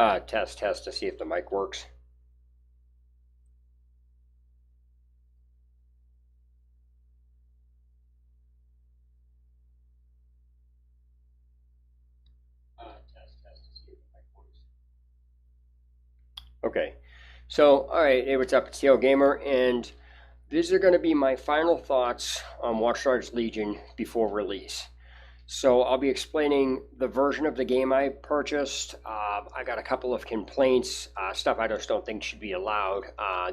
Test to see if the mic works. Test to see if the mic works. Okay, so all right, hey, what's up? It's TL Gamer, and these are going to be my final thoughts on Watch Dogs Legion before release. So I'll be explaining the version of the game I purchased. I got a couple of complaints, stuff I just don't think should be allowed.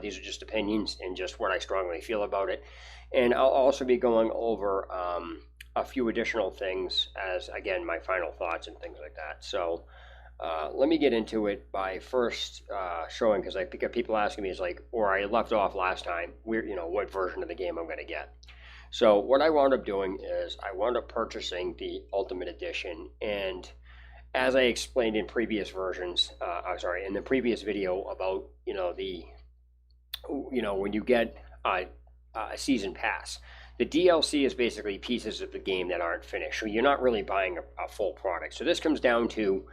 These are just opinions and just what I strongly feel about it. And I'll also be going over a few additional things as, again, my final thoughts and things like that. So let me get into it by first showing, because I pick people asking me is like, or I left off last time, what version of the game I'm going to get. So what I wound up doing is I wound up purchasing the Ultimate Edition, and as I explained in previous versions, in the previous video about when you get a season pass, the DLC is basically pieces of the game that aren't finished, so you're not really buying a full product. So this comes down to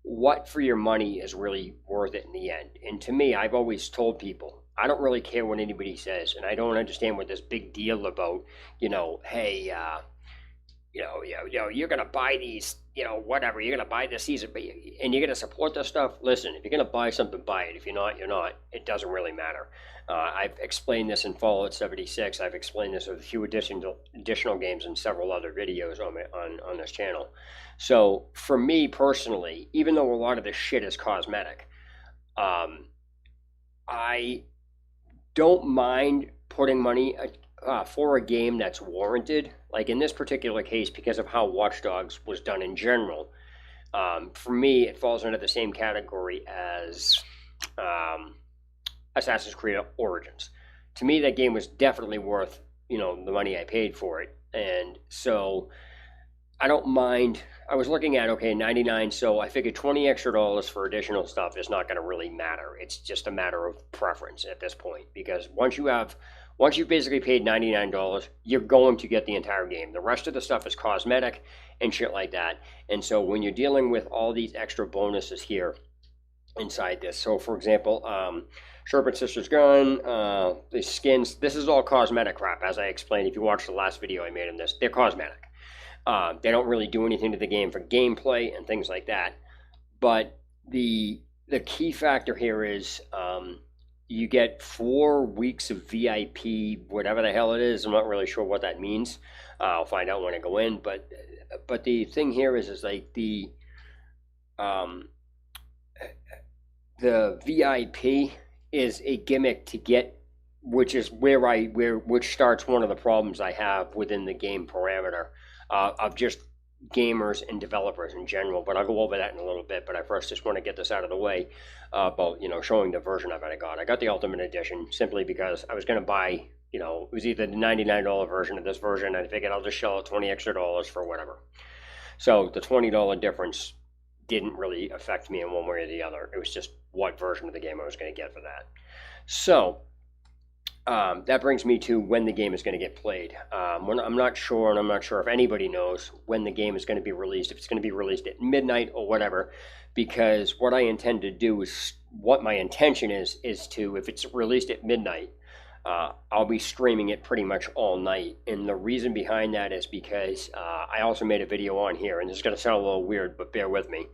what for your money is really worth it in the end. And to me, I've always told people, I don't really care what anybody says, and I don't understand what this big deal about, hey, you're gonna buy these, whatever, you're gonna buy this season, and you're gonna support this stuff. Listen, if you're gonna buy something, buy it. If you're not, you're not. It doesn't really matter. I've explained this in Fallout 76. I've explained this with a few additional games and several other videos on this channel. So for me personally, even though a lot of this shit is cosmetic, I don't mind putting money for a game that's warranted. Like in this particular case, because of how Watch Dogs was done in general, for me, it falls under the same category as Assassin's Creed Origins. To me, that game was definitely worth, the money I paid for it. And so I don't mind. I was looking at, okay, 99, so I figured $20 extra for additional stuff is not going to really matter. It's just a matter of preference at this point, because once you've basically paid $99, you're going to get the entire game. The rest of the stuff is cosmetic and shit like that. And so when you're dealing with all these extra bonuses here inside this, so for example, Sherpa Sister's gun, the skins, this is all cosmetic crap. As I explained, if you watched the last video I made on this, they're cosmetic. They don't really do anything to the game for gameplay and things like that. But the key factor here is you get 4 weeks of VIP, whatever the hell it is. I'm not really sure what that means. I'll find out when I go in. But the thing here is like the VIP is a gimmick to get, which is which starts one of the problems I have within the game parameter. Of just gamers and developers in general, but I'll go over that in a little bit. But I first just want to get this out of the way about showing the version of it I got. I got the Ultimate Edition simply because I was going to buy, it was either the $99 version or this version, and I figured I'll just shell out $20 extra for whatever. So the $20 difference didn't really affect me in one way or the other. It was just what version of the game I was going to get for that. So that brings me to when the game is going to get played. I'm not sure, and I'm not sure if anybody knows when the game is going to be released, if it's going to be released at midnight or whatever, because what I intend to do is, what my intention is to, if it's released at midnight, I'll be streaming it pretty much all night. And the reason behind that is because I also made a video on here, and this is going to sound a little weird, but bear with me.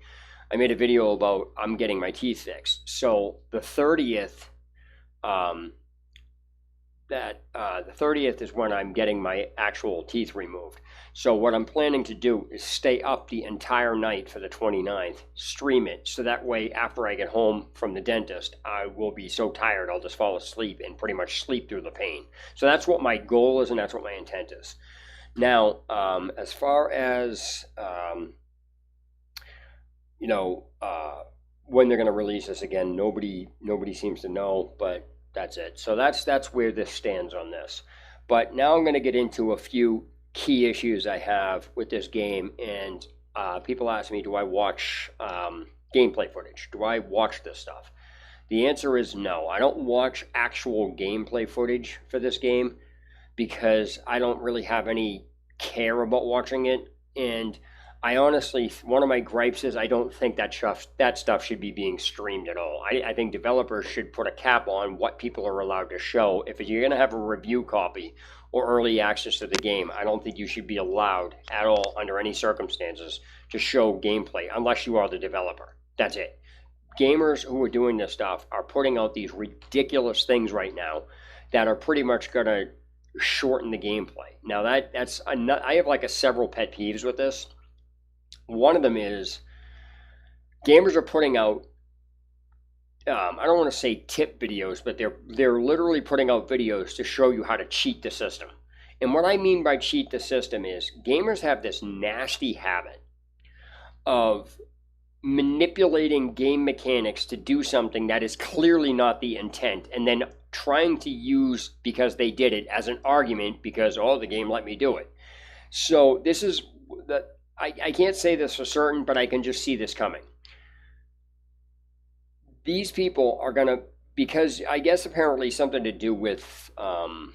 I made a video about I'm getting my teeth fixed. So the 30th, the 30th is when I'm getting my actual teeth removed. So what I'm planning to do is stay up the entire night for the 29th, stream it, so that way after I get home from the dentist, I will be so tired I'll just fall asleep and pretty much sleep through the pain. So that's what my goal is, and that's what my intent is. Now, as far as when they're going to release this again, nobody seems to know, but that's it. So that's where this stands on this. But now I'm going to get into a few key issues I have with this game. And people ask me, do I watch gameplay footage? Do I watch this stuff? The answer is no. I don't watch actual gameplay footage for this game because I don't really have any care about watching it. And I honestly, one of my gripes is I don't think that stuff should be being streamed at all. I think developers should put a cap on what people are allowed to show. If you're going to have a review copy or early access to the game, I don't think you should be allowed at all under any circumstances to show gameplay unless you are the developer. That's it. Gamers who are doing this stuff are putting out these ridiculous things right now that are pretty much going to shorten the gameplay. Now I have like several pet peeves with this. One of them is gamers are putting out, I don't want to say tip videos, but they're literally putting out videos to show you how to cheat the system. And what I mean by cheat the system is gamers have this nasty habit of manipulating game mechanics to do something that is clearly not the intent, and then trying to use because they did it as an argument because, oh, the game let me do it. So this is the I can't say this for certain, but I can just see this coming. These people are going to, because I guess apparently something to do with, what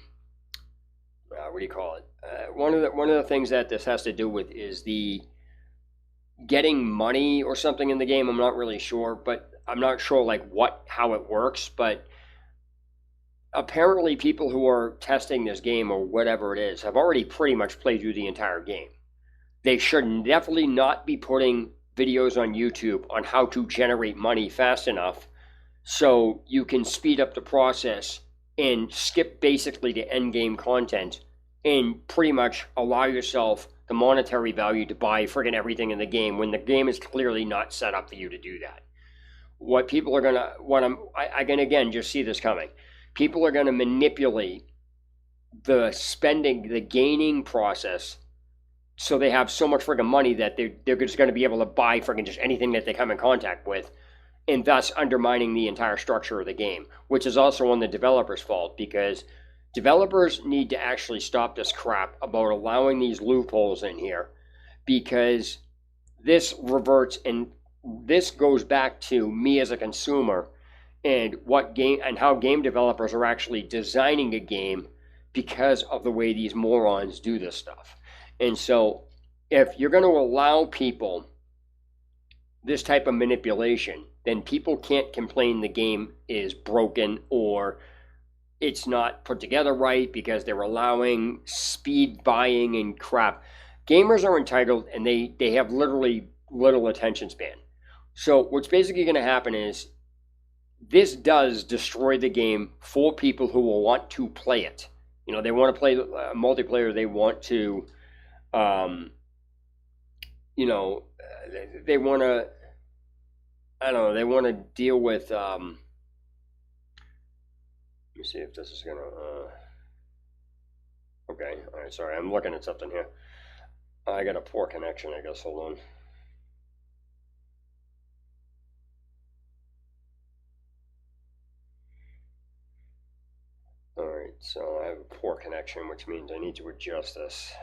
do you call it? One of the things that this has to do with is the getting money or something in the game. I'm not really sure, but I'm not sure like how it works, but apparently people who are testing this game or whatever it is have already pretty much played through the entire game. They should definitely not be putting videos on YouTube on how to generate money fast enough so you can speed up the process and skip basically the end game content and pretty much allow yourself the monetary value to buy friggin' everything in the game when the game is clearly not set up for you to do that. What people are gonna, I can again just see this coming. People are gonna manipulate the spending, the gaining process, so they have so much friggin' money that they're just going to be able to buy friggin' just anything that they come in contact with, and thus undermining the entire structure of the game, which is also on the developers' fault, because developers need to actually stop this crap about allowing these loopholes in here, because this reverts and this goes back to me as a consumer and how game developers are actually designing a game because of the way these morons do this stuff. And so if you're going to allow people this type of manipulation, then people can't complain the game is broken or it's not put together right because they're allowing speed buying and crap. Gamers are entitled and they have literally little attention span. So what's basically going to happen is this does destroy the game for people who will want to play it. You know, they want to play multiplayer, they want to they want to, I don't know, they want to deal with, let me see if this is going to, okay, all right, sorry, I'm looking at something here. I got a poor connection, I guess, hold on. All right, so I have a poor connection, which means I need to adjust this.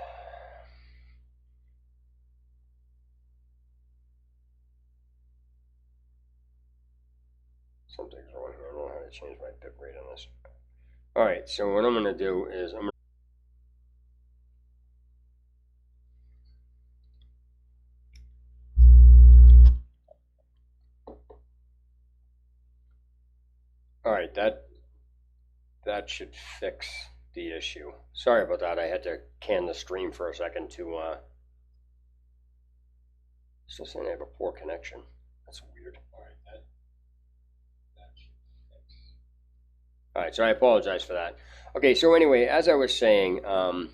Something's wrong here. I don't know how to change my bit rate on this. All right, so what I'm going to do is all right, that should fix the issue. Sorry about that. I had to can the stream for a second to still saying I have a poor connection. That's weird. All right, that should fix. All right, so I apologize for that. Okay, so anyway, as I was saying, I'm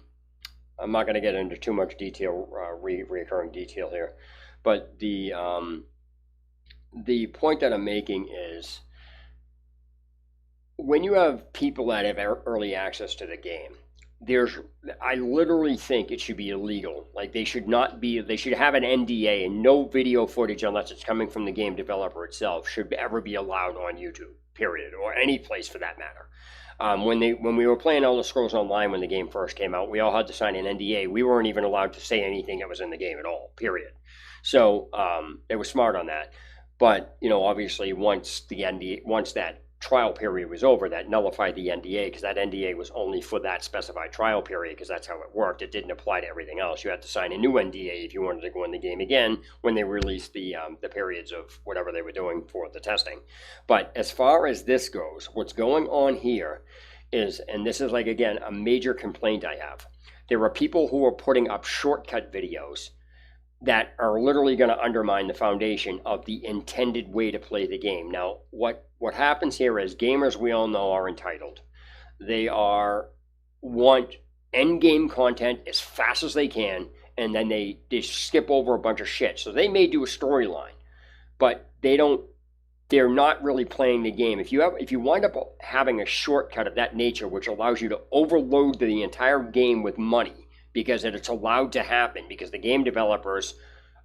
not going to get into too much detail, reoccurring detail here, but the point that I'm making is when you have people that have early access to the game, I literally think it should be illegal. Like they should have an NDA and no video footage unless it's coming from the game developer itself should ever be allowed on YouTube, period, or any place for that matter. When we were playing Elder Scrolls Online when the game first came out, we all had to sign an NDA. We weren't even allowed to say anything that was in the game at all, period. So they were smart on that. But obviously, once that trial period was over, that nullified the NDA, because that NDA was only for that specified trial period, because that's how it worked. It didn't apply to everything else. You had to sign a new NDA if you wanted to go in the game again when they released the periods of whatever they were doing for the testing. But as far as this goes, what's going on here is, and this is like, again, a major complaint I have. There are people who are putting up shortcut videos that are literally going to undermine the foundation of the intended way to play the game. Now, what happens here is gamers, we all know, are entitled. They want end game content as fast as they can, and then they skip over a bunch of shit. So they may do a storyline, but they're not really playing the game. If you wind up having a shortcut of that nature, which allows you to overload the entire game with money, because it's allowed to happen, because the game developers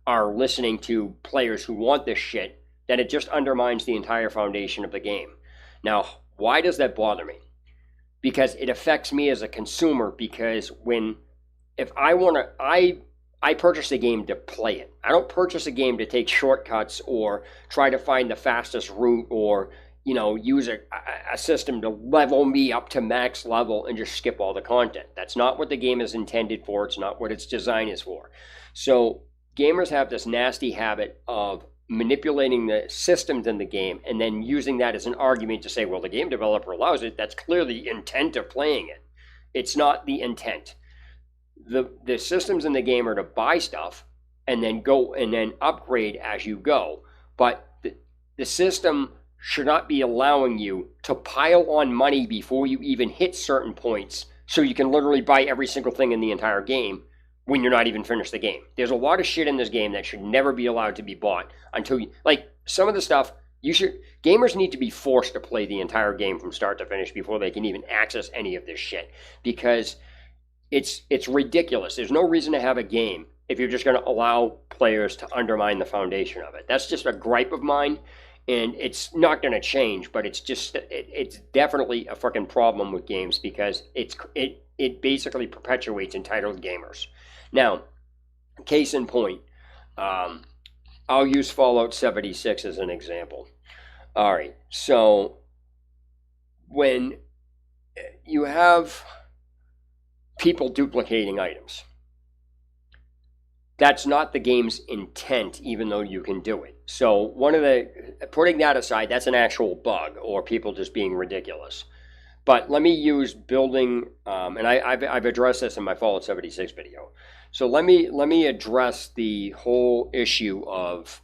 are listening to players who want this shit, then it just undermines the entire foundation of the game. Now, why does that bother me? Because it affects me as a consumer, because if I purchase a game to play it. I don't purchase a game to take shortcuts or try to find the fastest route, or use a system to level me up to max level and just skip all the content. That's not what the game is intended for. It's not what its design is for. So gamers have this nasty habit of manipulating the systems in the game and then using that as an argument to say, well, the game developer allows it. That's clearly the intent of playing it. It's not the intent. The systems in the game are to buy stuff and then go and then upgrade as you go. But the system should not be allowing you to pile on money before you even hit certain points, so you can literally buy every single thing in the entire game when you're not even finished the game. There's a lot of shit in this game that should never be allowed to be bought until some of the stuff gamers need to be forced to play the entire game from start to finish before they can even access any of this shit, because it's ridiculous. There's no reason to have a game if you're just going to allow players to undermine the foundation of it. That's just a gripe of mine. And it's not going to change, but it's definitely a freaking problem with games, because it basically perpetuates entitled gamers. Now, case in point, I'll use Fallout 76 as an example. All right, so when you have people duplicating items, that's not the game's intent, even though you can do it. So putting that aside, that's an actual bug or people just being ridiculous. But let me use building, and I've addressed this in my Fallout 76 video. So let me address the whole issue of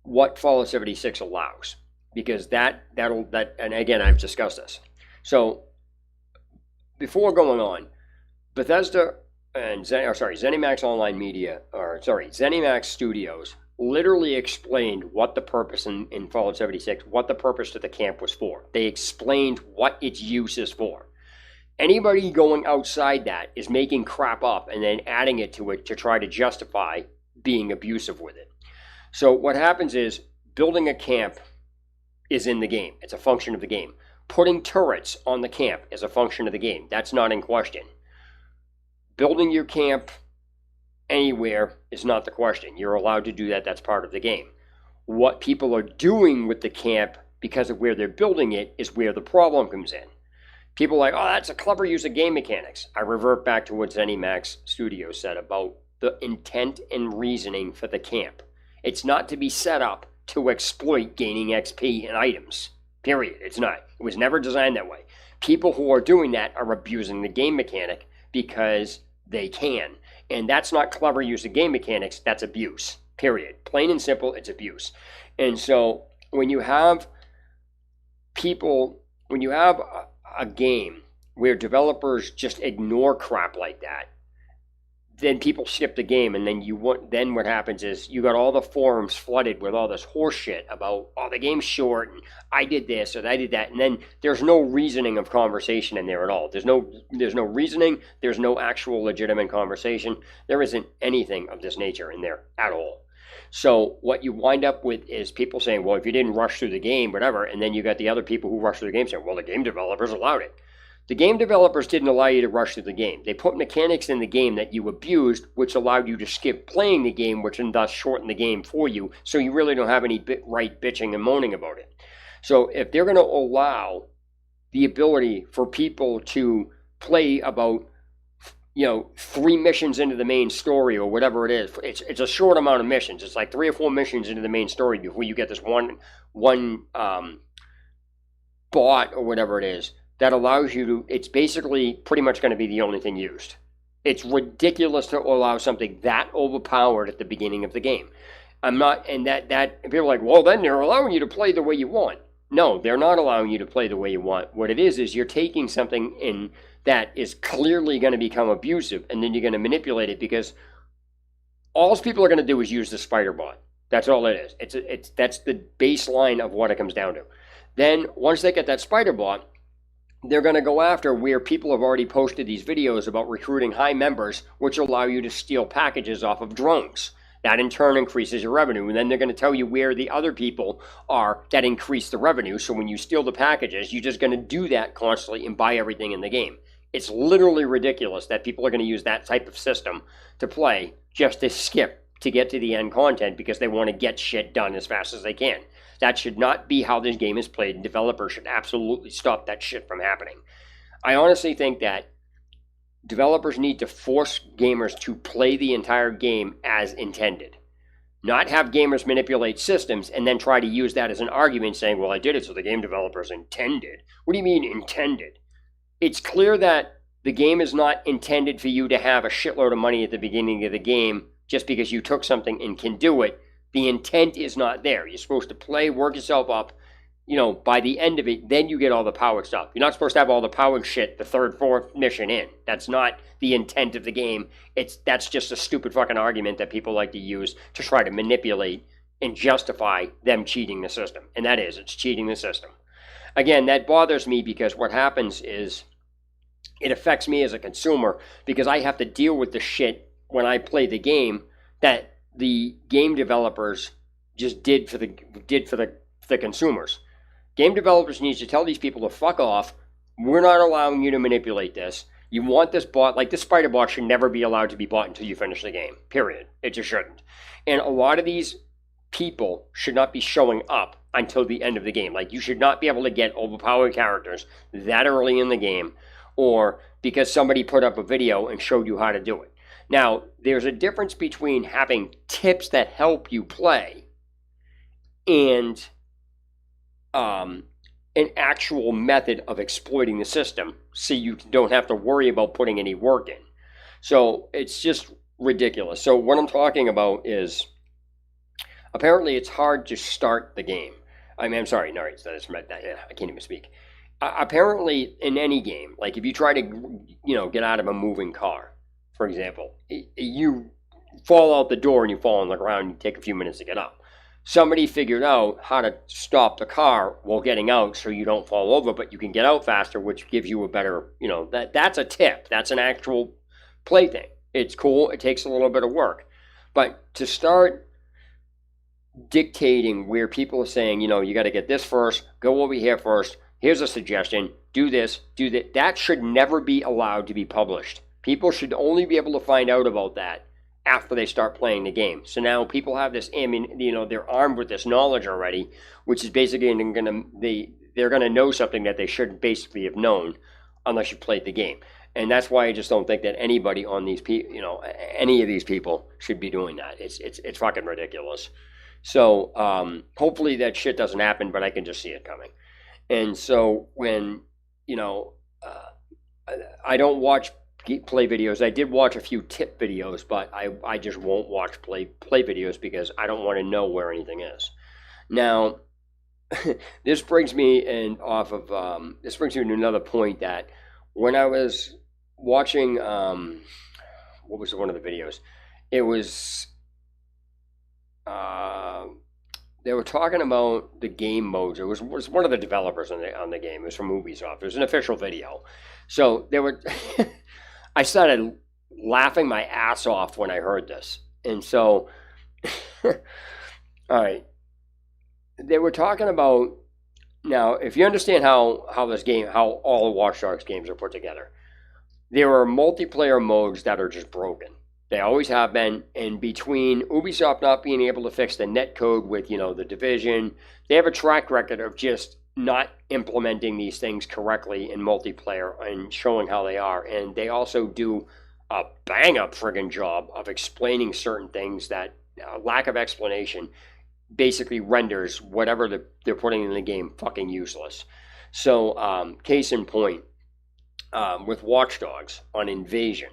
what Fallout 76 allows, because that and again, I've discussed this. So before going on, Bethesda and ZeniMax Online Media, ZeniMax Studios literally explained what the purpose in Fallout 76, what the purpose of the camp was for. They explained what its use is for. Anybody going outside that is making crap up and then adding it to try to justify being abusive with it. So what happens is, building a camp is in the game. It's a function of the game. Putting turrets on the camp is a function of the game. That's not in question. Building your camp anywhere is not the question. You're allowed to do that. That's part of the game. What people are doing with the camp because of where they're building it is where the problem comes in. People are like, oh, that's a clever use of game mechanics. I revert back to what ZeniMax Studios said about the intent and reasoning for the camp. It's not to be set up to exploit gaining XP and items. Period. It's not. It was never designed that way. People who are doing that are abusing the game mechanic because they can. And that's not clever use of game mechanics. That's abuse. Period. Plain and simple, it's abuse. And so when you have a game where developers just ignore crap like that, then people skip the game, and then what happens is you got all the forums flooded with all this horse shit about, oh, the game's short, and I did this or I did that, and then there's no reasoning of conversation in there at all. There's no reasoning. There's no actual legitimate conversation. There isn't anything of this nature in there at all. So what you wind up with is people saying, well, if you didn't rush through the game, whatever, and then you got the other people who rush through the game saying, well, the game developers allowed it. The game developers didn't allow you to rush through the game. They put mechanics in the game that you abused, which allowed you to skip playing the game, which and thus shorten the game for you, so you really don't have any right bitching and moaning about it. So if they're going to allow the ability for people to play about 3 missions into the main story or whatever it is. It's a short amount of missions. It's like 3 or 4 missions into the main story before you get this one bot or whatever it is that allows you to. It's basically pretty much going to be the only thing used. It's ridiculous to allow something that overpowered at the beginning of the game. I'm not, and that people are like, well, then they're allowing you to play the way you want. No, they're not allowing you to play the way you want. What it is you're taking something in that is clearly going to become abusive, and then you're going to manipulate it because all people are going to do is use the spider bot. That's all it is. That's the baseline of what it comes down to. Then once they get that spider bot, they're going to go after where people have already posted these videos about recruiting high members, which allow you to steal packages off of drones. That in turn increases your revenue. And then they're going to tell you where the other people are that increase the revenue. So when you steal the packages, you're just going to do that constantly and buy everything in the game. It's literally ridiculous that people are going to use that type of system to play just to skip to get to the end content because they want to get shit done as fast as they can. That should not be how this game is played, and developers should absolutely stop that shit from happening. I honestly think that developers need to force gamers to play the entire game as intended. Not have gamers manipulate systems and then try to use that as an argument saying, well, I did it so the game developers intended. What do you mean intended? It's clear that the game is not intended for you to have a shitload of money at the beginning of the game just because you took something and can do it. The intent is not there. You're supposed to play, work yourself up, by the end of it, then you get all the powered stuff. You're not supposed to have all the powered shit the third, fourth mission in. That's not the intent of the game. That's just a stupid fucking argument that people like to use to try to manipulate and justify them cheating the system. And it's cheating the system. Again, that bothers me because what happens is it affects me as a consumer because I have to deal with the shit when I play the game that the game developers just did for the consumers. Game developers need to tell these people to fuck off. We're not allowing you to manipulate this. You want this bot, like this spider bot should never be allowed to be bought until you finish the game. Period. It just shouldn't. And a lot of these people should not be showing up until the end of the game. Like you should not be able to get overpowered characters that early in the game or because somebody put up a video and showed you how to do it. Now, there's a difference between having tips that help you play and an actual method of exploiting the system so you don't have to worry about putting any work in. So it's just ridiculous. So what I'm talking about is apparently it's hard to start the game. I'm sorry, no, it's that. Yeah, I can't even speak. Apparently in any game, like if you try to, get out of a moving car, for example, you fall out the door and you fall on the ground and you take a few minutes to get up. Somebody figured out how to stop the car while getting out so you don't fall over, but you can get out faster, which gives you a better, that's a tip. That's an actual play thing. It's cool. It takes a little bit of work. But to start dictating where people are saying, you got to get this first, go over here first, here's a suggestion, do this, do that, that should never be allowed to be published. People should only be able to find out about that after they start playing the game. So now people have this, they're armed with this knowledge already, which is basically they're going to know something that they shouldn't basically have known unless you played the game. And that's why I just don't think that anybody on these people, any of these people should be doing that. It's fucking ridiculous. So hopefully that shit doesn't happen, but I can just see it coming. And so when, I don't watch play videos. I did watch a few tip videos, but I just won't watch play videos because I don't want to know where anything is. Now, this brings me to another point that when I was watching, what was one of the videos? It was, they were talking about the game modes. It was one of the developers on the game. It was from Ubisoft. It was an official video. So they were, I started laughing my ass off when I heard this. And so, all right, they were talking about, now, if you understand how all the Watch Dogs games are put together, there are multiplayer modes that are just broken. They always have been, and between Ubisoft not being able to fix the netcode with, The Division, they have a track record of just not implementing these things correctly in multiplayer and showing how they are. And they also do a bang-up friggin' job of explaining certain things that lack of explanation basically renders whatever they're putting in the game fucking useless. So, case in point, with Watch Dogs on Invasion,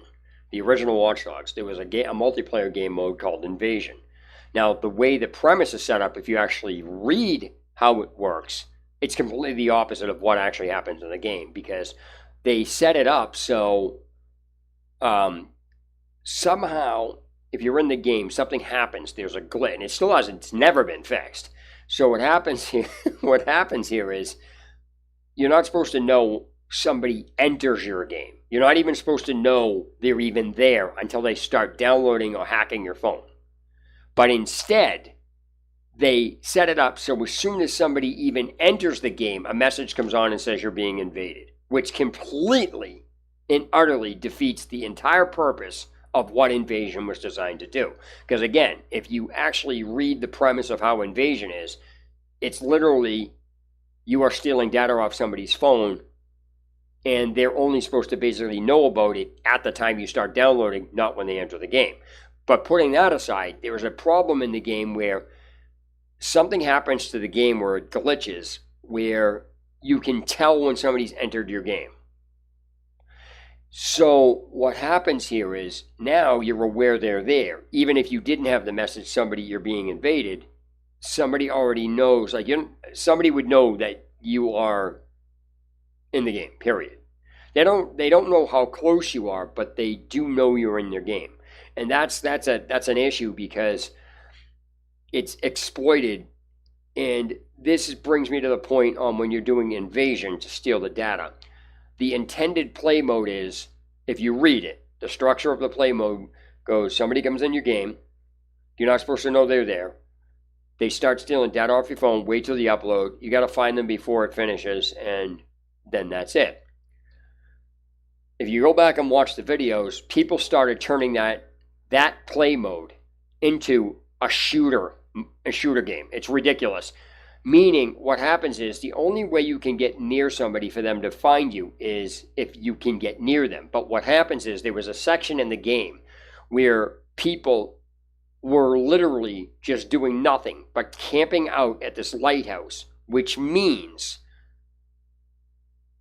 the original Watch Dogs, there was a multiplayer game mode called Invasion. Now, the way the premise is set up, if you actually read how it works, it's completely the opposite of what actually happens in the game, because they set it up so somehow, if you're in the game, something happens. There's a glitch, and it's never been fixed. So what happens here is you're not supposed to know somebody enters your game. You're not even supposed to know they're even there until they start downloading or hacking your phone. But instead, they set it up so as soon as somebody even enters the game, a message comes on and says you're being invaded, which completely and utterly defeats the entire purpose of what Invasion was designed to do. Because again, if you actually read the premise of how Invasion is, it's literally you are stealing data off somebody's phone, and they're only supposed to basically know about it at the time you start downloading, not when they enter the game. But putting that aside, there is a problem in the game where something happens to the game where it glitches, where you can tell when somebody's entered your game. So what happens here is now you're aware they're there. Even if you didn't have the message, you're being invaded, somebody already knows, somebody would know that you are in the game, period. They don't know how close you are, but they do know you're in their game. And that's an issue because it's exploited. And this brings me to the point on when you're doing Invasion to steal the data. The intended play mode is, if you read it, the structure of the play mode goes, somebody comes in your game, you're not supposed to know they're there. They start stealing data off your phone, wait till the upload, you got to find them before it finishes, and then that's it. If you go back and watch the videos, people started turning that play mode into a shooter game. It's ridiculous. Meaning, what happens is the only way you can get near somebody for them to find you is if you can get near them. But what happens is there was a section in the game where people were literally just doing nothing but camping out at this lighthouse, which means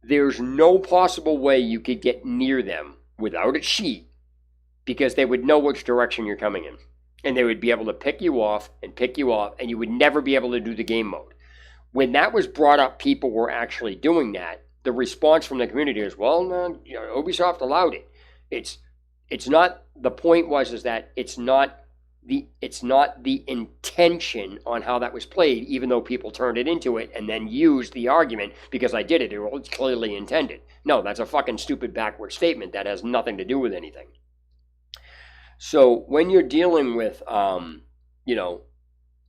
there's no possible way you could get near them without a cheat, because they would know which direction you're coming in. And they would be able to pick you off, and you would never be able to do the game mode. When that was brought up, people were actually doing that. The response from the community is, well, no, Ubisoft allowed it. It's not, the point is that it's not the intention on how that was played, even though people turned it into it and then used the argument, because I did it, well, it's clearly intended. No, that's a fucking stupid backward statement that has nothing to do with anything. So when you're dealing with,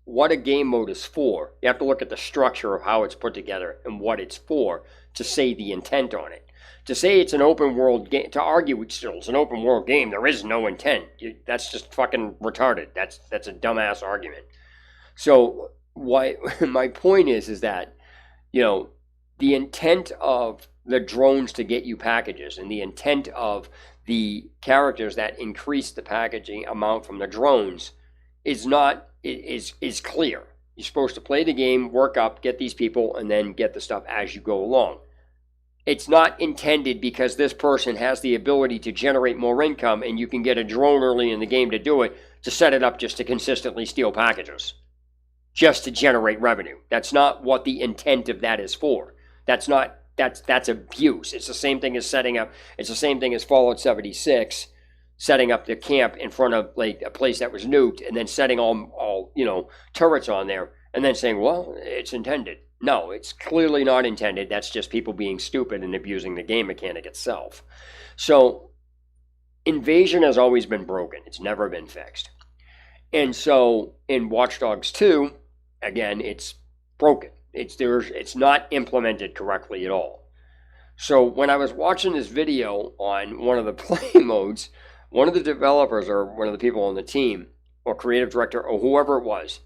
what a game mode is for, you have to look at the structure of how it's put together and what it's for to say the intent on it. To say it's an open world game, to argue it's an open world game, there is no intent. That's just fucking retarded. That's a dumbass argument. So my point is that, the intent of the drones to get you packages and the intent of the characters that increase the packaging amount from the drones is clear. You're supposed to play the game, work up, get these people, and then get the stuff as you go along. It's not intended because this person has the ability to generate more income and you can get a drone early in the game to do it, to set it up just to consistently steal packages, just to generate revenue. That's not what the intent of that is for. That's abuse. It's the same thing as Fallout 76, setting up the camp in front of like a place that was nuked and then setting all turrets on there and then saying, well, it's intended. No, it's clearly not intended. That's just people being stupid and abusing the game mechanic itself. So Invasion has always been broken. It's never been fixed. And so in Watch Dogs 2, again, it's broken. It's not implemented correctly at all. So when I was watching this video on one of the play modes, one of the developers or one of the people on the team or creative director or whoever it was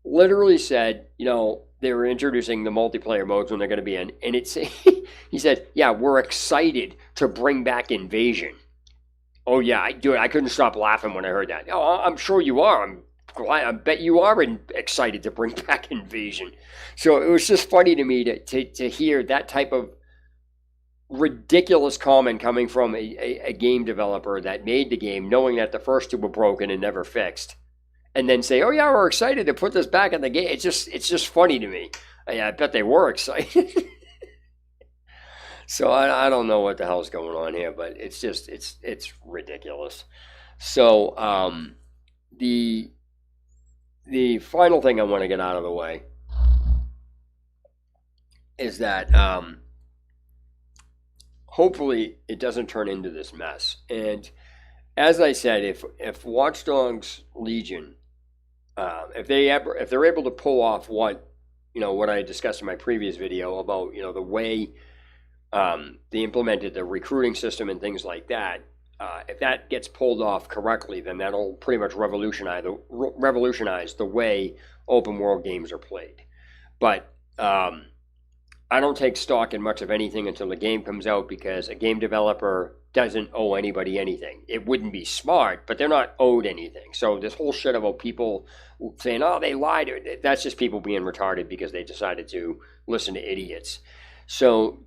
literally said, they were introducing the multiplayer modes when they're going to be in, and it's he said, "Yeah, we're excited to bring back Invasion." Oh yeah, I do. I couldn't stop laughing when I heard that. Oh, I'm sure you are. I'm glad. I bet you are excited to bring back Invasion. So it was just funny to me to hear that type of ridiculous comment coming from a game developer that made the game, knowing that the first two were broken and never fixed, and then say, "Oh yeah, we're excited to put this back in the game." It's just funny to me. I bet they were excited. So I don't know what the hell's going on here, but it's ridiculous. So the final thing I want to get out of the way is that hopefully it doesn't turn into this mess. And as I said, if Watch Dogs Legion, if they're able to pull off what I discussed in my previous video about the way they implemented the recruiting system and things like that, if that gets pulled off correctly, then that'll pretty much revolutionize the way open world games are played. But I don't take stock in much of anything until the game comes out, because a game developer doesn't owe anybody anything. It wouldn't be smart, but they're not owed anything. So this whole shit about people saying, "Oh, they lied," that's just people being retarded because they decided to listen to idiots. So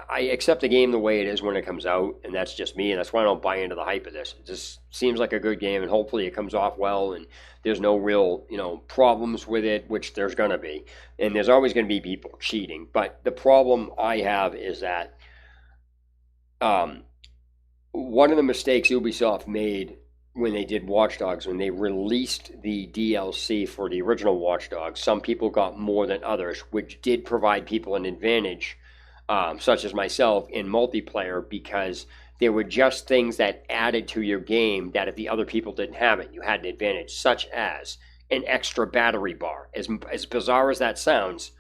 I accept the game the way it is when it comes out, and that's just me, and that's why I don't buy into the hype of this. It just seems like a good game, and hopefully it comes off well, and there's no real, problems with it, which there's going to be. And there's always going to be people cheating. But the problem I have is that one of the mistakes Ubisoft made when they did Watch Dogs, when they released the DLC for the original Watch Dogs, some people got more than others, which did provide people an advantage, such as myself, in multiplayer, because there were just things that added to your game that if the other people didn't have it, you had an advantage, such as an extra battery bar. As bizarre as that sounds,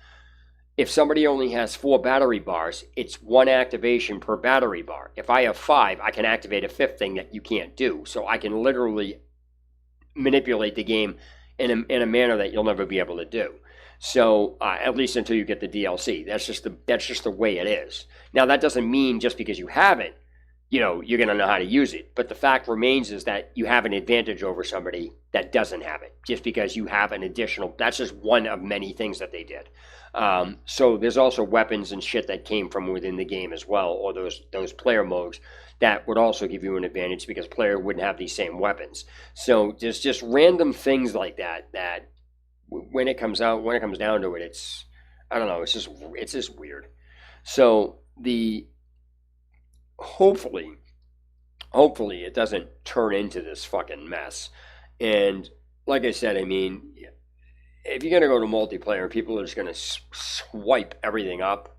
if somebody only has 4 battery bars, it's 1 activation per battery bar. If I have 5, I can activate a 5th thing that you can't do. So I can literally manipulate the game in a manner that you'll never be able to do. So at least until you get the DLC, that's just the way it is. Now that doesn't mean just because you have it, you're going to know how to use it. But the fact remains is that you have an advantage over somebody that doesn't have it, just because you have an additional. That's just one of many things that they did. So there's also weapons and shit that came from within the game as well, or those player modes that would also give you an advantage because player wouldn't have these same weapons. So there's just random things like that when it comes down to it, it's, I don't know, it's just weird. So hopefully it doesn't turn into this fucking mess. And like I said, if you're going to go to multiplayer and people are just going to swipe everything up,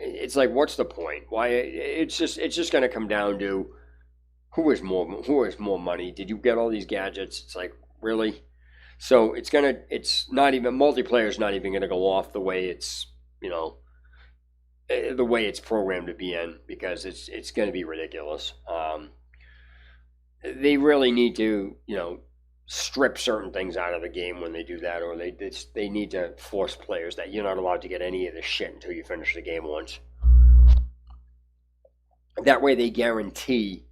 it's like, what's the point? Why? It's just going to come down to who has more money. Did you get all these gadgets? It's like, really? So it's not even, multiplayer is not even going to go off the way it's, the way it's programmed to be in, because it's going to be ridiculous. They really need to, strip certain things out of the game when they do that, or they need to force players that you're not allowed to get any of this shit until you finish the game once. That way they guarantee,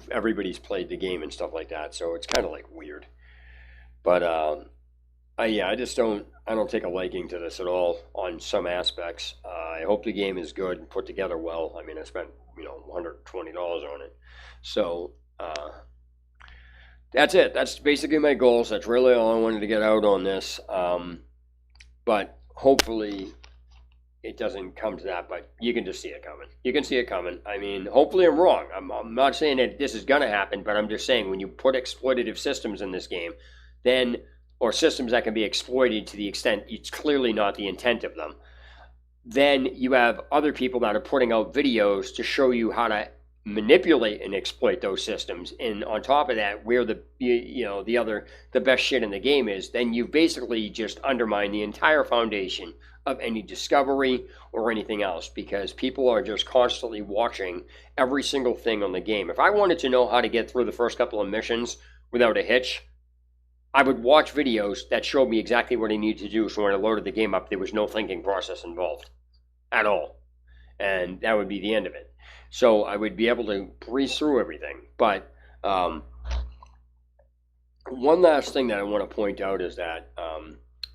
everybody's played the game and stuff like that. So it's kind of like weird. But I don't take a liking to this at all on some aspects. I hope the game is good and put together well. I spent $120 on it. So that's it. That's basically my goals. That's really all I wanted to get out on this. But hopefully it doesn't come to that, but you can just see it coming. You can see it coming. Hopefully I'm wrong. I'm not saying that this is going to happen, but I'm just saying when you put exploitative systems in this game, or systems that can be exploited to the extent it's clearly not the intent of them, then you have other people that are putting out videos to show you how to manipulate and exploit those systems. And on top of that, where the best shit in the game is, then you basically just undermine the entire foundation of any discovery or anything else, because people are just constantly watching every single thing on the game. If I wanted to know how to get through the first couple of missions without a hitch, I would watch videos that showed me exactly what I needed to do. So when I loaded the game up, there was no thinking process involved at all. And that would be the end of it. So I would be able to breeze through everything. But one last thing that I want to point out is that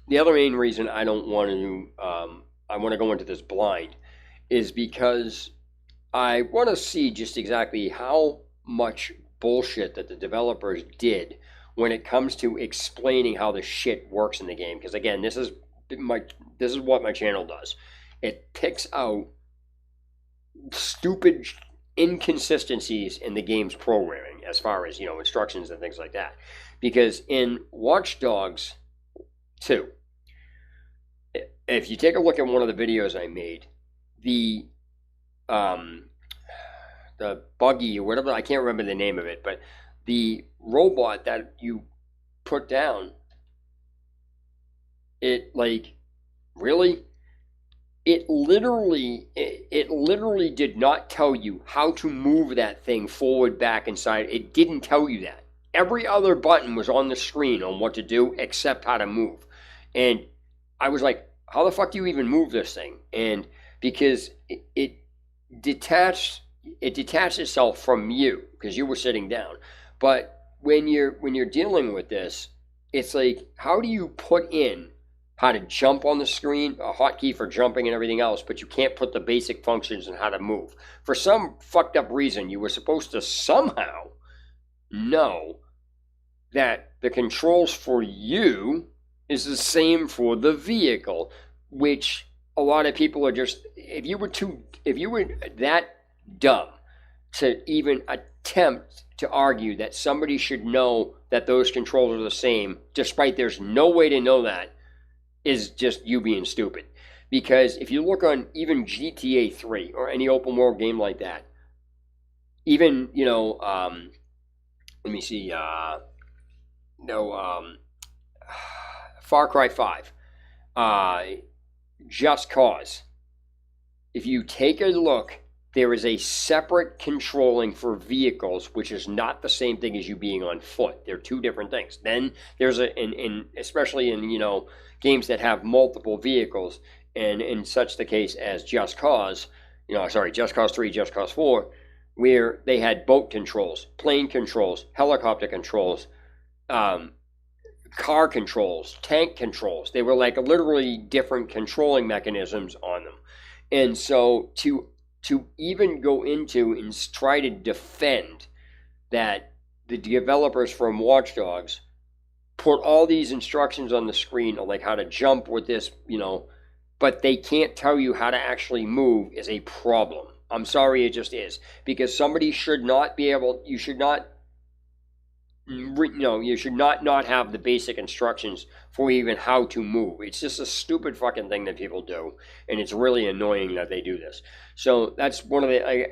the other main reason I don't want to, I want to go into this blind, is because I want to see just exactly how much bullshit that the developers did when it comes to explaining how the shit works in the game. Because again, this is what my channel does. It picks out stupid inconsistencies in the game's programming as far as, instructions and things like that. Because in Watch Dogs 2, if you take a look at one of the videos I made, the buggy or whatever, I can't remember the name of it, but the robot that you put down, it really, it literally did not tell you how to move that thing forward, back, inside. It didn't tell you that. Every other button was on the screen on what to do except how to move. And I was like, how the fuck do you even move this thing? And because it detached itself from you because you were sitting down. But when you're dealing with this, it's like, how do you put in how to jump on the screen, a hotkey for jumping and everything else, but you can't put the basic functions on how to move? For some fucked up reason, you were supposed to somehow know that the controls for you is the same for the vehicle, which a lot of people are just, if you were that dumb to even attempt to argue that somebody should know that those controls are the same, despite there's no way to know that, is just you being stupid. Because if you look on even GTA 3 or any open world game like that, even, let me see, Far Cry 5, Just Cause. If you take a look, there is a separate controlling for vehicles, which is not the same thing as you being on foot. They're two different things. Then there's especially in games that have multiple vehicles, and in such the case as Just Cause, Just Cause 3, Just Cause 4, where they had boat controls, plane controls, helicopter controls, car controls, tank controls. They were like literally different controlling mechanisms on them. And so to even go into and try to defend that the developers from Watch Dogs put all these instructions on the screen of like how to jump with this, but they can't tell you how to actually move is a problem. I'm sorry, it just is. Because somebody should not be able, you should not have the basic instructions for even how to move. It's just a stupid fucking thing that people do, and it's really annoying that they do this. So that's one of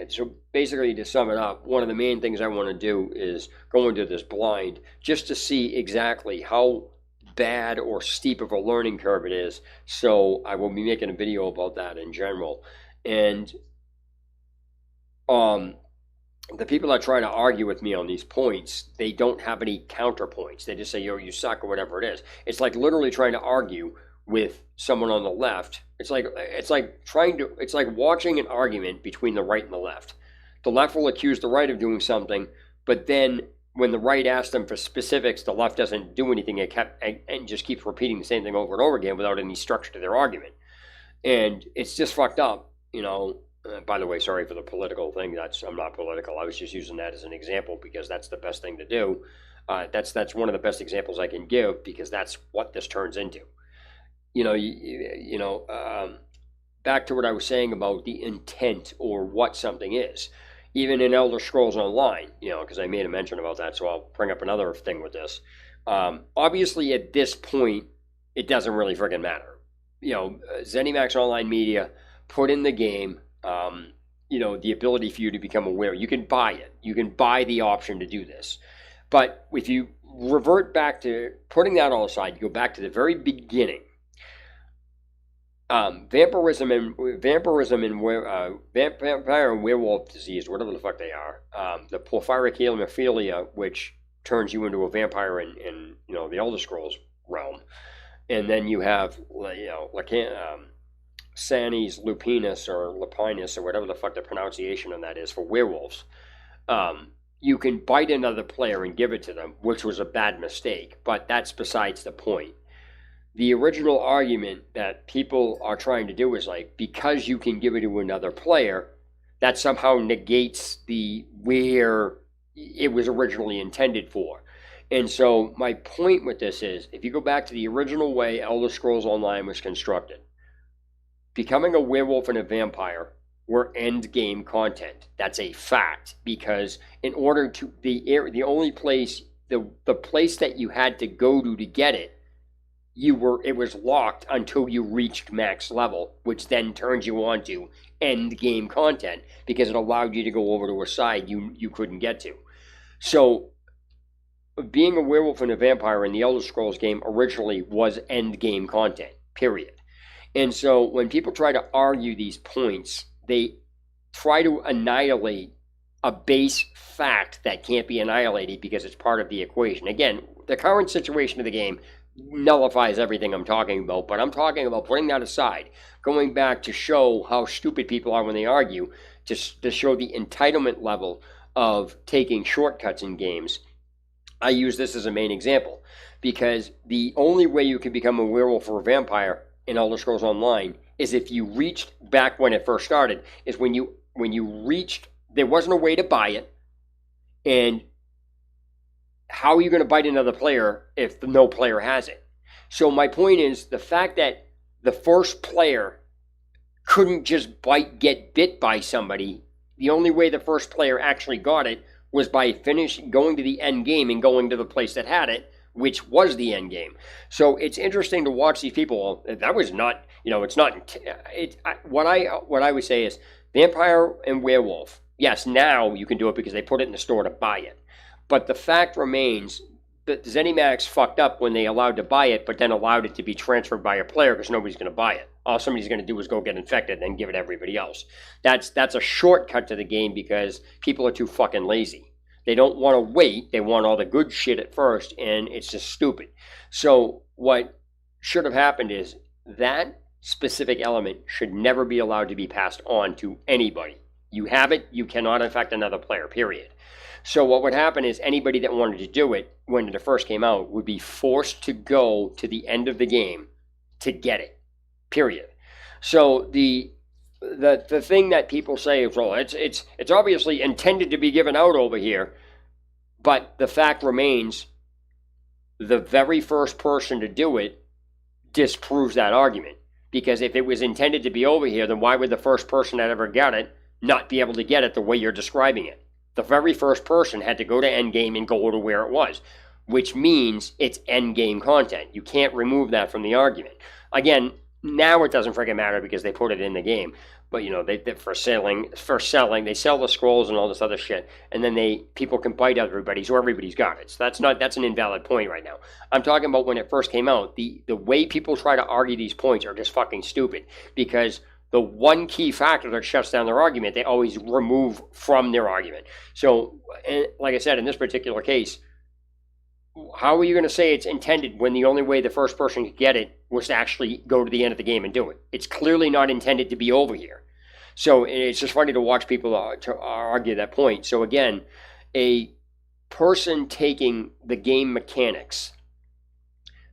so basically, to sum it up, one of the main things I want to do is go into this blind just to see exactly how bad or steep of a learning curve it is. So I will be making a video about that in general. And the people that try to argue with me on these points, they don't have any counterpoints. They just say, you suck, or whatever it is. It's like literally trying to argue with someone on the left. It's like watching an argument between the right and the left. The left will accuse the right of doing something, but then when the right asks them for specifics, the left doesn't do anything and just keeps repeating the same thing over and over again without any structure to their argument. And it's just fucked up, by the way, sorry for the political thing. I'm not political. I was just using that as an example because that's the best thing to do. That's one of the best examples I can give because that's what this turns into. Back to what I was saying about the intent or what something is. Even in Elder Scrolls Online, because I made a mention about that, so I'll bring up another thing with this. Obviously, at this point, it doesn't really friggin' matter. ZeniMax Online Media put in the game the ability for you to become aware. You can buy it. You can buy the option to do this. But if you revert back to putting that all aside, you go back to the very beginning. vampire and werewolf disease, whatever the fuck they are. The porphyric hemophilia, which turns you into a vampire in the Elder Scrolls realm, and then you have Sanis lupinus or lupinus or whatever the fuck the pronunciation on that is for werewolves. You can bite another player and give it to them, which was a bad mistake, but that's besides the point. The original argument that people are trying to do is like, because you can give it to another player, that somehow negates the where it was originally intended for. And so my point with this is, if you go back to the original way Elder Scrolls Online was constructed, becoming a werewolf and a vampire were end game content. That's a fact, because in order to the only place, the place that you had to go to get it, it was locked until you reached max level, which then turns you on to end game content because it allowed you to go over to a side you couldn't get to. So being a werewolf and a vampire in the Elder Scrolls game originally was end game content, period. And so when people try to argue these points, they try to annihilate a base fact that can't be annihilated because it's part of the equation. Again, the current situation of the game nullifies everything I'm talking about, but I'm talking about putting that aside, going back to show how stupid people are when they argue, to show the entitlement level of taking shortcuts in games. I use this as a main example because the only way you can become a werewolf or a vampire in Elder Scrolls Online is if you reached, back when it first started, is when you reached, there wasn't a way to buy it, and how are you going to bite another player if no player has it? So my point is, the fact that the first player couldn't just get bit by somebody, the only way the first player actually got it was by going to the end game and going to the place that had it, which was the end game. So it's interesting to watch these people. That was not, it's not. What I would say is vampire and werewolf. Yes, now you can do it because they put it in the store to buy it. But the fact remains that ZeniMax fucked up when they allowed to buy it, but then allowed it to be transferred by a player because nobody's going to buy it. All somebody's going to do is go get infected and then give it to everybody else. That's a shortcut to the game because people are too fucking lazy. They don't want to wait. They want all the good shit at first, and it's just stupid. So what should have happened is that specific element should never be allowed to be passed on to anybody. You have it, you cannot infect another player, period. So what would happen is anybody that wanted to do it when it first came out would be forced to go to the end of the game to get it, period. So the thing that people say is, well, it's obviously intended to be given out over here, but the fact remains, the very first person to do it disproves that argument. Because if it was intended to be over here, then why would the first person that ever got it not be able to get it the way you're describing it? The very first person had to go to endgame and go to where it was, which means it's endgame content. You can't remove that from the argument. Again, now it doesn't freaking matter because they put it in the game. But they for selling, they sell the scrolls and all this other shit, and then people can bite everybody, so everybody's got it. So that's an invalid point right now. I'm talking about when it first came out. The way people try to argue these points are just fucking stupid because the one key factor that shuts down their argument, they always remove from their argument. So, like I said, in this particular case, how are you going to say it's intended when the only way the first person could get it was to actually go to the end of the game and do it? It's clearly not intended to be over here. So it's just funny to watch people to argue that point. So again, a person taking the game mechanics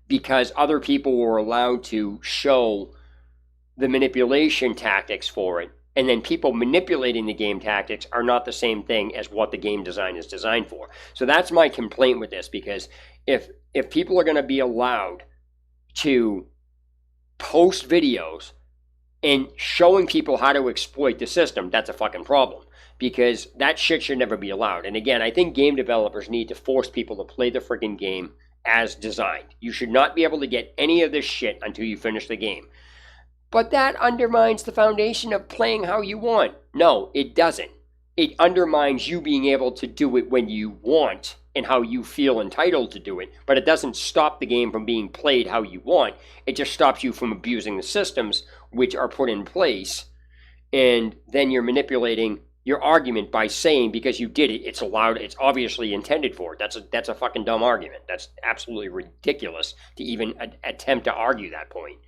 because other people were allowed to show the manipulation tactics for it, and then people manipulating the game tactics are not the same thing as what the game design is designed for. So that's my complaint with this, because if people are going to be allowed to post videos and showing people how to exploit the system, that's a fucking problem, because that shit should never be allowed. And again, I think game developers need to force people to play the freaking game as designed. You should not be able to get any of this shit until you finish the game. But that undermines the foundation of playing how you want. No, it doesn't. It undermines you being able to do it when you want and how you feel entitled to do it. But it doesn't stop the game from being played how you want. It just stops you from abusing the systems which are put in place, and then you're manipulating your argument by saying because you did it, it's allowed, it's obviously intended for it. That's a fucking dumb argument. That's absolutely ridiculous to even attempt to argue that point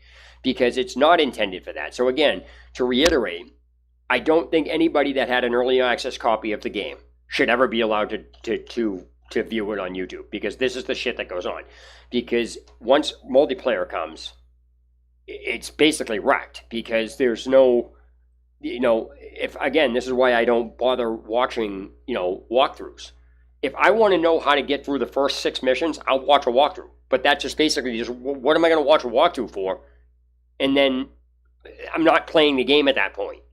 because it's not intended for that. So again, to reiterate, I don't think anybody that had an early access copy of the game should ever be allowed to view it on YouTube because this is the shit that goes on. Because once multiplayer comes, it's basically wrecked because there's no, if again, this is why I don't bother watching, walkthroughs. If I want to know how to get through the first 6 missions, I'll watch a walkthrough. But that's just basically just, what am I going to watch a walkthrough for? And then I'm not playing the game at that point.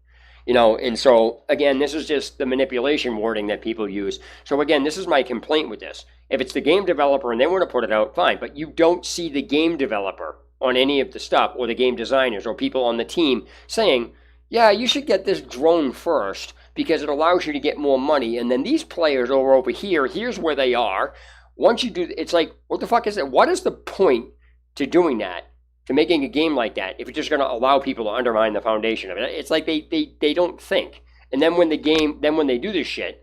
And so, again, this is just the manipulation wording that people use. So, again, this is my complaint with this. If it's the game developer and they want to put it out, fine. But you don't see the game developer on any of the stuff or the game designers or people on the team saying, yeah, you should get this drone first because it allows you to get more money. And then these players over here, here's where they are. Once you do, it's like, what the fuck is it? What is the point to doing that? To making a game like that, if you're just going to allow people to undermine the foundation of it, it's like they don't think. And then when they do this shit,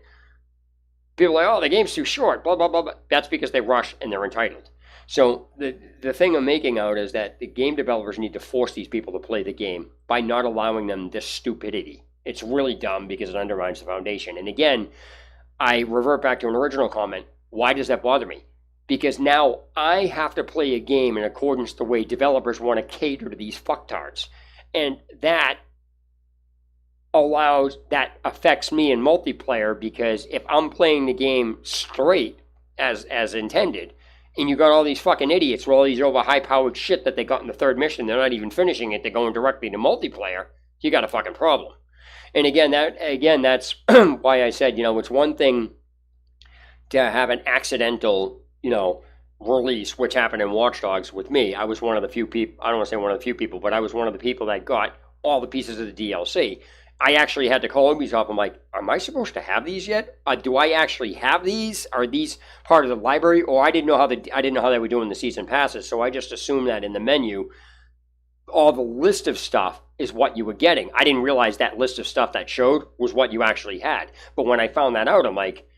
people are like, oh, the game's too short, blah, blah, blah, blah. That's because they rush and they're entitled. So the thing I'm making out is that the game developers need to force these people to play the game by not allowing them this stupidity. It's really dumb because it undermines the foundation. And again, I revert back to an original comment. Why does that bother me? Because now I have to play a game in accordance to the way developers want to cater to these fucktards. And that affects me in multiplayer because if I'm playing the game straight as intended, and you got all these fucking idiots with all these over high-powered shit that they got in the 3rd mission, they're not even finishing it, they're going directly to multiplayer, you got a fucking problem. And again, that's why I said, it's one thing to have an accidental release, which happened in Watch Dogs with me. I was one of the few people, I don't want to say one of the few people, but I was one of the people that got all the pieces of the DLC. I actually had to call Ubisoft. I'm like, am I supposed to have these yet? Do I actually have these? Are these part of the library? Or I didn't know how they were doing the season passes, so I just assumed that in the menu, all the list of stuff is what you were getting. I didn't realize that list of stuff that showed was what you actually had. But when I found that out, I'm like,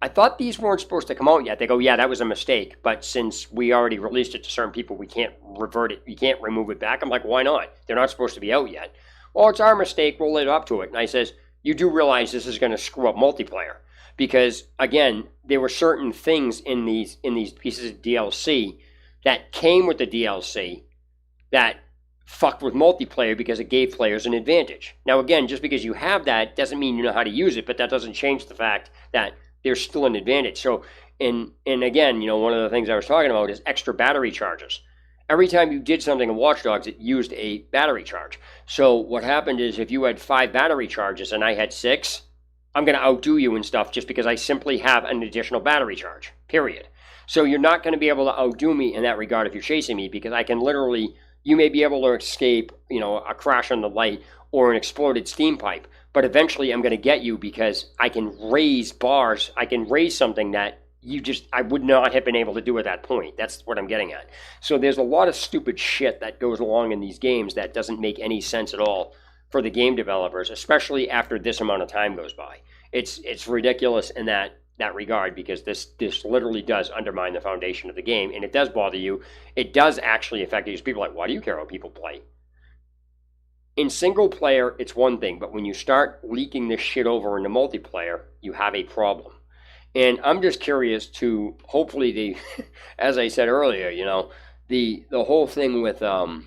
I thought these weren't supposed to come out yet. They go, yeah, that was a mistake. But since we already released it to certain people, we can't revert it. You can't remove it back. I'm like, why not? They're not supposed to be out yet. Well, it's our mistake. We'll live up to it. And I says, you do realize this is going to screw up multiplayer. Because, again, there were certain things in these pieces of DLC that came with the DLC that fucked with multiplayer because it gave players an advantage. Now, again, just because you have that doesn't mean you know how to use it, but that doesn't change the fact that there's still an advantage. So, and again, one of the things I was talking about is extra battery charges. Every time you did something in Watch Dogs, it used a battery charge. So what happened is if you had 5 battery charges and I had 6, I'm going to outdo you and stuff just because I simply have an additional battery charge, period. So you're not going to be able to outdo me in that regard if you're chasing me because I can literally, you may be able to escape, a crash on the light or an exploded steam pipe. But eventually I'm going to get you because I can raise bars. I can raise something that I would not have been able to do at that point. That's what I'm getting at. So there's a lot of stupid shit that goes along in these games that doesn't make any sense at all for the game developers, especially after this amount of time goes by. It's ridiculous in that regard because this literally does undermine the foundation of the game, and it does bother you. It does actually affect you. People are like, why do you care how people play? In single player, it's one thing, but when you start leaking this shit over into multiplayer, you have a problem. And I'm just curious to, hopefully, as I said earlier, the whole thing with the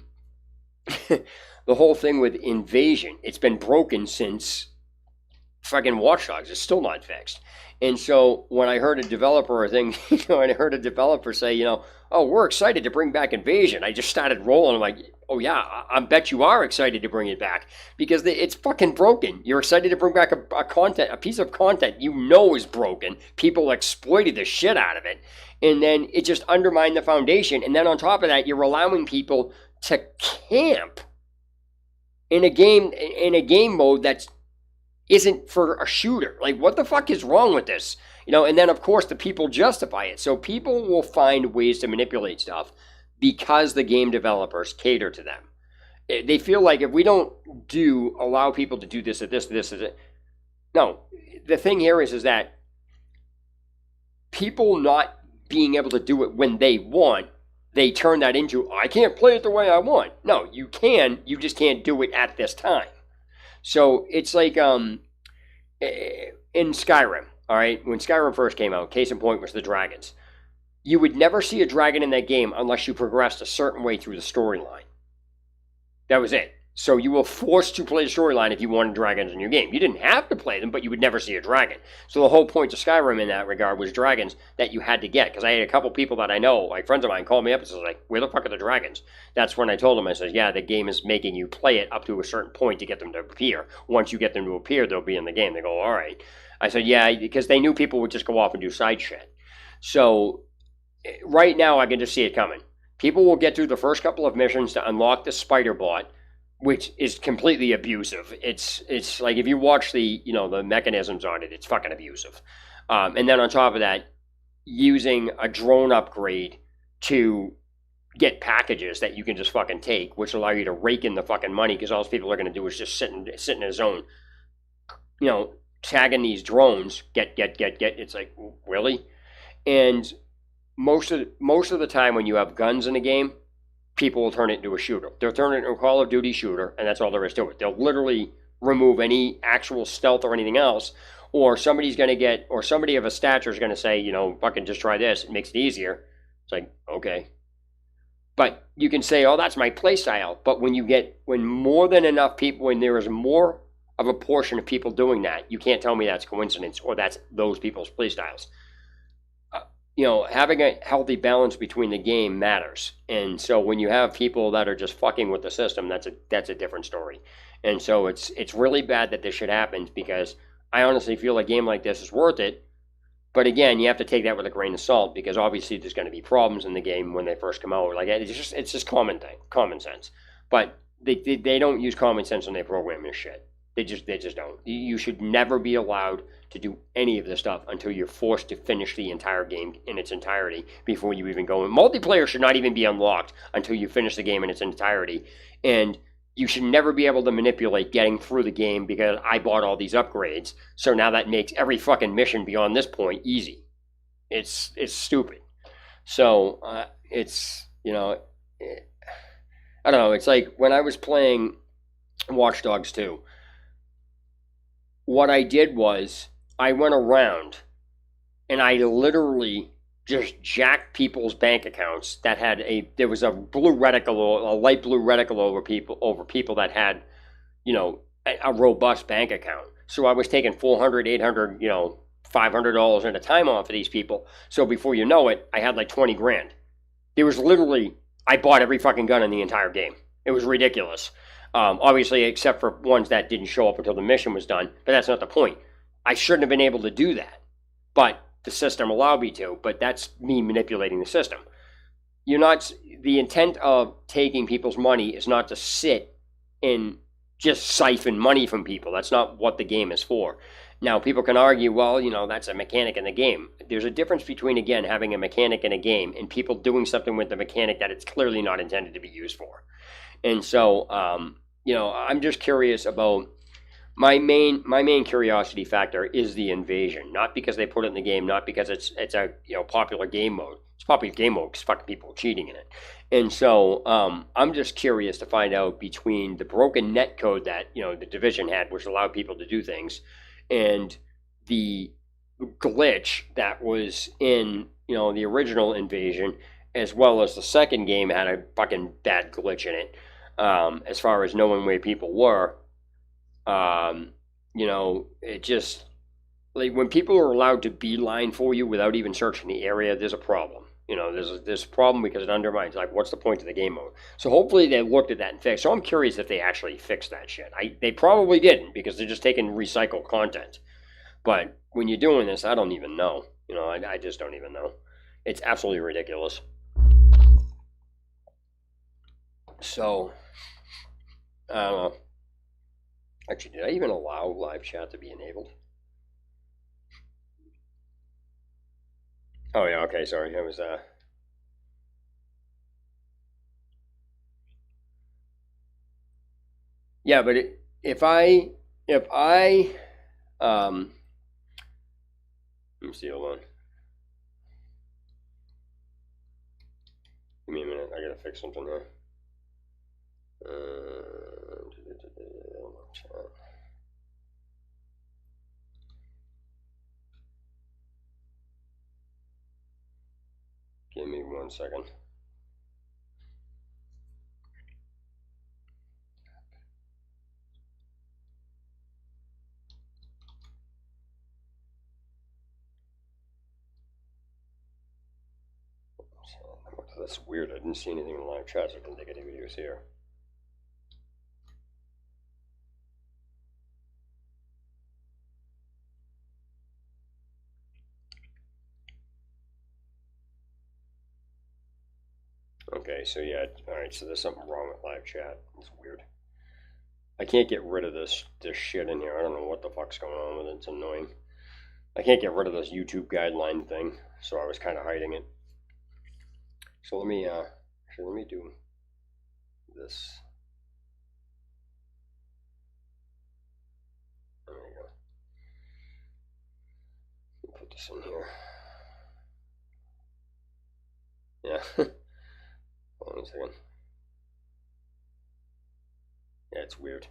whole thing with Invasion, it's been broken since fucking Watch Dogs. It's still not fixed. And so when I heard a developer say, oh, we're excited to bring back Invasion, I just started rolling. I'm like, oh yeah, I bet you are excited to bring it back because it's fucking broken. You're excited to bring back a piece of content is broken. People exploited the shit out of it, and then it just undermined the foundation. And then on top of that, you're allowing people to camp in a game mode that's isn't for a shooter. Like, what the fuck is wrong with this? And then of course the people justify it. So people will find ways to manipulate stuff because the game developers cater to them. They feel like if we don't allow people to do this or this, no. The thing here is that people not being able to do it when they want, they turn that into, I can't play it the way I want. No, you can, you just can't do it at this time. So it's like in Skyrim, all right, when Skyrim first came out, case in point was the dragons. You would never see a dragon in that game unless you progressed a certain way through the storyline. That was it. So you were forced to play the storyline if you wanted dragons in your game. You didn't have to play them, but you would never see a dragon. So the whole point of Skyrim in that regard was dragons that you had to get. Because I had a couple people that I know, like friends of mine, called me up and said, like, where the fuck are the dragons? That's when I told them, I said, yeah, the game is making you play it up to a certain point to get them to appear. Once you get them to appear, they'll be in the game. They go, all right. I said, yeah, because they knew people would just go off and do side shit. So right now, I can just see it coming. People will get through the first couple of missions to unlock the spider bot, which is completely abusive. It's like if you watch the the mechanisms on it, it's fucking abusive. And then on top of that, using a drone upgrade to get packages that you can just fucking take, which allow you to rake in the fucking money because all those people are going to do is just sit in a zone, tagging these drones. Get. It's like, really? And most of the time when you have guns in a game, people will turn it into a shooter. They'll turn it into a Call of Duty shooter, and that's all there is to it. They'll literally remove any actual stealth or anything else, or somebody of a stature is going to say, fucking just try this. It makes it easier. It's like, okay. But you can say, oh, that's my play style. But when more than enough people, when there is more of a portion of people doing that, you can't tell me that's coincidence or that's those people's play styles. Having a healthy balance between the game matters. And so when you have people that are just fucking with the system, that's a different story. And so it's really bad that this shit happens, because I honestly feel a game like this is worth it. But again, you have to take that with a grain of salt, because obviously there's going to be problems in the game when they first come out. Like it's just common sense. But they don't use common sense when they program this shit. They just don't. You should never be allowed to do any of this stuff until you're forced to finish the entire game in its entirety before you even go in. Multiplayer should not even be unlocked until you finish the game in its entirety. And you should never be able to manipulate getting through the game because I bought all these upgrades, so now that makes every fucking mission beyond this point easy. It's stupid. So it's I don't know. It's like when I was playing Watch Dogs 2. What I did was I went around and I literally just jacked people's bank accounts that had there was a light blue reticle over people that had, a robust bank account. So I was taking $400, $800, $500 at a time off of these people. So before you know it, I had like 20 grand. There was literally, I bought every fucking gun in the entire game. It was ridiculous. Obviously, except for ones that didn't show up until the mission was done, but that's not the point. I shouldn't have been able to do that, but the system allowed me to. But that's me manipulating the system. The intent of taking people's money is not to sit and just siphon money from people. That's not what the game is for. Now, people can argue, well, that's a mechanic in the game. There's a difference between, again, having a mechanic in a game and people doing something with the mechanic that it's clearly not intended to be used for. And so, I'm just curious about my main curiosity factor is the invasion, not because they put it in the game, not because it's a popular game mode. It's popular game mode because fucking people are cheating in it. And so I'm just curious to find out between the broken net code that the Division had, which allowed people to do things, and the glitch that was in the original Invasion, as well as the second game had a fucking bad glitch in it. As far as knowing where people were, it just, like, when people are allowed to beeline for you without even searching the area, there's a problem. There's a problem because it undermines, like, what's the point of the game mode? So hopefully they looked at that and fixed. So I'm curious if they actually fixed that shit. They probably didn't, because they're just taking recycled content. But when you're doing this, I don't even know. I just don't even know. It's absolutely ridiculous. So, I don't know. Actually, did I even allow live chat to be enabled? Oh, yeah, okay, sorry. It was, I Yeah, but if I let me see, hold on. Give me a minute. I gotta fix something here. Give me 1 second. That's weird. I didn't see anything in the live chat, so I didn't think anybody was here. Okay, so yeah, alright, so there's something wrong with live chat. It's weird. I can't get rid of this shit in here. I don't know what the fuck's going on with it. It's annoying. I can't get rid of this YouTube guideline thing, so I was kind of hiding it. So let me do this. There we go. Let me put this in here. Yeah. Hold on a second. Yeah, it's weird.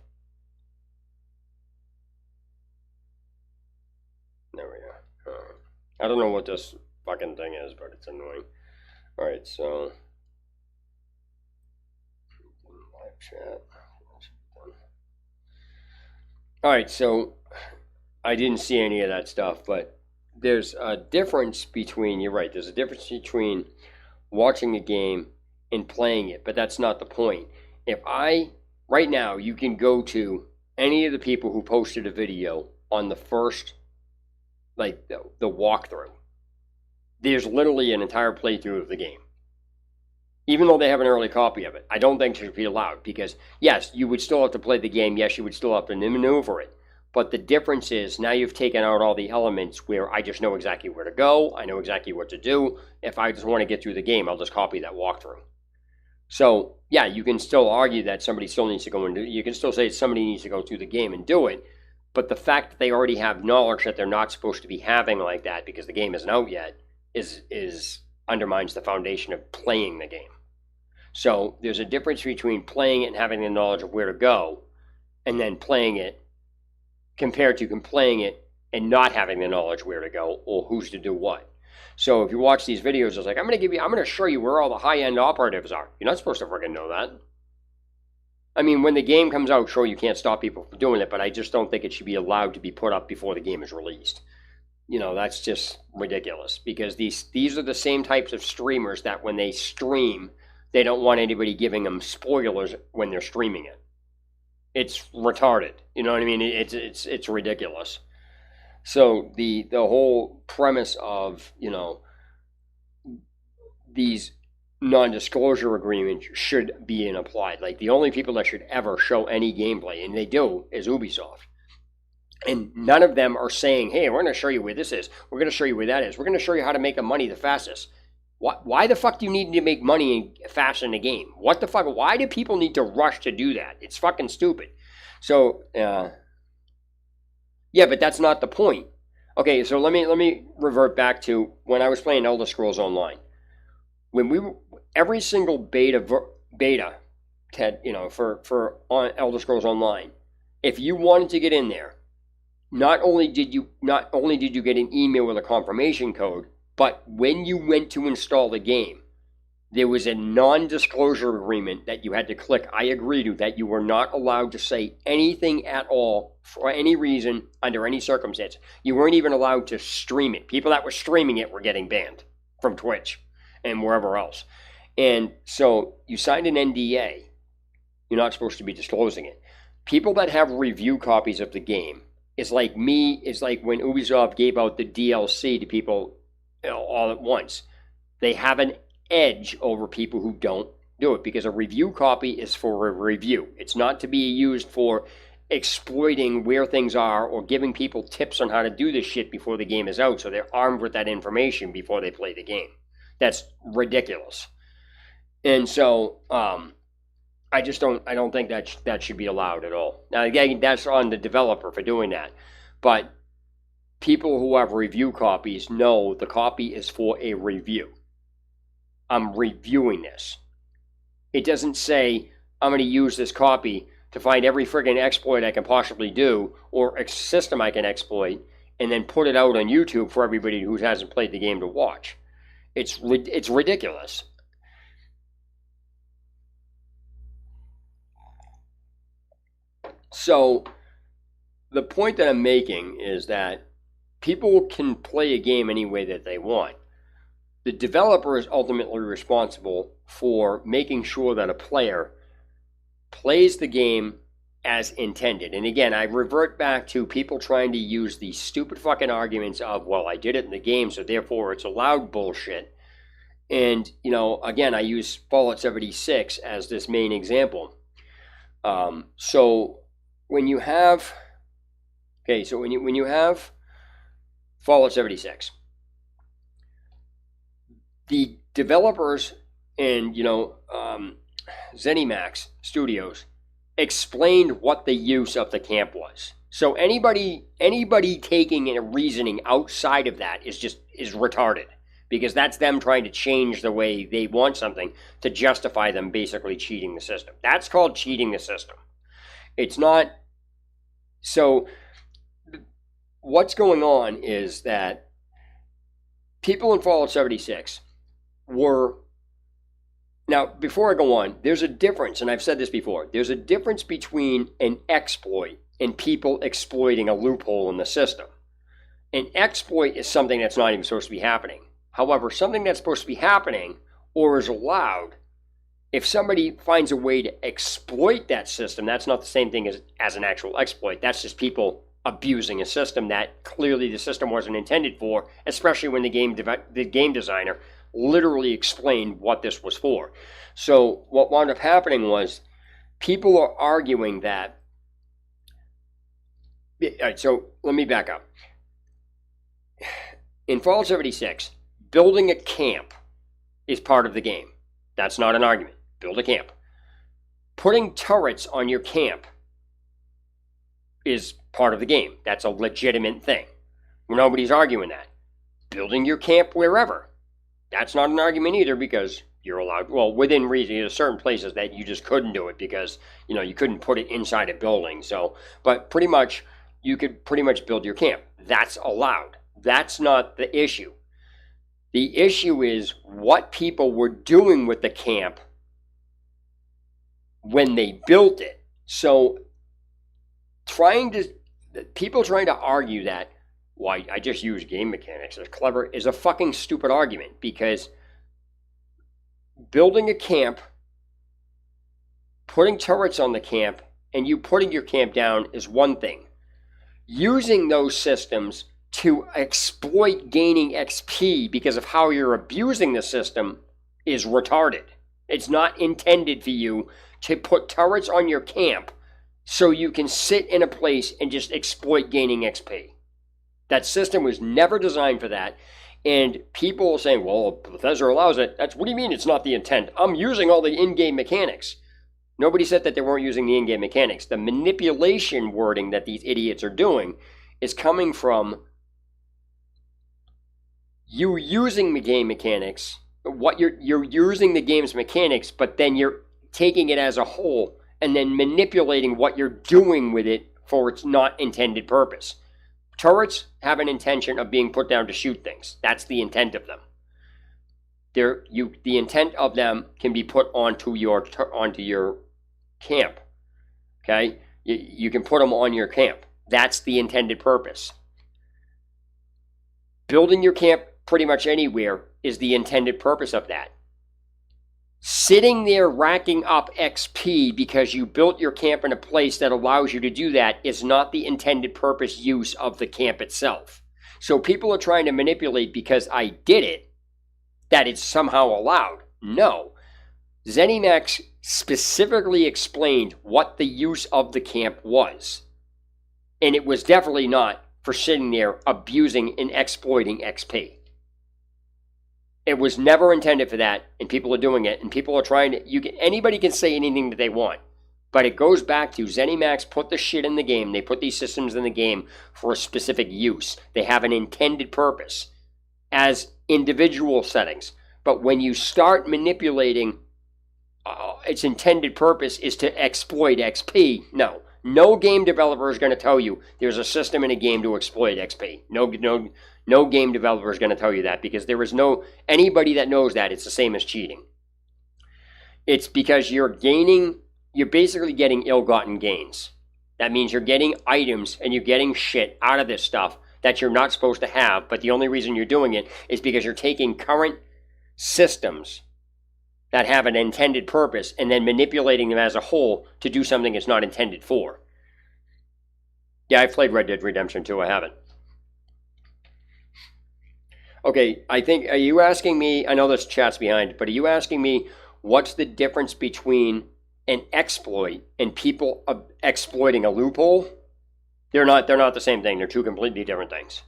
There we go. I don't know what this fucking thing is, but it's annoying. Alright, so live chat. Alright, so I didn't see any of that stuff, but there's a difference between, you're right, there's a difference between watching a game and playing it, but that's not the point. Right now, you can go to any of the people who posted a video on the first, like the walkthrough. There's literally an entire playthrough of the game. Even though they have an early copy of it, I don't think it should be allowed because, yes, you would still have to play the game. Yes, you would still have to maneuver it. But the difference is now you've taken out all the elements where I just know exactly where to go. I know exactly what to do. If I just want to get through the game, I'll just copy that walkthrough. So, yeah, you can still argue that somebody still needs to go and you can still say somebody needs to go through the game and do it. But the fact that they already have knowledge that they're not supposed to be having like that because the game isn't out yet is undermines the foundation of playing the game. So there's a difference between playing it and having the knowledge of where to go and then playing it compared to playing it and not having the knowledge where to go or who's to do what. So if you watch these videos, it's like, I'm going to show you where all the high-end operatives are. You're not supposed to freaking know that. I mean, when the game comes out, sure, you can't stop people from doing it, but I just don't think it should be allowed to be put up before the game is released. You know, that's just ridiculous because these are the same types of streamers that when they stream, they don't want anybody giving them spoilers when they're streaming it. It's retarded. You know what I mean? It's ridiculous. So the whole premise of, you know, these non-disclosure agreements should be applied. Like the only people that should ever show any gameplay, and they do, is Ubisoft. And none of them are saying, hey, we're going to show you where this is. We're going to show you where that is. We're going to show you how to make the money the fastest. Why the fuck do you need to make money fast in a game? What the fuck? Why do people need to rush to do that? It's fucking stupid. So, yeah, but that's not the point. Okay, so let me revert back to when I was playing Elder Scrolls Online. When every single beta, Ted, you know, for on Elder Scrolls Online, if you wanted to get in there, not only did you get an email with a confirmation code, but when you went to install the game, there was a non-disclosure agreement that you had to click I agree to, that you were not allowed to say anything at all for any reason under any circumstance. You weren't even allowed to stream it. People that were streaming it were getting banned from Twitch and wherever else. And so you signed an NDA. You're not supposed to be disclosing it. People that have review copies of the game is like when Ubisoft gave out the DLC to people, you know, all at once. They have an edge over people who don't do it because a review copy is for a review. It's not to be used for exploiting where things are or giving people tips on how to do this shit before the game is out so they're armed with that information before they play the game. That's ridiculous. And so I just don't. I don't think that should be allowed at all. Now again, that's on the developer for doing that, but people who have review copies know the copy is for a review. I'm reviewing this. It doesn't say I'm going to use this copy to find every friggin' exploit I can possibly do or a system I can exploit and then put it out on YouTube for everybody who hasn't played the game to watch. It's ridiculous. So the point that I'm making is that people can play a game any way that they want. The developer is ultimately responsible for making sure that a player plays the game as intended. And again, I revert back to people trying to use these stupid fucking arguments of, well, I did it in the game, so therefore it's allowed bullshit. And, you know, again, I use Fallout 76 as this main example. So when you have, when you have Fallout 76, the developers and, ZeniMax Studios explained what the use of the camp was. So anybody taking a reasoning outside of that is retarded, because that's them trying to change the way they want something to justify them basically cheating the system. That's called cheating the system. It's not. So what's going on is that people in Fallout 76 were. Now, before I go on, there's a difference, and I've said this before, there's a difference between an exploit and people exploiting a loophole in the system. An exploit is something that's not even supposed to be happening. However, something that's supposed to be happening or is allowed, if somebody finds a way to exploit that system, that's not the same thing as an actual exploit. That's just people abusing a system that clearly the system wasn't intended for, especially when the game designer literally explained what this was for. So what wound up happening was people are arguing that. All right, so let me back up. In Fallout 76, building a camp is part of the game. That's not an argument. Build a camp. Putting turrets on your camp is part of the game. That's a legitimate thing. Nobody's arguing that. Building your camp wherever. That's not an argument either, because you're allowed, well, within reason. There's certain places that you just couldn't do it because, you couldn't put it inside a building. So, but pretty much, you could pretty much build your camp. That's allowed. That's not the issue. The issue is what people were doing with the camp when they built it. So, people trying to argue that, why I just use game mechanics as clever, is a fucking stupid argument, because building a camp, putting turrets on the camp, and you putting your camp down is one thing. Using those systems to exploit gaining XP because of how you're abusing the system is retarded. It's not intended for you to put turrets on your camp so you can sit in a place and just exploit gaining XP. That system was never designed for that. And people are saying, well, Bethesda allows it. What do you mean it's not the intent? I'm using all the in-game mechanics. Nobody said that they weren't using the in-game mechanics. The manipulation wording that these idiots are doing is coming from you using the game mechanics. What you're using the game's mechanics, but then you're taking it as a whole and then manipulating what you're doing with it for its not intended purpose. Turrets have an intention of being put down to shoot things. That's the intent of them. The intent of them can be put onto your camp. Okay? You can put them on your camp. That's the intended purpose. Building your camp pretty much anywhere is the intended purpose of that. Sitting there racking up XP because you built your camp in a place that allows you to do that is not the intended purpose use of the camp itself. So people are trying to manipulate because I did it, that it's somehow allowed. No. ZeniMax specifically explained what the use of the camp was. And it was definitely not for sitting there abusing and exploiting XP. It was never intended for that, and people are doing it, and people are trying to. Anybody can say anything that they want, but it goes back to ZeniMax put the shit in the game. They put these systems in the game for a specific use. They have an intended purpose as individual settings. But when you start manipulating, its intended purpose is to exploit XP. No game developer is going to tell you there's a system in a game to exploit XP. No game developer is going to tell you that, because there is anybody that knows that it's the same as cheating. It's because you're basically getting ill-gotten gains. That means you're getting items and you're getting shit out of this stuff that you're not supposed to have, but the only reason you're doing it is because you're taking current systems that have an intended purpose and then manipulating them as a whole to do something it's not intended for. Yeah, I've played Red Dead Redemption 2, I haven't. Okay, are you asking me, I know this chat's behind, but are you asking me what's the difference between an exploit and people exploiting a loophole? They're not the same thing. They're two completely different things.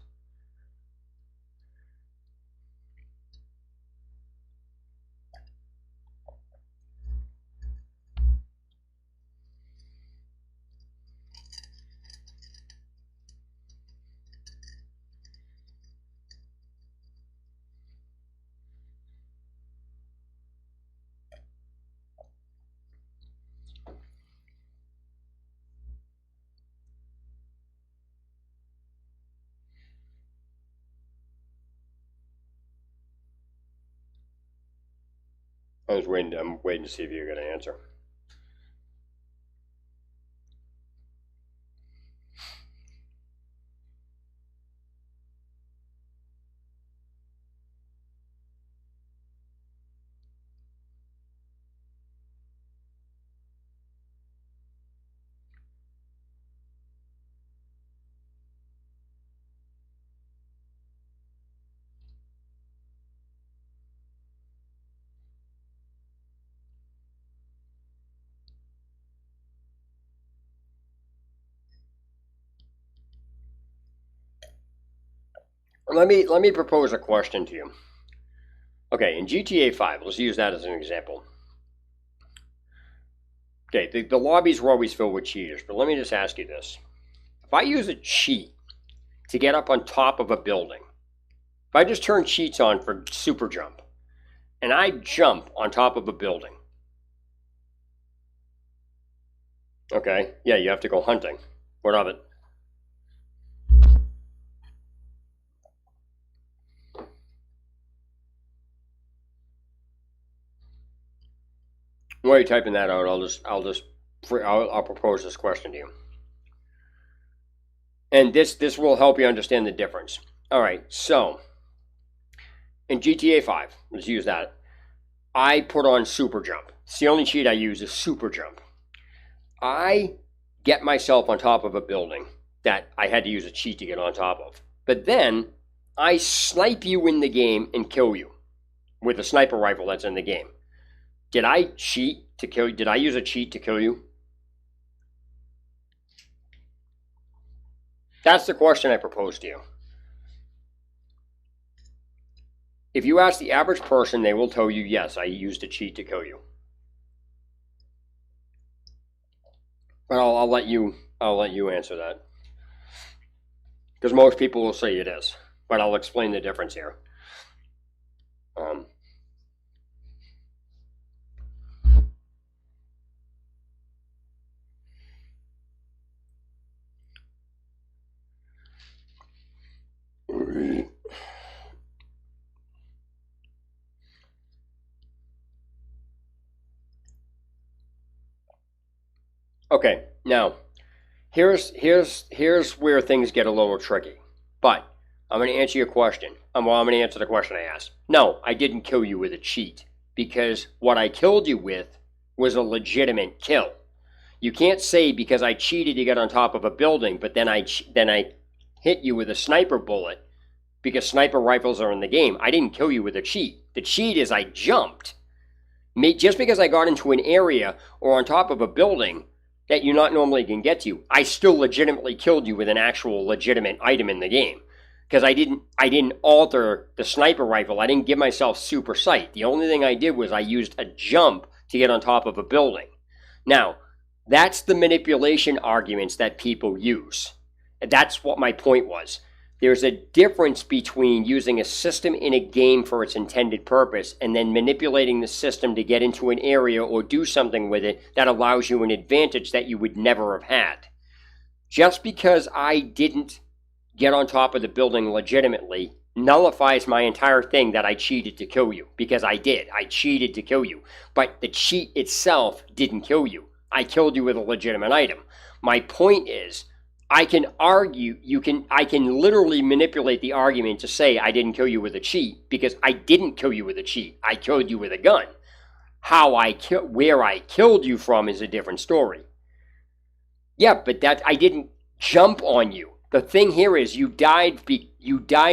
I'm waiting to see if you're going to answer. Let me propose a question to you. Okay, in GTA 5, let's use that as an example. Okay, the lobbies were always filled with cheaters, but let me just ask you this. If I use a cheat to get up on top of a building, if I just turn cheats on for super jump, and I jump on top of a building, okay, yeah, you have to go hunting. What of it? While you're typing that out, I'll propose this question to you, and this will help you understand the difference. All right, so in GTA 5, let's use that. I put on super jump. It's the only cheat I use is super jump. I get myself on top of a building that I had to use a cheat to get on top of, but then I snipe you in the game and kill you with a sniper rifle that's in the game. Did I cheat to kill you? Did I use a cheat to kill you? That's the question I propose to you. If you ask the average person, they will tell you, yes, I used a cheat to kill you. But I'll let you answer that, because most people will say it is. But I'll explain the difference here. Okay, now here's where things get a little tricky. But I'm going to answer your question. I'm going to answer the question I asked. No, I didn't kill you with a cheat, because what I killed you with was a legitimate kill. You can't say because I cheated to get on top of a building, but then I hit you with a sniper bullet because sniper rifles are in the game. I didn't kill you with a cheat. The cheat is I jumped. Just because I got into an area or on top of a building that you not normally can get to, I still legitimately killed you with an actual legitimate item in the game. because I didn't alter the sniper rifle. I didn't give myself super sight. The only thing I did was I used a jump to get on top of a building. Now, that's the manipulation arguments that people use. That's what my point was. There's a difference between using a system in a game for its intended purpose and then manipulating the system to get into an area or do something with it that allows you an advantage that you would never have had. Just because I didn't get on top of the building legitimately nullifies my entire thing that I cheated to kill you, because I did. I cheated to kill you. But the cheat itself didn't kill you. I killed you with a legitimate item. My point is, I can argue, I can literally manipulate the argument to say I didn't kill you with a cheat, because I didn't kill you with a cheat. I killed you with a gun. Where I killed you from is a different story. Yeah, but I didn't jump on you. The thing here is you died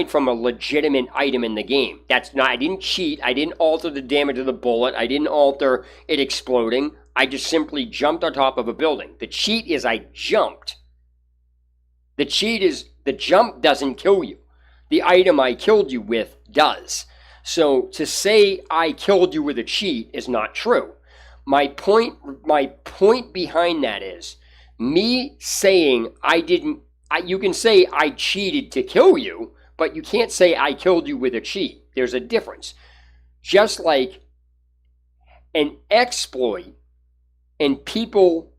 from a legitimate item in the game. I didn't cheat. I didn't alter the damage of the bullet. I didn't alter it exploding. I just simply jumped on top of a building. The cheat is I jumped. The cheat is the jump doesn't kill you. The item I killed you with does. So to say I killed you with a cheat is not true. My point behind that is me saying you can say I cheated to kill you, but you can't say I killed you with a cheat. There's a difference. Just like an exploit and people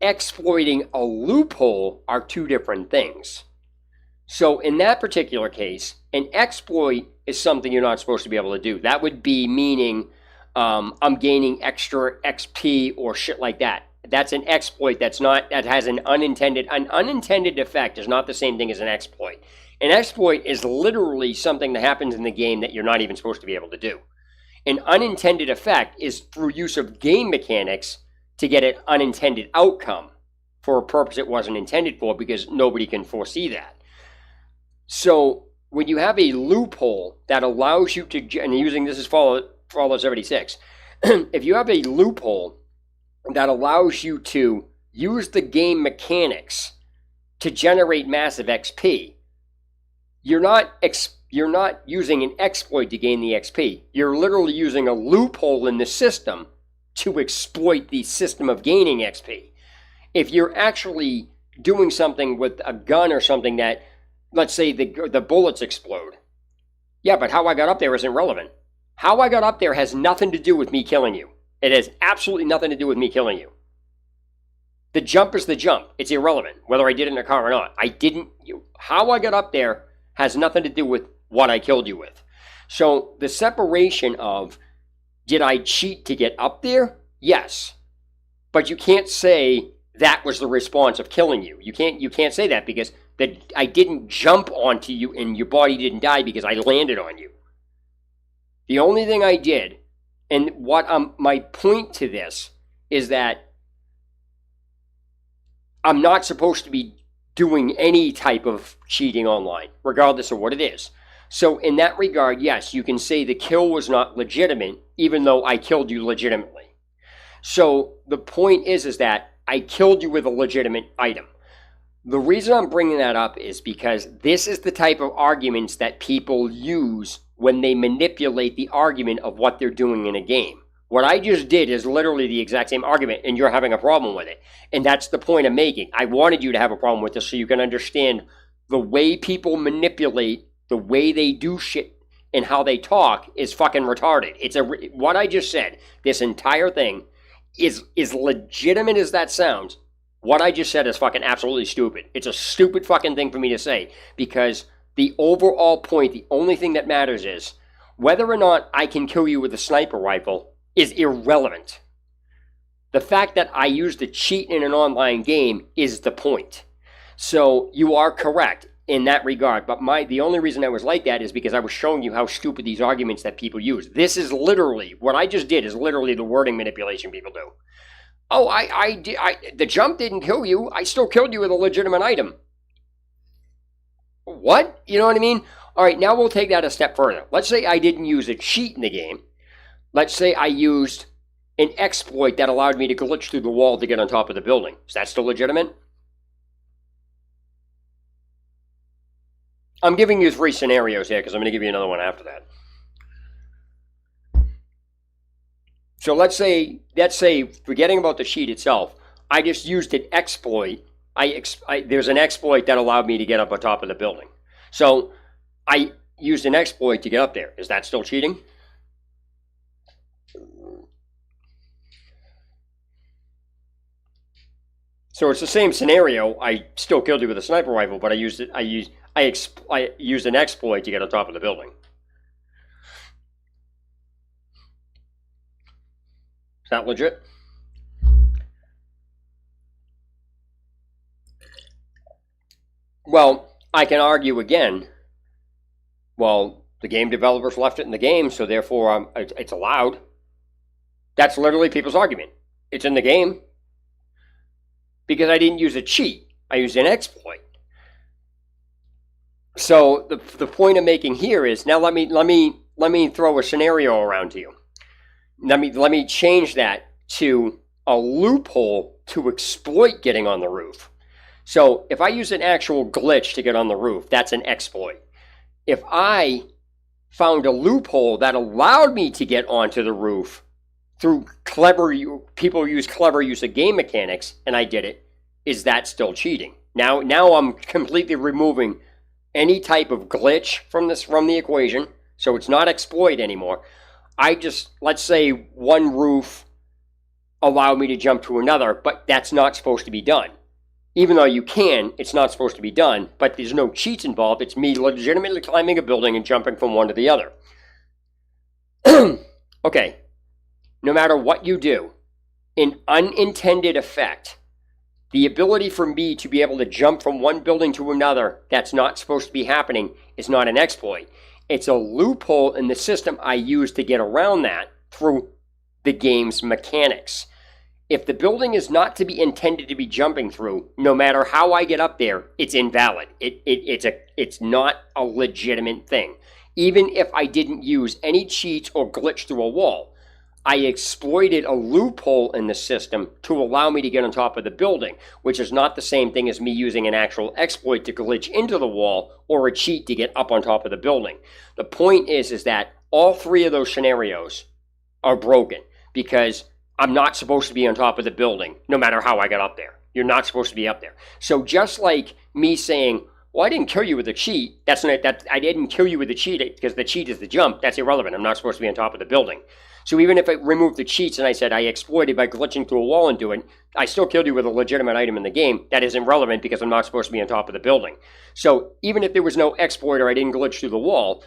exploiting a loophole are two different things. So in that particular case, an exploit is something you're not supposed to be able to do. That would be meaning I'm gaining extra XP or shit like that. That's an exploit that has an unintended effect is not the same thing as an exploit. An exploit is literally something that happens in the game that you're not even supposed to be able to do. An unintended effect is through use of game mechanics to get an unintended outcome for a purpose it wasn't intended for, because nobody can foresee that. So when you have a loophole that allows you to, and using this as Fallout 76, if you have a loophole that allows you to use the game mechanics to generate massive XP, you're not using an exploit to gain the XP. You're literally using a loophole in the system to exploit the system of gaining XP. If you're actually doing something with a gun or something that, let's say the bullets explode. Yeah, but how I got up there isn't relevant. How I got up there has nothing to do with me killing you. It has absolutely nothing to do with me killing you. The jump is the jump. It's irrelevant whether I did it in a car or not. How I got up there has nothing to do with what I killed you with. So the separation of, did I cheat to get up there? Yes. But you can't say that was the response of killing you. You can't say that, because I didn't jump onto you and your body didn't die because I landed on you. The only thing I did, and what my point to this is that I'm not supposed to be doing any type of cheating online, regardless of what it is. So in that regard, yes, you can say the kill was not legitimate, even though I killed you legitimately. So the point is that I killed you with a legitimate item. The reason I'm bringing that up is because this is the type of arguments that people use when they manipulate the argument of what they're doing in a game. What I just did is literally the exact same argument, and you're having a problem with it. And that's the point I'm making. I wanted you to have a problem with this so you can understand the way people manipulate, the way they do shit, and how they talk is fucking retarded. What I just said, this entire thing, is legitimate as that sounds. What I just said is fucking absolutely stupid. It's a stupid fucking thing for me to say, because the overall point, the only thing that matters is whether or not I can kill you with a sniper rifle is irrelevant. The fact that I used a cheat in an online game is the point. So you are correct in that regard, but the only reason I was like that is because I was showing you how stupid these arguments that people use. This is literally, what I just did is literally the wording manipulation people do. Oh, the jump didn't kill you. I still killed you with a legitimate item. What? You know what I mean? All right, now we'll take that a step further. Let's say I didn't use a cheat in the game. Let's say I used an exploit that allowed me to glitch through the wall to get on top of the building. Is that still legitimate? I'm giving you 3 scenarios here because I'm going to give you another one after that. So let's say, forgetting about the cheat itself, I just used an exploit. There's an exploit that allowed me to get up on top of the building. So I used an exploit to get up there. Is that still cheating? So it's the same scenario. I still killed you with a sniper rifle, but I used an exploit to get on top of the building. Is that legit? Well, I can argue again. Well, the game developers left it in the game, so therefore it's allowed. That's literally people's argument. It's in the game. Because I didn't use a cheat. I used an exploit. So the point I'm making here is, now let me throw a scenario around to you. Let me change that to a loophole to exploit getting on the roof. So if I use an actual glitch to get on the roof, that's an exploit. If I found a loophole that allowed me to get onto the roof through people use clever use of game mechanics, and I did it, is that still cheating? Now I'm completely removing any type of glitch from the equation, so it's not exploit anymore. Let's say one roof allowed me to jump to another, but that's not supposed to be done. Even though you can, it's not supposed to be done, but there's no cheats involved. It's me legitimately climbing a building and jumping from one to the other. Okay, no matter what you do, an unintended effect, the ability for me to be able to jump from one building to another that's not supposed to be happening is not an exploit. It's a loophole in the system I use to get around that through the game's mechanics. If the building is not to be intended to be jumping through, no matter how I get up there, it's invalid. It's not a legitimate thing. Even if I didn't use any cheats or glitch through a wall, I exploited a loophole in the system to allow me to get on top of the building, which is not the same thing as me using an actual exploit to glitch into the wall or a cheat to get up on top of the building. The point is that all 3 of those scenarios are broken because I'm not supposed to be on top of the building no matter how I got up there. You're not supposed to be up there. So just like me saying, well, I didn't kill you with a cheat, I didn't kill you with a cheat because the cheat is the jump, that's irrelevant. I'm not supposed to be on top of the building. So even if I removed the cheats and I said I exploited by glitching through a wall and doing, I still killed you with a legitimate item in the game. That is irrelevant because I'm not supposed to be on top of the building. So even if there was no exploit or I didn't glitch through the wall,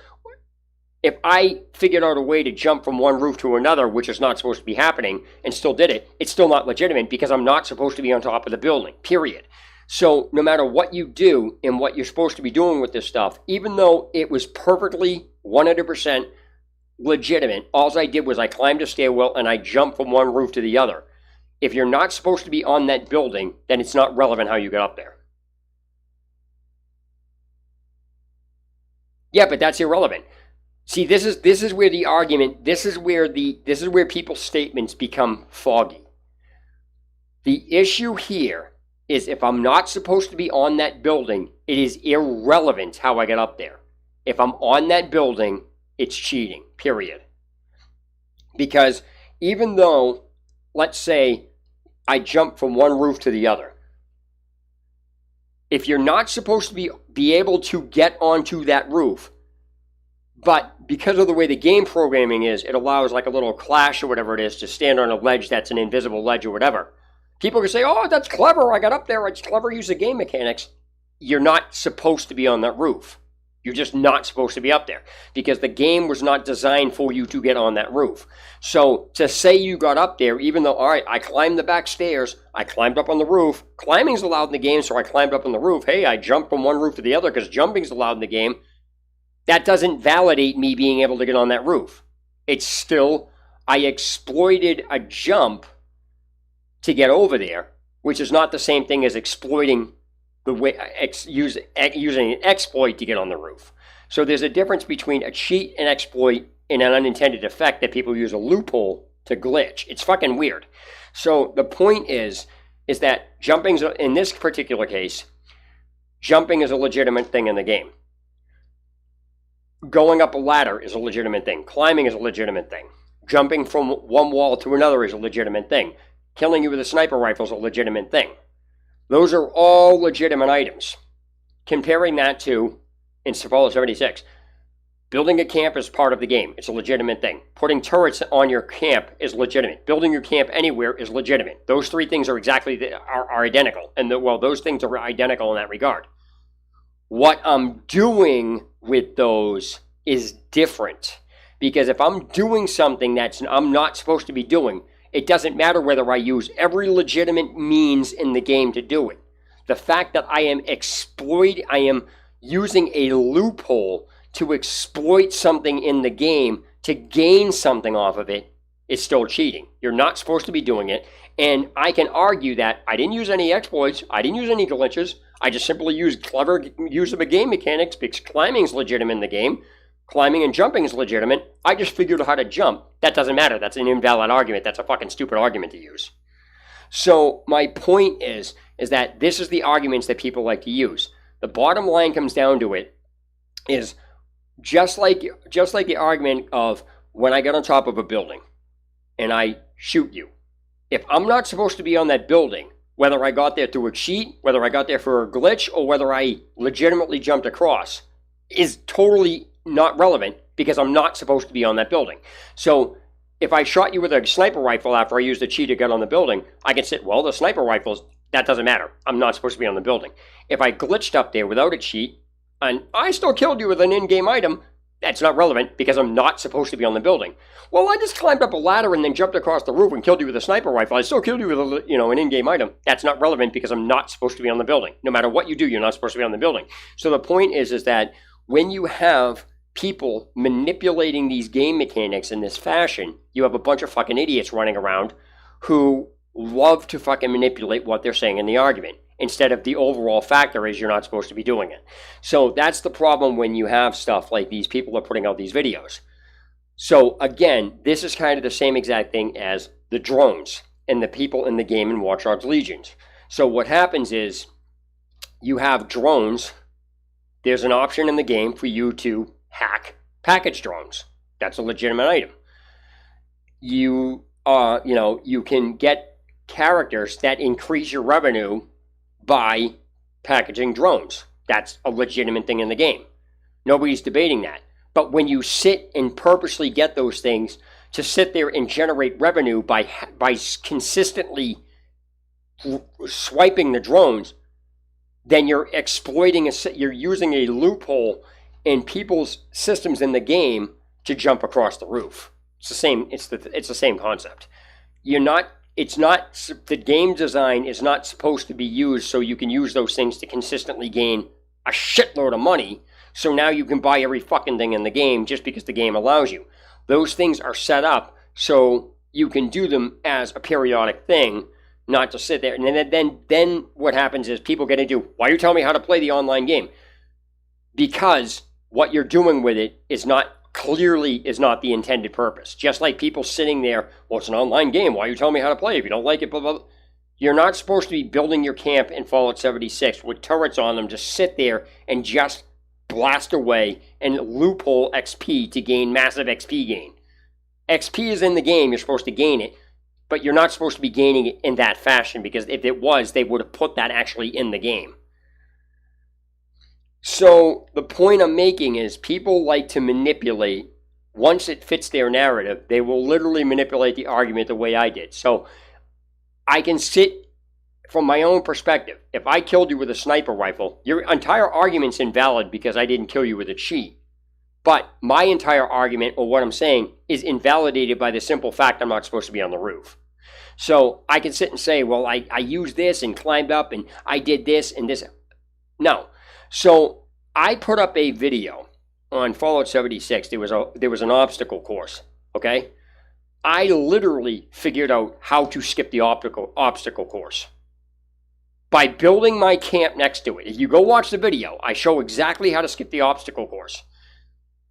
if I figured out a way to jump from one roof to another, which is not supposed to be happening, and still did it, it's still not legitimate because I'm not supposed to be on top of the building, period. So no matter what you do and what you're supposed to be doing with this stuff, even though it was perfectly 100% legitimate, all I did was I climbed a stairwell and I jumped from one roof to the other. If you're not supposed to be on that building, then it's not relevant how you got up there. Yeah, but that's irrelevant. See, this is where the argument, this is where people's statements become foggy. The issue here is if I'm not supposed to be on that building, it is irrelevant how I get up there. If I'm on that building, it's cheating, period. Because even though, let's say, I jump from one roof to the other, if you're not supposed to be able to get onto that roof, but because of the way the game programming is, it allows like a little clash or whatever it is to stand on a ledge that's an invisible ledge or whatever. People can say, oh, that's clever, I got up there, it's clever use of game mechanics. You're not supposed to be on that roof. You're just not supposed to be up there because the game was not designed for you to get on that roof. So to say you got up there, even though, all right, I climbed the back stairs, I climbed up on the roof, climbing's allowed in the game, so I climbed up on the roof. Hey, I jumped from one roof to the other because jumping's allowed in the game. That doesn't validate me being able to get on that roof. It's still, I exploited a jump to get over there, which is not the same thing as exploiting the way using an exploit to get on the roof. So there's a difference between a cheat, an exploit, and an unintended effect that people use a loophole to glitch. It's fucking weird. So the point is that jumping's, in this particular case, jumping is a legitimate thing in the game. Going up a ladder is a legitimate thing. Climbing is a legitimate thing. Jumping from one wall to another is a legitimate thing. Killing you with a sniper rifle is a legitimate thing. Those are all legitimate items. Comparing that to, in Fallout 76, building a camp is part of the game. It's a legitimate thing. Putting turrets on your camp is legitimate. Building your camp anywhere is legitimate. Those three things are are identical. And those things are identical in that regard. What I'm doing with those is different. Because if I'm doing something I'm not supposed to be doing, it doesn't matter whether I use every legitimate means in the game to do it. The fact that I am using a loophole to exploit something in the game to gain something off of it is still cheating. You're not supposed to be doing it. And I can argue that I didn't use any exploits. I didn't use any glitches. I just simply used clever use of the game mechanics because climbing is legitimate in the game. Climbing and jumping is legitimate. I just figured out how to jump. That doesn't matter. That's an invalid argument. That's a fucking stupid argument to use. So my point is that this is the arguments that people like to use. The bottom line comes down to it is just like the argument of when I get on top of a building and I shoot you. If I'm not supposed to be on that building, whether I got there through a cheat, whether I got there for a glitch, or whether I legitimately jumped across, is totally not relevant because I'm not supposed to be on that building. So if I shot you with a sniper rifle after I used a cheat to get on the building, I can say, well, the sniper rifles, that doesn't matter. I'm not supposed to be on the building. If I glitched up there without a cheat, and I still killed you with an in-game item, that's not relevant because I'm not supposed to be on the building. Well, I just climbed up a ladder and then jumped across the roof and killed you with a sniper rifle. I still killed you with an in-game item. That's not relevant because I'm not supposed to be on the building. No matter what you do, you're not supposed to be on the building. So the point is that when you have people manipulating these game mechanics in this fashion, you have a bunch of fucking idiots running around who love to fucking manipulate what they're saying in the argument, instead of the overall factor is you're not supposed to be doing it. So that's the problem when you have stuff like these people are putting out these videos. So again, this is kind of the same exact thing as the drones and the people in the game in Watch Dogs Legions. So what happens is you have drones. There's an option in the game for you to hack package drones. That's a legitimate item. You can get characters that increase your revenue by packaging drones. That's a legitimate thing in the game. Nobody's debating that. But when you sit and purposely get those things to sit there and generate revenue by consistently swiping the drones, then you're exploiting, you're using a loophole in people's systems in the game to jump across the roof. It's the same concept. The game design is not supposed to be used so you can use those things to consistently gain a shitload of money. So now you can buy every fucking thing in the game just because the game allows you. Those things are set up so you can do them as a periodic thing, not to sit there. And then what happens is people get into, why are you telling me how to play the online game? Because what you're doing with it is not the intended purpose. Just like people sitting there, well, it's an online game. Why are you telling me how to play? If you don't like it, blah, blah, blah. You're not supposed to be building your camp in Fallout 76 with turrets on them to sit there and just blast away and loophole XP to gain massive XP gain. XP is in the game. You're supposed to gain it, but you're not supposed to be gaining it in that fashion because if it was, they would have put that actually in the game. So the point I'm making is people like to manipulate. Once it fits their narrative, they will literally manipulate the argument the way I did. So I can sit from my own perspective. If I killed you with a sniper rifle, your entire argument's invalid because I didn't kill you with a cheat. But my entire argument, or what I'm saying, is invalidated by the simple fact I'm not supposed to be on the roof. So I can sit and say, well, I used this and climbed up and I did this and this. No. So I put up a video on Fallout 76. There was an obstacle course, okay? I literally figured out how to skip the obstacle course by building my camp next to it. If you go watch the video, I show exactly how to skip the obstacle course.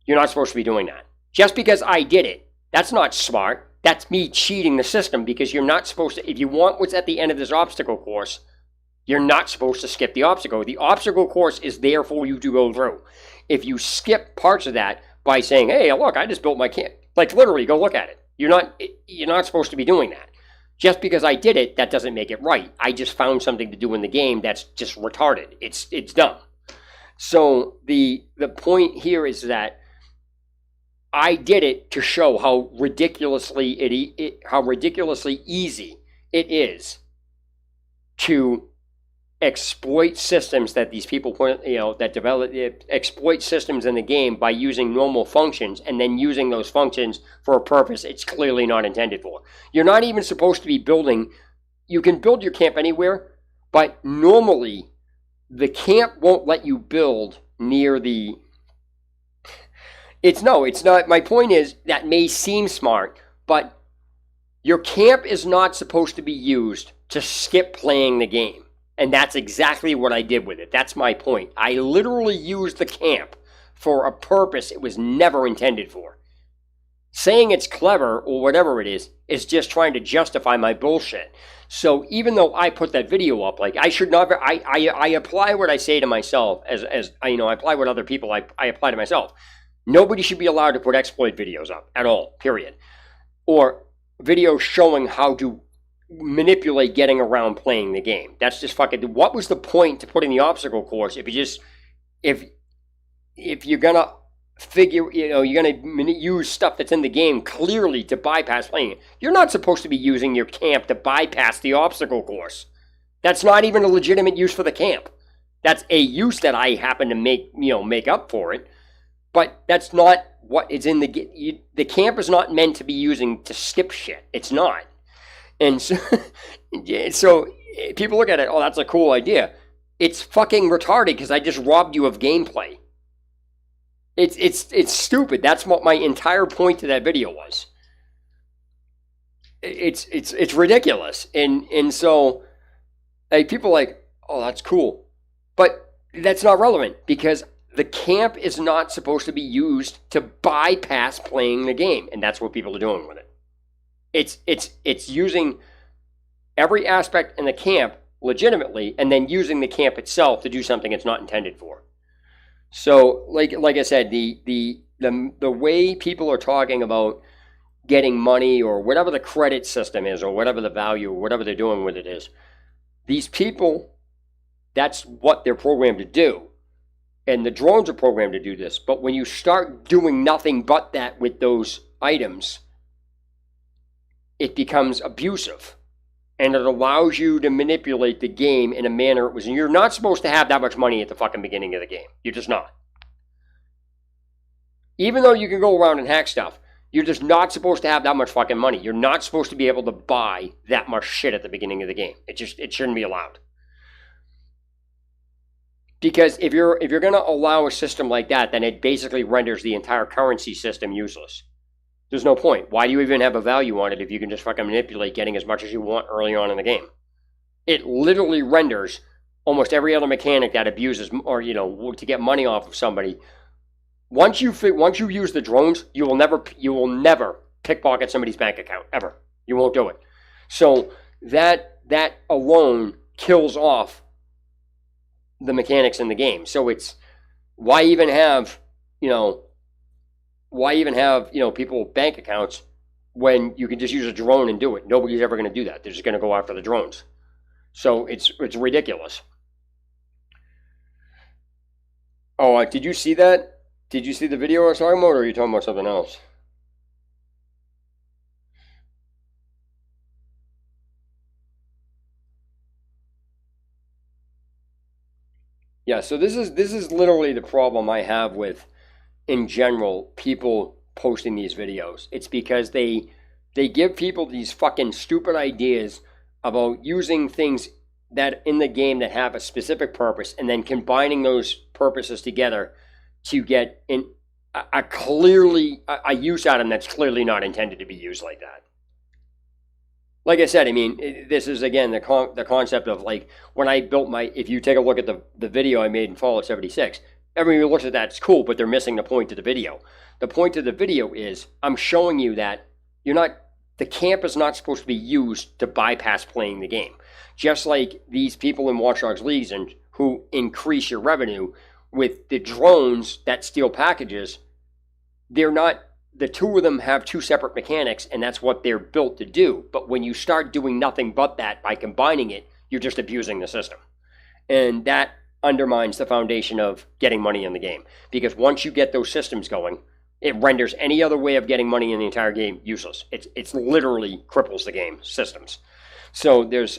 You're not supposed to be doing that. Just because I did it, that's not smart. That's me cheating the system because you're not supposed to, if you want what's at the end of this obstacle course, you're not supposed to skip the obstacle. The obstacle course is there for you to go through. if you skip parts of that by saying, hey, look, I just built my camp. Like literally, go look at it. You're not supposed to be doing that. Just because I did it, that doesn't make it right. I just found something to do in the game that's just retarded. It's dumb. So the point here is that I did it to show how ridiculously easy it is to exploit systems that these people exploit systems in the game by using normal functions and then using those functions for a purpose it's clearly not intended for. You're not even supposed to be building. You can build your camp anywhere, but normally the camp won't let you build near the. It's not. My point is that may seem smart, but your camp is not supposed to be used to skip playing the game. And that's exactly what I did with it. That's my point. I literally used the camp for a purpose it was never intended for. Saying it's clever or whatever it is just trying to justify my bullshit. So even though I put that video up, like I should not, I apply what I say to myself as I apply what other people I apply to myself. Nobody should be allowed to put exploit videos up at all, period. Or videos showing how to manipulate getting around playing the game. That's just fucking. What was the point to putting the obstacle course if you're gonna figure, you're gonna use stuff that's in the game clearly to bypass playing it? You're not supposed to be using your camp to bypass the obstacle course. That's not even a legitimate use for the camp. That's a use that I happen to make up for it, but that's not what is in the camp is not meant to be using to skip shit. It's not. And so people look at it, oh, that's a cool idea. It's fucking retarded because I just robbed you of gameplay. It's stupid. That's what my entire point to that video was. It's ridiculous. And so like people are like, oh, that's cool. But that's not relevant because the camp is not supposed to be used to bypass playing the game. And that's what people are doing with it. It's using every aspect in the camp legitimately and then using the camp itself to do something it's not intended for. So like I said, the way people are talking about getting money or whatever the credit system is or whatever the value or whatever they're doing with it is, these people, that's what they're programmed to do. And the drones are programmed to do this. But when you start doing nothing but that with those items, it becomes abusive. And it allows you to manipulate the game in a manner it was. And you're not supposed to have that much money at the fucking beginning of the game. You're just not. Even though you can go around and hack stuff, you're just not supposed to have that much fucking money. You're not supposed to be able to buy that much shit at the beginning of the game. It shouldn't be allowed. Because if you're going to allow a system like that, then it basically renders the entire currency system useless. There's no point. Why do you even have a value on it if you can just fucking manipulate getting as much as you want early on in the game? It literally renders almost every other mechanic that abuses or to get money off of somebody. Once you use the drones, you will never pickpocket somebody's bank account ever. You won't do it. So that alone kills off the mechanics in the game. So it's why even have people with bank accounts when you can just use a drone and do it? Nobody's ever going to do that. They're just going to go after the drones. So it's ridiculous. Oh, did you see that? Did you see the video I was talking about, or are you talking about something else? Yeah, so this is literally the problem I have with, in general, people posting these videos. It's because they give people these fucking stupid ideas about using things that in the game that have a specific purpose and then combining those purposes together to get a use out of them that's clearly not intended to be used like that. Like I said, I mean, this is, again, the concept of, like, when I built if you take a look at the video I made in Fallout 76, everybody who looks at that, it's cool, but they're missing the point of the video. The point of the video is, I'm showing you that the camp is not supposed to be used to bypass playing the game. Just like these people in Watch Dogs Legion who increase your revenue, with the drones that steal packages, they're not, the two of them have two separate mechanics, and that's what they're built to do. But when you start doing nothing but that by combining it, you're just abusing the system. And that undermines the foundation of getting money in the game. Because once you get those systems going, it renders any other way of getting money in the entire game useless. It's literally cripples the game systems. So there's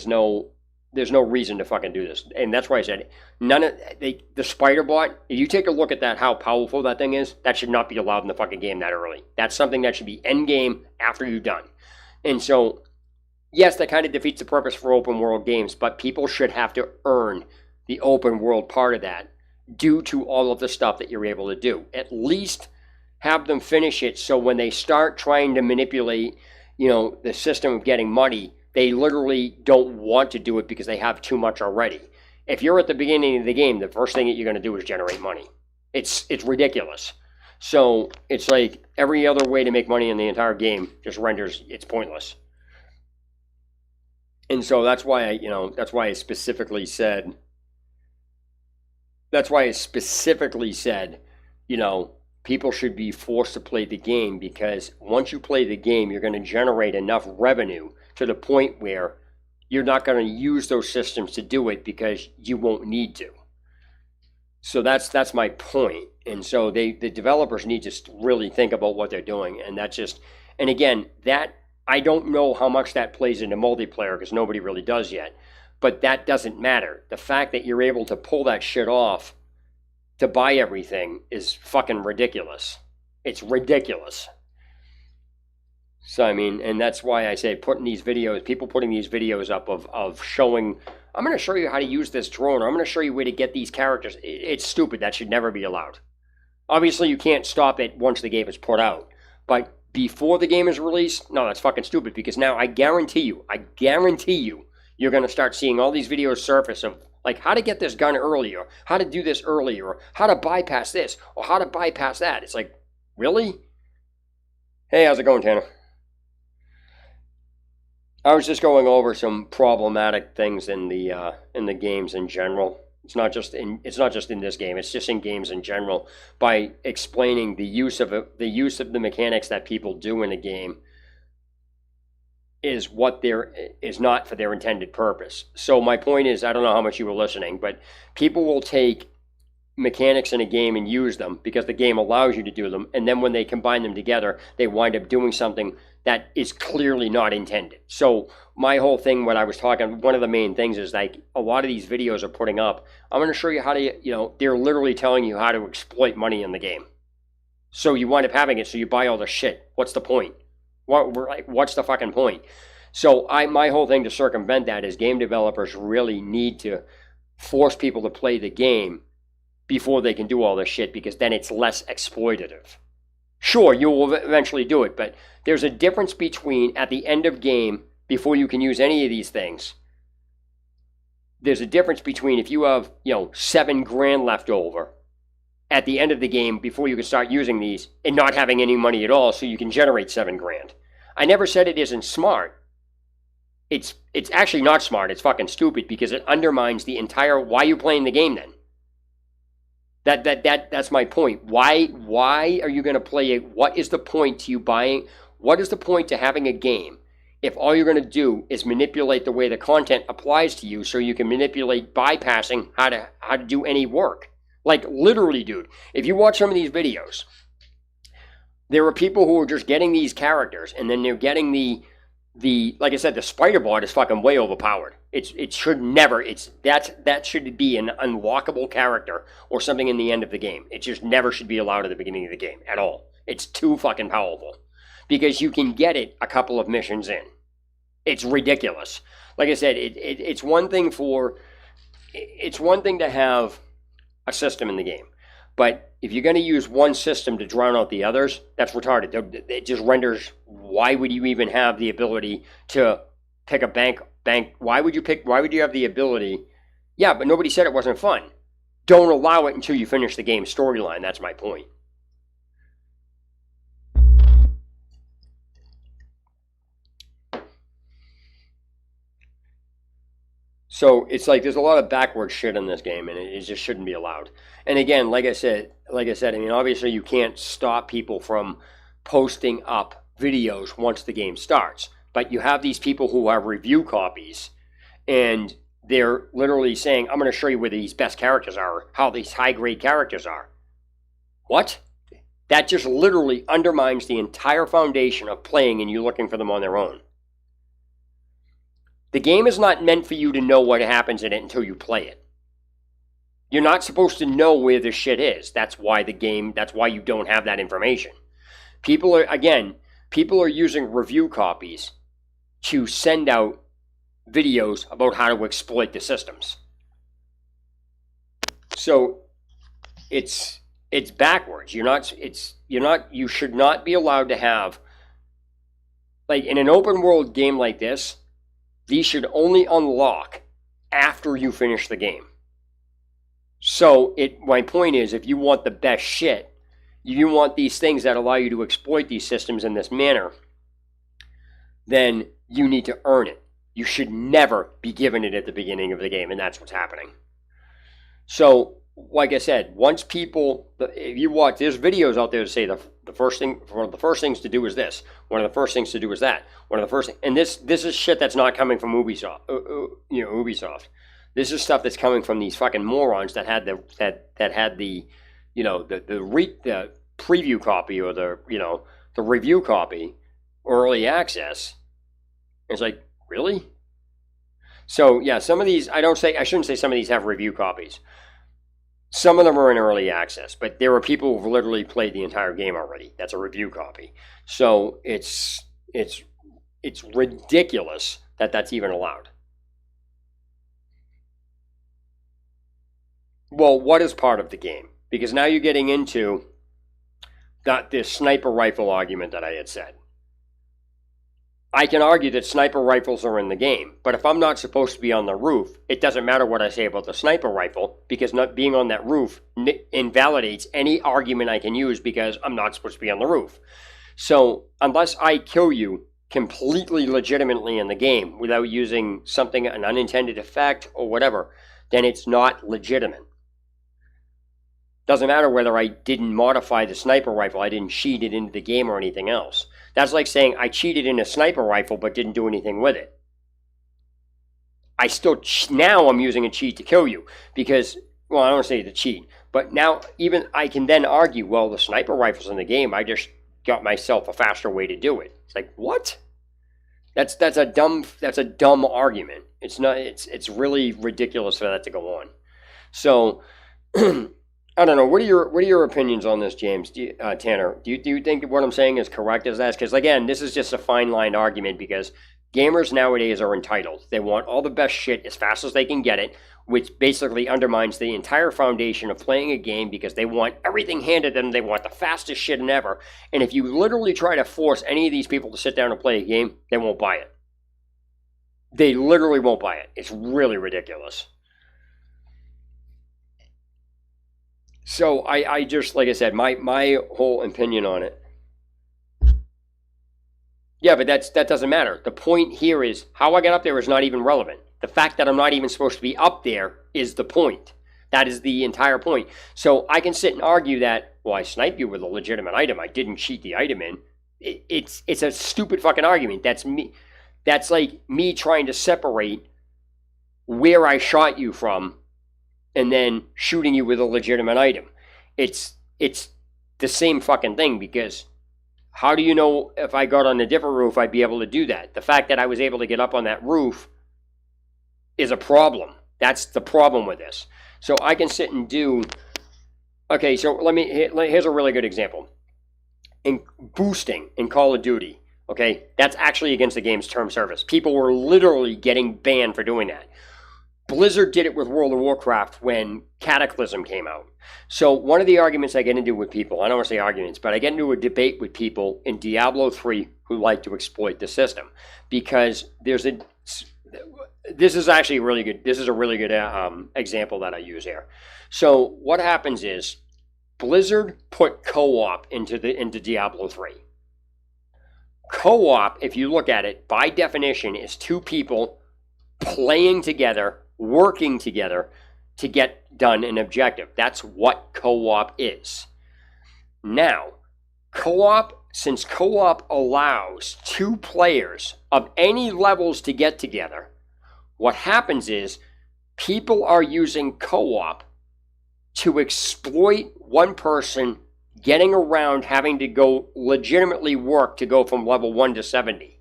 no reason to fucking do this. And that's why I said the spider bot, if you take a look at that, how powerful that thing is, that should not be allowed in the fucking game that early. That's something that should be end game after you're done. And so, yes, that kind of defeats the purpose for open world games, but people should have to earn the open world part of that due to all of the stuff that you're able to do. At least have them finish it so when they start trying to manipulate, the system of getting money, they literally don't want to do it because they have too much already. If you're at the beginning of the game, the first thing that you're going to do is generate money. It's ridiculous. So it's like every other way to make money in the entire game just renders it's pointless. And so that's why I specifically said, people should be forced to play the game, because once you play the game, you're going to generate enough revenue to the point where you're not going to use those systems to do it because you won't need to. So that's my point. And so the developers need to really think about what they're doing. And again, that I don't know how much that plays into multiplayer because nobody really does yet. But that doesn't matter. The fact that you're able to pull that shit off to buy everything is fucking ridiculous. It's ridiculous. So, and that's why I say people putting these videos up of showing, I'm going to show you how to use this drone, or I'm going to show you where to get these characters. It's stupid. That should never be allowed. Obviously, you can't stop it once the game is put out. But before the game is released, no, that's fucking stupid, because now I guarantee you, you're going to start seeing all these videos surface of, like, how to get this gun earlier, how to do this earlier, or how to bypass this, or how to bypass that. It's like, really? Hey, how's it going, Tanner? I was just going over some problematic things in the games in general. It's not just in this game. It's just in games in general, by explaining the use of the mechanics that people do in a game is not for their intended purpose. So my point is, I don't know how much you were listening, but people will take mechanics in a game and use them because the game allows you to do them, and then when they combine them together, they wind up doing something that is clearly not intended. So my whole thing, when I was talking, one of the main things is, like, a lot of these videos are putting up, I'm going to show you how to, they're literally telling you how to exploit money in the game. So you wind up having it, so you buy all the shit. What's the point? What's the fucking point? So my whole thing to circumvent that is game developers really need to force people to play the game before they can do all this shit, because then it's less exploitative. Sure, you will eventually do it, but there's a difference between, at the end of game, before you can use any of these things, there's a difference between if you have, $7,000 left over at the end of the game before you can start using these, and not having any money at all so you can generate $7,000. I never said it isn't smart. It's actually not smart. It's fucking stupid, because it undermines the entire, why are you playing the game then? That's my point. Why are you going to play it? What is the point to you buying? What is the point to having a game if all you're going to do is manipulate the way the content applies to you, so you can manipulate bypassing how to do any work? Like, literally, dude, if you watch some of these videos, there are people who are just getting these characters, and then they're getting the like I said, the spider bot is fucking way overpowered. That should be an unlockable character or something in the end of the game. It just never should be allowed at the beginning of the game at all. It's too fucking powerful, because you can get it a couple of missions in. It's ridiculous. Like I said, it's one thing to have a system in the game, but if you're going to use one system to drown out the others, that's retarded. It just renders, why would you even have the ability to pick a bank? Why would you have the ability? Yeah, but nobody said it wasn't fun. Don't allow it until you finish the game storyline. That's my point. So it's like there's a lot of backward shit in this game, and it just shouldn't be allowed. And again, I mean, obviously you can't stop people from posting up videos once the game starts, but you have these people who have review copies, and they're literally saying, "I'm going to show you where these best characters are, how these high grade characters are." What? That just literally undermines the entire foundation of playing and you looking for them on their own. The game is not meant for you to know what happens in it until you play it. You're not supposed to know where the shit is. That's why you don't have that information. People are using review copies to send out videos about how to exploit the systems. So it's backwards. You should not be allowed to have, like, in an open world game like this, these should only unlock after you finish the game. So my point is, if you want the best shit, you want these things that allow you to exploit these systems in this manner, then you need to earn it. You should never be given it at the beginning of the game, and that's what's happening. So, like I said, if you watch, there's videos out there to say one of the first things to do is this, one of the first things to do is that, and this is shit that's not coming from Ubisoft. Ubisoft. This is stuff that's coming from these fucking morons that had the preview copy or the review copy, early access. It's like, really? So yeah, some of these I shouldn't say some of these have review copies. Some of them are in early access, but there are people who've literally played the entire game already. That's a review copy. So it's ridiculous that that's even allowed. Well, what is part of the game? Because now you're getting into this sniper rifle argument that I had said. I can argue that sniper rifles are in the game, but if I'm not supposed to be on the roof, it doesn't matter what I say about the sniper rifle, because not being on that roof invalidates any argument I can use because I'm not supposed to be on the roof. So unless I kill you completely legitimately in the game without using an unintended effect or whatever, then it's not legitimate. Doesn't matter whether I didn't modify the sniper rifle, I didn't cheat it into the game or anything else. That's like saying I cheated in a sniper rifle but didn't do anything with it. Now I'm using a cheat to kill you because, well, I don't want to say to cheat, but now even I can then argue, well, the sniper rifle's in the game, I just got myself a faster way to do it. It's like, what? That's a dumb argument. It's really ridiculous for that to go on. So I don't know. What are your opinions on this, James? Tanner? Do you think what I'm saying is correct as that? Because again, this is just a fine line argument because gamers nowadays are entitled. They want all the best shit as fast as they can get it, which basically undermines the entire foundation of playing a game because they want everything handed to them. They want the fastest shit ever. And if you literally try to force any of these people to sit down and play a game, they won't buy it. They literally won't buy it. It's really ridiculous. So I just, like I said, my whole opinion on it. Yeah, but that doesn't matter. The point here is how I got up there is not even relevant. The fact that I'm not even supposed to be up there is the point. That is the entire point. So I can sit and argue that, well, I sniped you with a legitimate item. I didn't cheat the item in. It's a stupid fucking argument. That's me. That's like me trying to separate where I shot you from and then shooting you with a legitimate item. It's the same fucking thing because how do you know if I got on a different roof I'd be able to do that? The fact that I was able to get up on that roof is a problem. That's the problem with this. So I can sit and do... Okay, so here's a really good example. In boosting in Call of Duty, okay, that's actually against the game's term service. People were literally getting banned for doing that. Blizzard did it with World of Warcraft when Cataclysm came out. So one of the arguments I get into with people, I don't want to say arguments, but I get into a debate with people in Diablo 3 who like to exploit the system. Because this is actually a really good example that I use here. So what happens is Blizzard put co-op into Diablo 3. Co-op, if you look at it, by definition, is two people playing together working together to get done an objective. That's what co-op is. Now, since co-op allows two players of any levels to get together, what happens is people are using co-op to exploit one person getting around having to go legitimately work to go from level 1 to 70.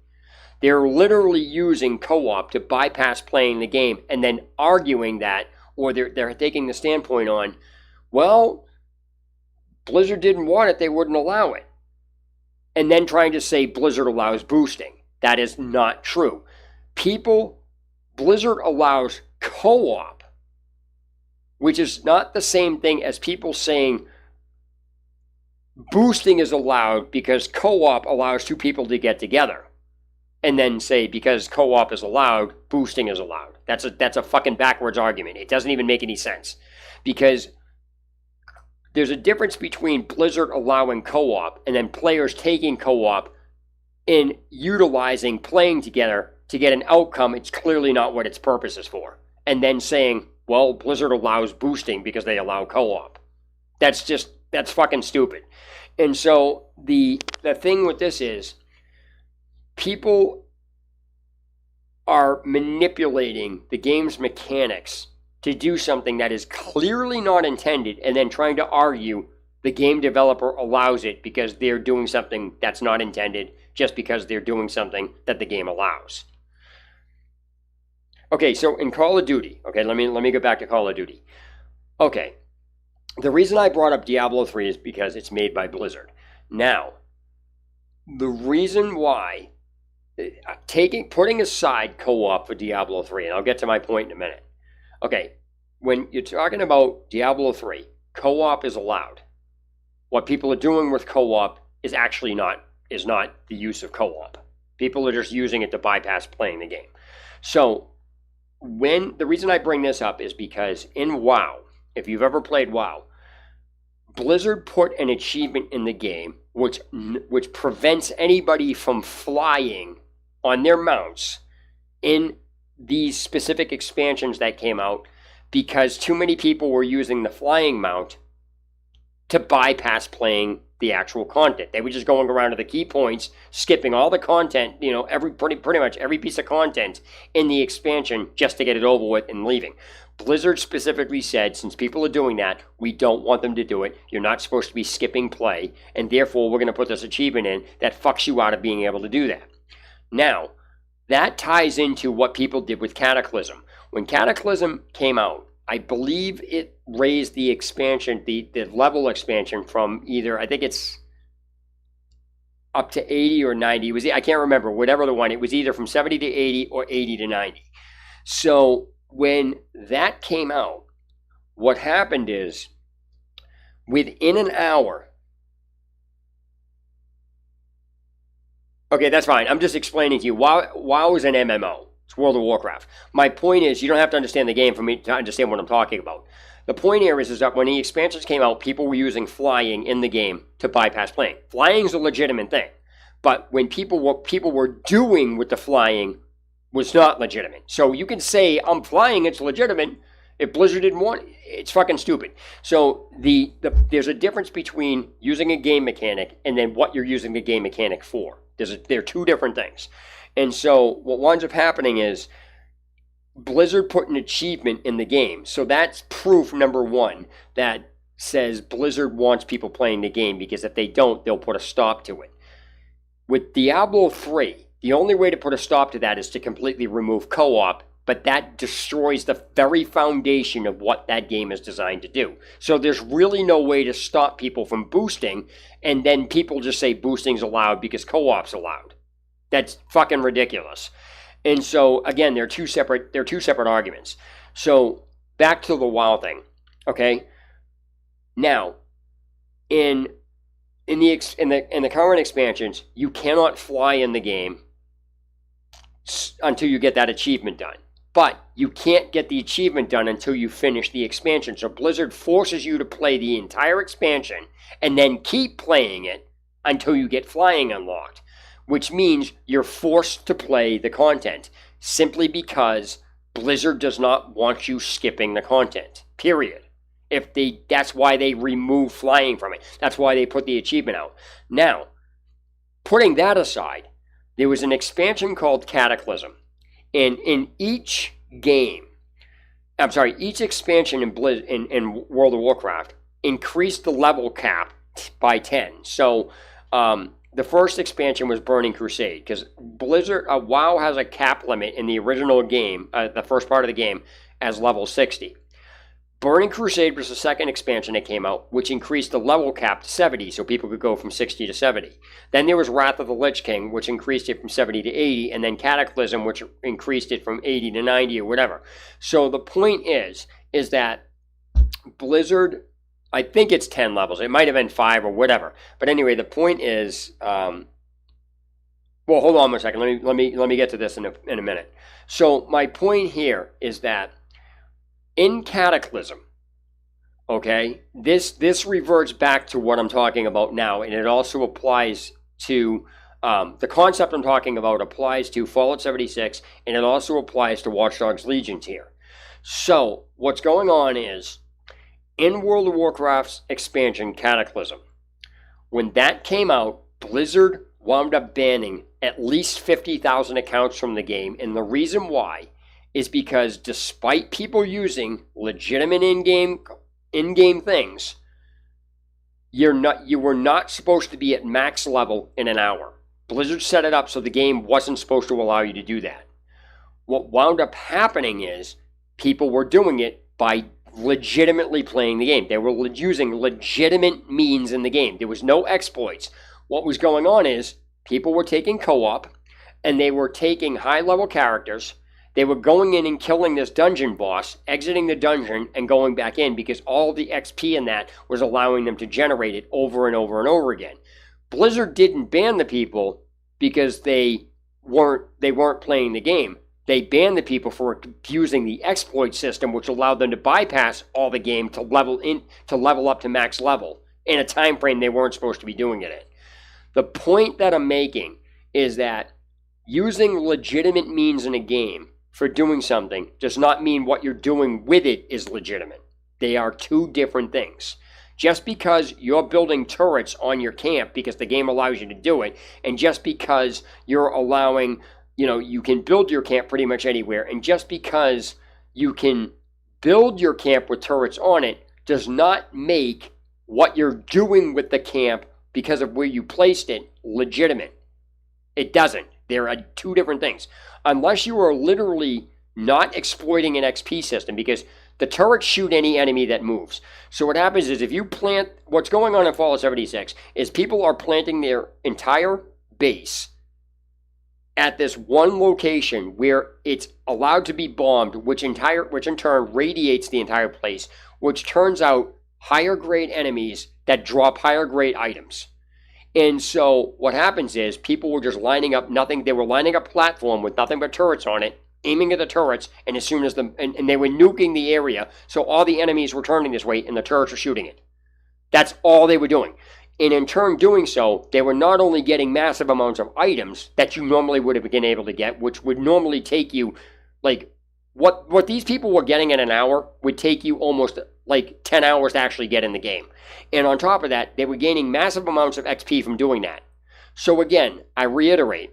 They're literally using co-op to bypass playing the game and then arguing that, or they're taking the standpoint on, well, Blizzard didn't want it, they wouldn't allow it. And then trying to say Blizzard allows boosting. That is not true. Blizzard allows co-op, which is not the same thing as people saying boosting is allowed because co-op allows two people to get together. And then say because co-op is allowed, boosting is allowed. That's a fucking backwards argument. It doesn't even make any sense. Because there's a difference between Blizzard allowing co-op and then players taking co-op and utilizing playing together to get an outcome it's clearly not what its purpose is for. And then saying, well, Blizzard allows boosting because they allow co-op. That's fucking stupid. And so the thing with this is people are manipulating the game's mechanics to do something that is clearly not intended and then trying to argue the game developer allows it because they're doing something that's not intended just because they're doing something that the game allows. Okay, so in Call of Duty, okay, let me go back to Call of Duty. Okay, the reason I brought up Diablo 3 is because it's made by Blizzard. Now, the reason why, putting aside co-op for Diablo 3, and I'll get to my point in a minute. Okay, when you're talking about Diablo 3, co-op is allowed. What people are doing with co-op is actually not the use of co-op. People are just using it to bypass playing the game. So, the reason I bring this up is because in WoW, if you've ever played WoW, Blizzard put an achievement in the game which prevents anybody from flying on their mounts in these specific expansions that came out because too many people were using the flying mount to bypass playing the actual content. They were just going around to the key points, skipping all the content, pretty much every piece of content in the expansion just to get it over with and leaving. Blizzard specifically said, since people are doing that, we don't want them to do it. You're not supposed to be skipping play, and therefore we're going to put this achievement in that fucks you out of being able to do that. Now, that ties into what people did with Cataclysm. When Cataclysm came out, I believe it raised the expansion, the level expansion from either, I think it's up to 80 or 90. I can't remember, whatever the one. It was either from 70 to 80 or 80 to 90. So when that came out, what happened is within an hour. Okay, that's fine. I'm just explaining to you. WoW is an MMO. It's World of Warcraft. My point is, you don't have to understand the game for me to understand what I'm talking about. The point here is that when the expansions came out, people were using flying in the game to bypass playing. Flying is a legitimate thing. But when people were doing with the flying was not legitimate. So you can say, I'm flying, it's legitimate. If Blizzard didn't want it, it's fucking stupid. So there's a difference between using a game mechanic and then what you're using the game mechanic for. They're two different things. And so what winds up happening is Blizzard put an achievement in the game. So that's proof number one that says Blizzard wants people playing the game, because if they don't, they'll put a stop to it. With Diablo 3, the only way to put a stop to that is to completely remove co-op, but that destroys the very foundation of what that game is designed to do. So there's really no way to stop people from boosting, and then people just say boosting's allowed because co-op's allowed. That's fucking ridiculous. And so again, they're two separate arguments. So back to the WoW thing, okay? Now, in the current expansions, you cannot fly in the game until you get that achievement done. But you can't get the achievement done until you finish the expansion. So Blizzard forces you to play the entire expansion and then keep playing it until you get flying unlocked, which means you're forced to play the content simply because Blizzard does not want you skipping the content, period. That's why they remove flying from it. That's why they put the achievement out. Now, putting that aside, there was an expansion called Cataclysm. And in each expansion in World of Warcraft increased the level cap by 10. So the first expansion was Burning Crusade, because WoW has a cap limit in the original game, the first part of the game, as level 60. Burning Crusade was the second expansion that came out, which increased the level cap to 70, so people could go from 60 to 70. Then there was Wrath of the Lich King, which increased it from 70 to 80, and then Cataclysm, which increased it from 80 to 90 or whatever. So the point is that Blizzard, I think it's 10 levels. It might have been 5 or whatever. But anyway, the point is, well, hold on a second. Let me get to this in a minute. So my point here is that in Cataclysm, okay, this reverts back to what I'm talking about now, and it also applies to the concept I'm talking about applies to Fallout 76, and it also applies to Watch Dogs Legion tier. So what's going on is, in World of Warcraft's expansion Cataclysm, when that came out, Blizzard wound up banning at least 50,000 accounts from the game, and the reason why is because despite people using legitimate in-game things, you were not supposed to be at max level in an hour. Blizzard set it up so the game wasn't supposed to allow you to do that. What wound up happening is people were doing it by legitimately playing the game. They were using legitimate means in the game. There was no exploits. What was going on is people were taking co-op, and they were taking high-level characters. They were going in and killing this dungeon boss, exiting the dungeon, and going back in because all the XP in that was allowing them to generate it over and over and over again. Blizzard didn't ban the people because they weren't playing the game. They banned the people for abusing the exploit system, which allowed them to bypass all the game to level up to max level in a time frame they weren't supposed to be doing it in. The point that I'm making is that using legitimate means in a game for doing something does not mean what you're doing with it is legitimate. They are two different things. Just because you're building turrets on your camp because the game allows you to do it, and just because you're allowing, you can build your camp pretty much anywhere, and just because you can build your camp with turrets on it does not make what you're doing with the camp because of where you placed it legitimate. It doesn't. There are two different things. Unless you are literally not exploiting an XP system, because the turrets shoot any enemy that moves. So what happens is if you plant, what's going on in Fallout 76 is people are planting their entire base at this one location where it's allowed to be bombed, which in turn radiates the entire place, which turns out higher grade enemies that drop higher grade items. And so what happens is people were just lining up they were lining up a platform with nothing but turrets on it, aiming at the turrets, and as soon as and they were nuking the area, so all the enemies were turning this way and the turrets were shooting it. That's all they were doing. And in turn doing so, they were not only getting massive amounts of items that you normally would have been able to get, which would normally take you, like, what these people were getting in an hour would take you almost like 10 hours to actually get in the game. And on top of that, they were gaining massive amounts of XP from doing that. So again, I reiterate,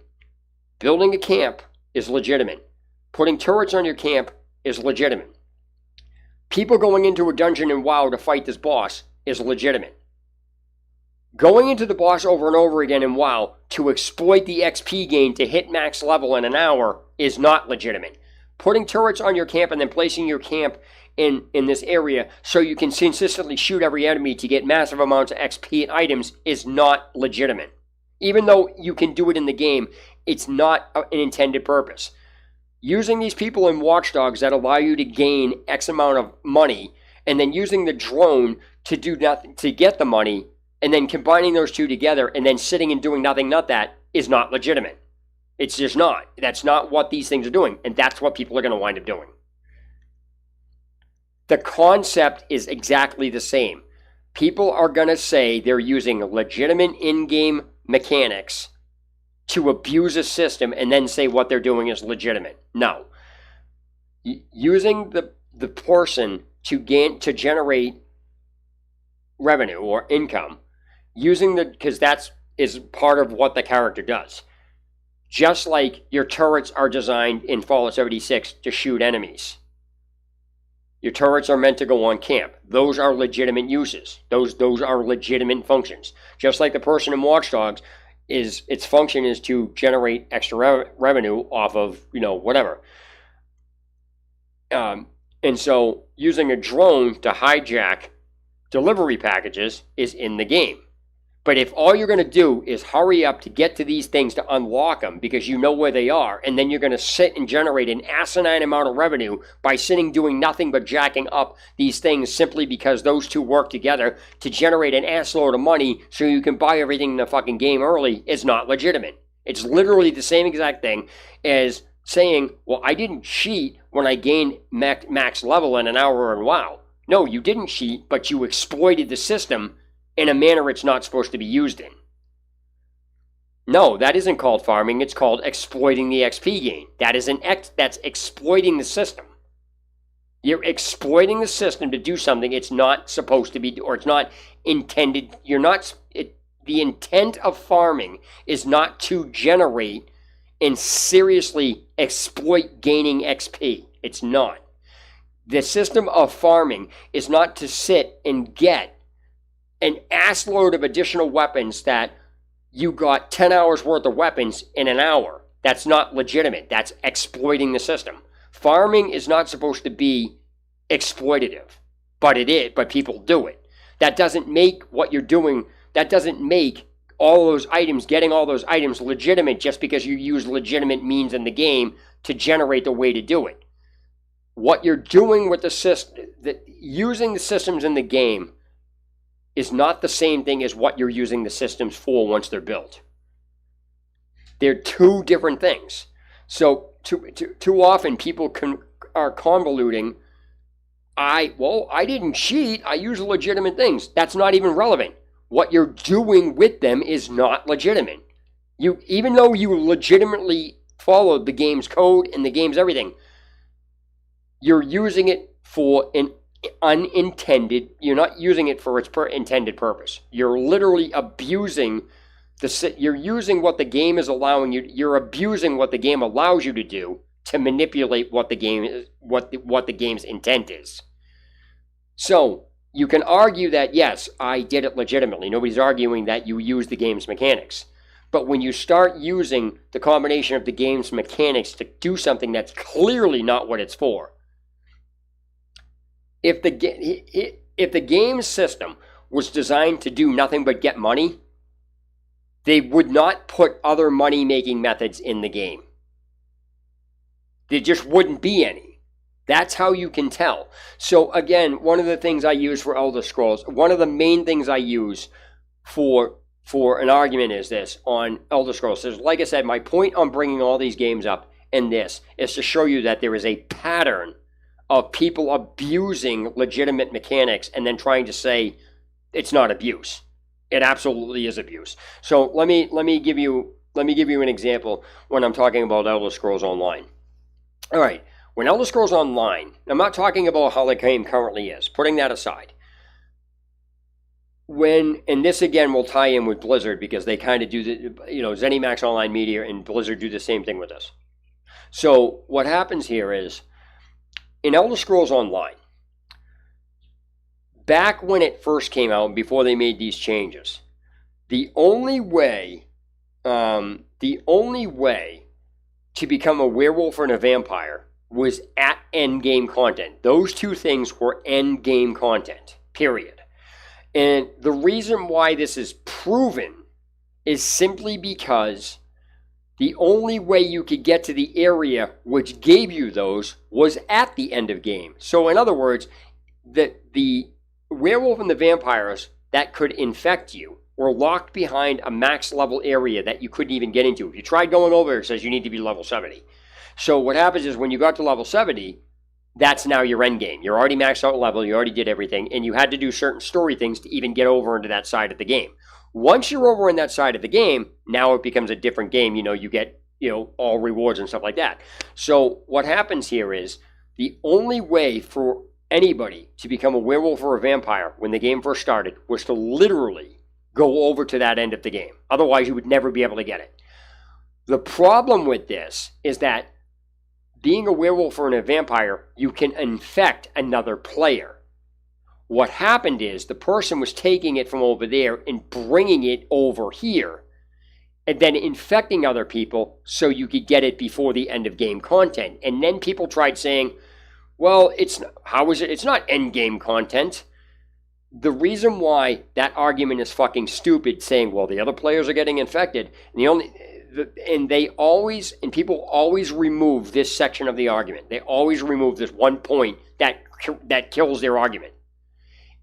building a camp is legitimate. Putting turrets on your camp is legitimate. People going into a dungeon in WoW to fight this boss is legitimate. Going into the boss over and over again in WoW to exploit the XP gain to hit max level in an hour is not legitimate. Putting turrets on your camp and then placing your camp in this area so you can consistently shoot every enemy to get massive amounts of XP and items is not legitimate. Even though you can do it in the game, it's not an intended purpose. Using these people in Watch Dogs that allow you to gain X amount of money, and then using the drone to do nothing to get the money, and then combining those two together, and then sitting and doing nothing, is not legitimate. It's just not. That's not what these things are doing, and that's what people are going to wind up doing. The concept is exactly the same. People are going to say they're using legitimate in-game mechanics to abuse a system and then say what they're doing is legitimate. No. using the person to generate revenue or income, because that's is part of what the character does. Just like your turrets are designed in Fallout 76 to shoot enemies. Your turrets are meant to go on camp. Those are legitimate uses. Those are legitimate functions. Just like the person in Watch Dogs, its function is to generate extra revenue off of, whatever. And so using a drone to hijack delivery packages is in the game. But if all you're going to do is hurry up to get to these things to unlock them because you know where they are, and then you're going to sit and generate an asinine amount of revenue by sitting doing nothing but jacking up these things simply because those two work together to generate an assload of money so you can buy everything in the fucking game early, is not legitimate. It's literally the same exact thing as saying, well, I didn't cheat when I gained max level in an hour in WoW. No, you didn't cheat, but you exploited the system in a manner it's not supposed to be used in. No, that isn't called farming. It's called exploiting the XP gain. That's exploiting the system. You're exploiting the system to do something it's not supposed to be, or it's not intended. The intent of farming is not to generate and seriously exploit gaining XP. It's not. The system of farming is not to sit and get an assload of additional weapons that you got 10 hours worth of weapons in an hour. That's not legitimate. That's exploiting the system. Farming is not supposed to be exploitative, but it is, but people do it. That doesn't make what you're doing, that doesn't make all those items, getting all those items legitimate just because you use legitimate means in the game to generate the way to do it. What you're doing with the system, using the systems in the game, is not the same thing as what you're using the systems for once they're built. They're two different things. So too often people are convoluting. I didn't cheat. I use legitimate things. That's not even relevant. What you're doing with them is not legitimate. Even though you legitimately followed the game's code and the game's everything, you're using it for an unintended, you're not using it for its intended purpose. You're literally abusing you're using what the game is allowing you, you're abusing what the game allows you to do to manipulate what the game is, what the game's intent is. So you can argue that, yes, I did it legitimately. Nobody's arguing that you use the game's mechanics. But when you start using the combination of the game's mechanics to do something that's clearly not what it's for, if the game system was designed to do nothing but get money, they would not put other money-making methods in the game. There just wouldn't be any. That's how you can tell. So again, one of the things I use for Elder Scrolls, one of the main things I use for an argument is this on Elder Scrolls. So like I said, my point on bringing all these games up in this is to show you that there is a pattern of people abusing legitimate mechanics and then trying to say it's not abuse. It absolutely is abuse. So let me give you an example when I'm talking about Elder Scrolls Online. All right, when Elder Scrolls Online, I'm not talking about how the game currently is, putting that aside. And this again will tie in with Blizzard because they kind of do ZeniMax Online Media and Blizzard do the same thing with us. So what happens here is, in Elder Scrolls Online, back when it first came out, before they made these changes, the only way to become a werewolf and a vampire was at end-game content. Those two things were end-game content, period. And the reason why this is proven is simply because the only way you could get to the area which gave you those was at the end of game. So in other words, the werewolf and the vampires that could infect you were locked behind a max level area that you couldn't even get into. If you tried going over, it says you need to be level 70. So what happens is when you got to level 70, that's now your end game. You're already maxed out level, you already did everything, and you had to do certain story things to even get over into that side of the game. Once you're over in that side of the game, now it becomes a different game. You get all rewards and stuff like that. So what happens here is The only way for anybody to become a werewolf or a vampire when the game first started was to literally go over to that end of the game. Otherwise, you would never be able to get it. The problem with this is that being a werewolf or a vampire, you can infect another player. What happened is the person was taking it from over there and bringing it over here, and then infecting other people so you could get it before the end of game content. And then people tried saying, well, it's not end game content. The reason why that argument is fucking stupid, saying, well, the other players are getting infected, and people always remove this section of the argument. They always remove this one point that kills their argument.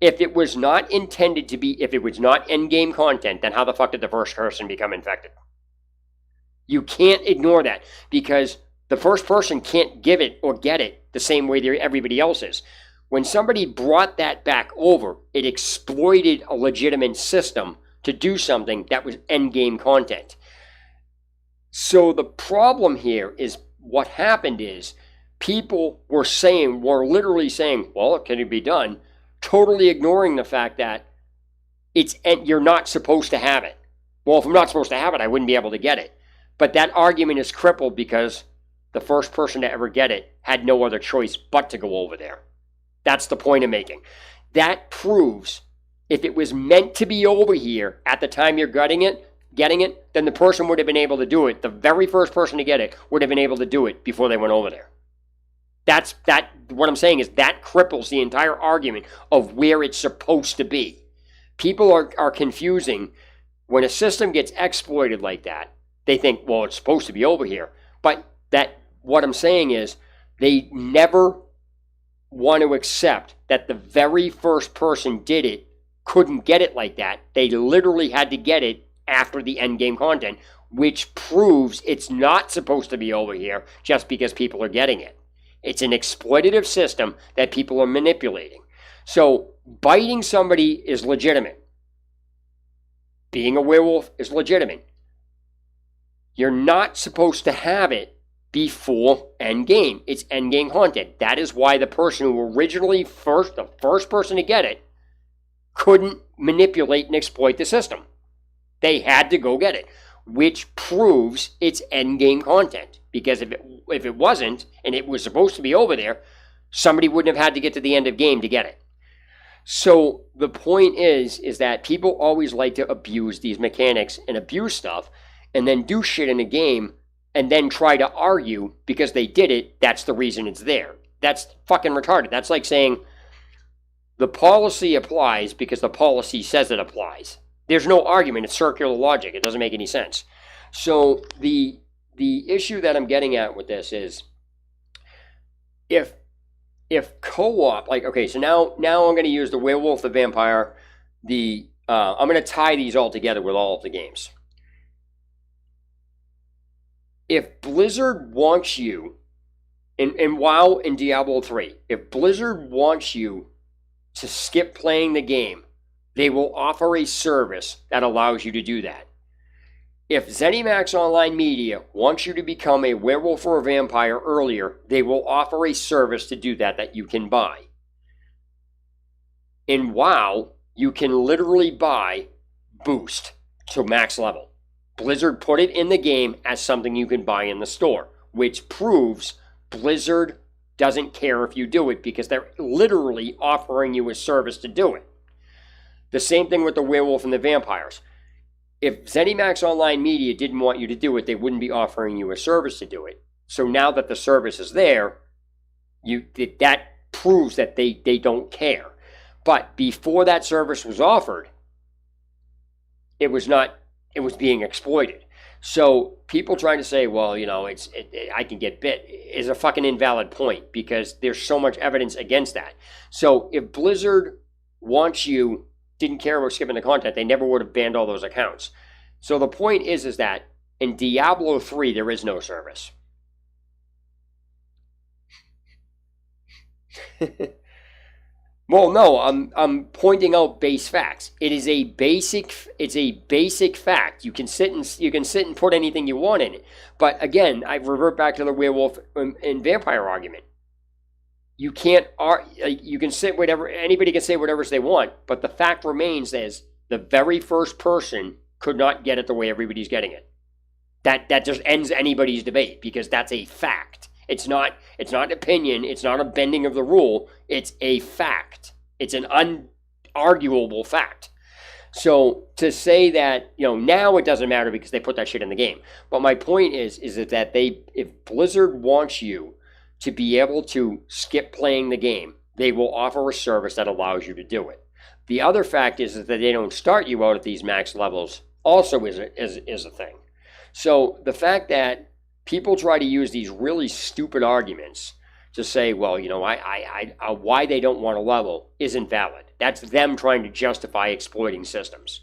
If it was not intended to be, if it was not end game content, then how the fuck did the first person become infected? You can't ignore that, because the first person can't give it or get it the same way everybody else is. When somebody brought that back over, it exploited a legitimate system to do something that was end game content. So the problem here is what happened is people were literally saying, well, can it be done? Totally ignoring the fact that you're not supposed to have it. Well, if I'm not supposed to have it, I wouldn't be able to get it. But that argument is crippled because the first person to ever get it had no other choice but to go over there. That's the point I'm making. That proves if it was meant to be over here at the time you're getting it, then the person would have been able to do it. The very first person to get it would have been able to do it before they went over there. What I'm saying is that cripples the entire argument of where it's supposed to be. People are confusing when a system gets exploited like that. They think, well, it's supposed to be over here. But what I'm saying is they never want to accept that the very first person did it couldn't get it like that. They literally had to get it after the end game content, which proves it's not supposed to be over here just because people are getting it. It's an exploitative system that people are manipulating. So biting somebody is legitimate. Being a werewolf is legitimate. You're not supposed to have it before end game. It's end game content. That is why the person who originally the first person to get it, couldn't manipulate and exploit the system. They had to go get it, which proves it's end game content. Because if it wasn't, and it was supposed to be over there, somebody wouldn't have had to get to the end of game to get it. So the point is that people always like to abuse these mechanics and abuse stuff, and then do shit in a game, and then try to argue because they did it, that's the reason it's there. That's fucking retarded. That's like saying the policy applies because the policy says it applies. There's no argument. It's circular logic. It doesn't make any sense. So the issue that I'm getting at with this is if co-op, like, okay, so now I'm going to use the werewolf, the vampire, I'm going to tie these all together with all of the games. If Blizzard wants you, in WoW and Diablo 3, if Blizzard wants you to skip playing the game, they will offer a service that allows you to do that. If ZeniMax Online Media wants you to become a werewolf or a vampire earlier, they will offer a service to do that you can buy. In WoW, you can literally buy Boost to max level. Blizzard put it in the game as something you can buy in the store, which proves Blizzard doesn't care if you do it because they're literally offering you a service to do it. The same thing with the werewolf and the vampires. If ZeniMax Online Media didn't want you to do it, they wouldn't be offering you a service to do it. So now that the service is there, that proves that they don't care. But before that service was offered, it was being exploited. So people trying to say, well, I can get bit is a fucking invalid point because there's so much evidence against that. So if Blizzard didn't care about skipping the content, they never would have banned all those accounts. So the point is that in Diablo 3, there is no service. Well, no, I'm pointing out base facts. It's a basic fact. You can sit and put anything you want in it. But again, I revert back to the werewolf and vampire argument. you can't, you can say whatever, anybody can say whatever they want, but the fact remains is the very first person could not get it the way everybody's getting it. That just ends anybody's debate because that's a fact. It's not an opinion. It's not a bending of the rule. It's a fact. It's an unarguable fact. So to say that, now it doesn't matter because they put that shit in the game. But my point is that if Blizzard wants you to be able to skip playing the game, they will offer a service that allows you to do it. The other fact is that they don't start you out at these max levels also is a thing. So the fact that people try to use these really stupid arguments to say, well, why they don't want a level isn't valid. That's them trying to justify exploiting systems.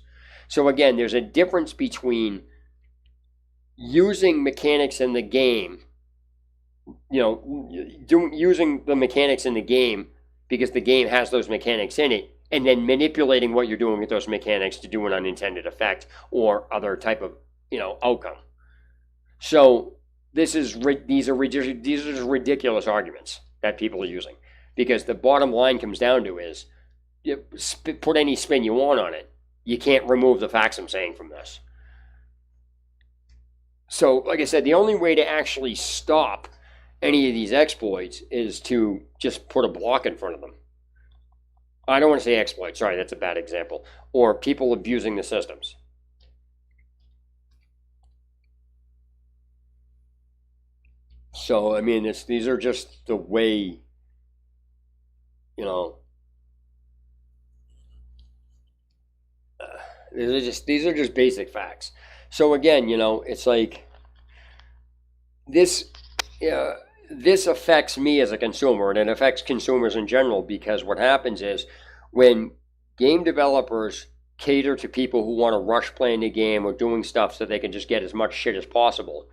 So again, there's a difference between using mechanics in the game, using the mechanics in the game because the game has those mechanics in it, and then manipulating what you're doing with those mechanics to do an unintended effect or other type of outcome. So these are just ridiculous arguments that people are using, because the bottom line comes down to is, put any spin you want on it, you can't remove the facts I'm saying from this. So, like I said, the only way to actually stop any of these exploits is to just put a block in front of them. I don't want to say exploit, sorry, that's a bad example. Or people abusing the systems. So, I mean, these are just the way, these are just basic facts. So again, it's like this affects me as a consumer, and it affects consumers in general, because what happens is when game developers cater to people who want to rush playing the game or doing stuff so they can just get as much shit as possible,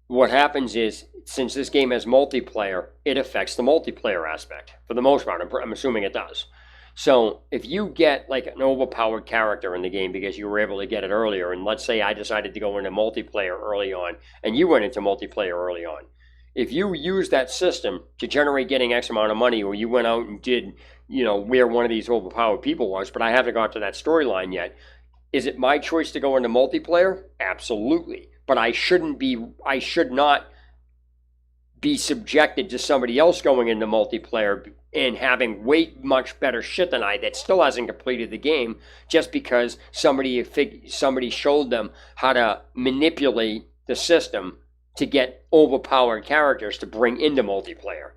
what happens is, since this game has multiplayer, it affects the multiplayer aspect. For the most part, I'm assuming it does. So if you get like an overpowered character in the game because you were able to get it earlier, and let's say I decided to go into multiplayer early on, and you went into multiplayer early on, if you use that system to generate getting X amount of money, or you went out and did, where one of these overpowered people was, but I haven't got to that storyline yet, is it my choice to go into multiplayer? Absolutely. But I should not be subjected to somebody else going into multiplayer and having way much better shit than I that still hasn't completed the game, just because somebody showed them how to manipulate the system to get overpowered characters to bring into multiplayer.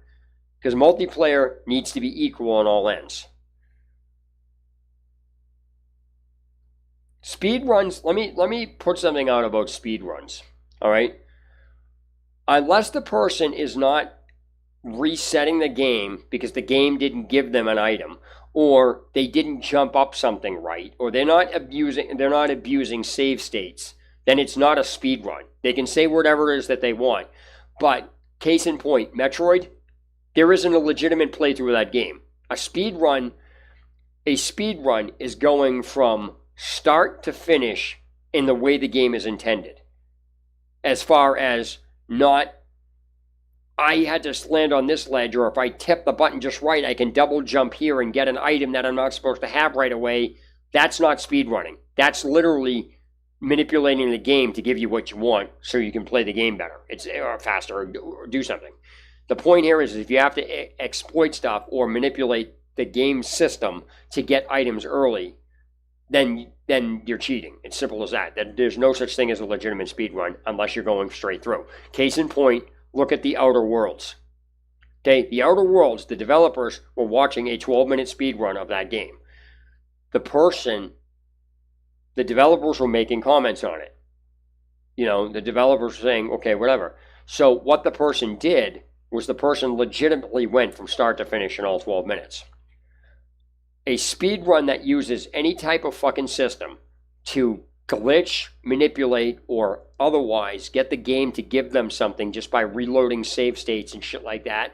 Because multiplayer needs to be equal on all ends. Speedruns, let me put something out about speedruns, all right? Unless the person is not resetting the game because the game didn't give them an item, or they didn't jump up something right, or they're not abusing save states, then it's not a speedrun. They can say whatever it is that they want. But case in point, Metroid, there isn't a legitimate playthrough of that game. A speedrun is going from start to finish in the way the game is intended. As far as not, I had to land on this ledge, or if I tip the button just right, I can double jump here and get an item that I'm not supposed to have right away. That's not speedrunning. That's literally manipulating the game to give you what you want so you can play the game better, or faster, or do something. The point here is if you have to exploit stuff or manipulate the game system to get items early, then you're cheating. It's simple as that. There's no such thing as a legitimate speedrun unless you're going straight through. Case in point, look at the Outer Worlds. Okay, the Outer Worlds, the developers were watching a 12-minute speedrun of that game. The developers were making comments on it. The developers were saying, okay, whatever. So what the person did was the person legitimately went from start to finish in all 12 minutes. A speedrun that uses any type of fucking system to glitch, manipulate, or otherwise get the game to give them something just by reloading save states and shit like that,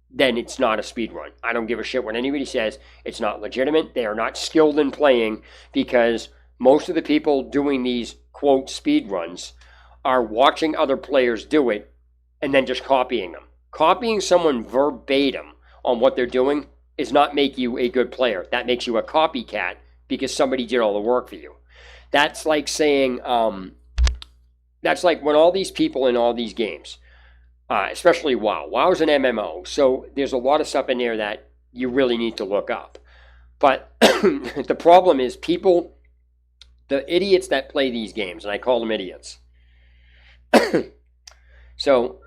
then it's not a speedrun. I don't give a shit what anybody says. It's not legitimate. They are not skilled in playing, because most of the people doing these, quote, speedruns are watching other players do it and then just copying them. Copying someone verbatim on what they're doing does not make you a good player. That makes you a copycat because somebody did all the work for you. That's like saying, that's like when all these people in all these games, especially WoW. WoW's an MMO, so there's a lot of stuff in there that you really need to look up. But the problem is people, the idiots that play these games, and I call them idiots. So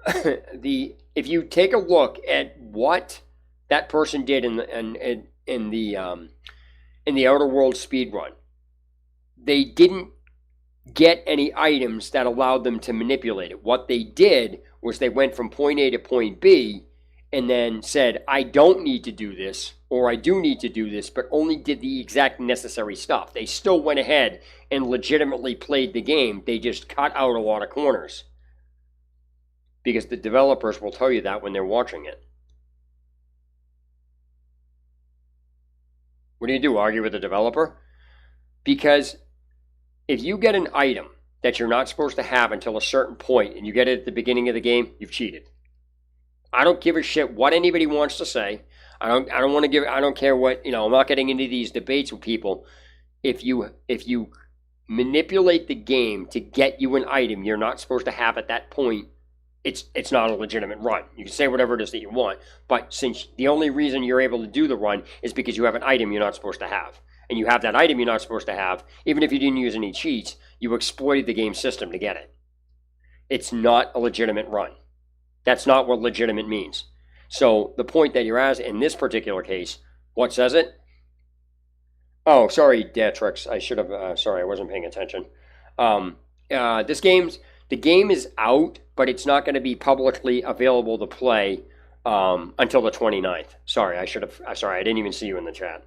if you take a look at what that person did in the Outer Worlds speedrun, they didn't get any items that allowed them to manipulate it. What they did was they went from point A to point B and then said, I don't need to do this, or I do need to do this, but only did the exact necessary stuff. They still went ahead and legitimately played the game. They just cut out a lot of corners. Because the developers will tell you that when they're watching it. What do? Argue with the developer? Because if you get an item that you're not supposed to have until a certain point, and you get it at the beginning of the game, you've cheated. I don't give a shit what anybody wants to say. I don't care what, I'm not getting into these debates with people. If you manipulate the game to get you an item you're not supposed to have at that point, it's not a legitimate run. You can say whatever it is that you want, but since the only reason you're able to do the run is because you have an item you're not supposed to have, and you have that item you're not supposed to have, even if you didn't use any cheats, you exploited the game system to get it. It's not a legitimate run. That's not what legitimate means. So the point that you're asking, in this particular case, what says it? Oh, sorry, Datrix. I should have, sorry, I wasn't paying attention. The game is out, but it's not going to be publicly available to play until the 29th. Sorry, I didn't even see you in the chat.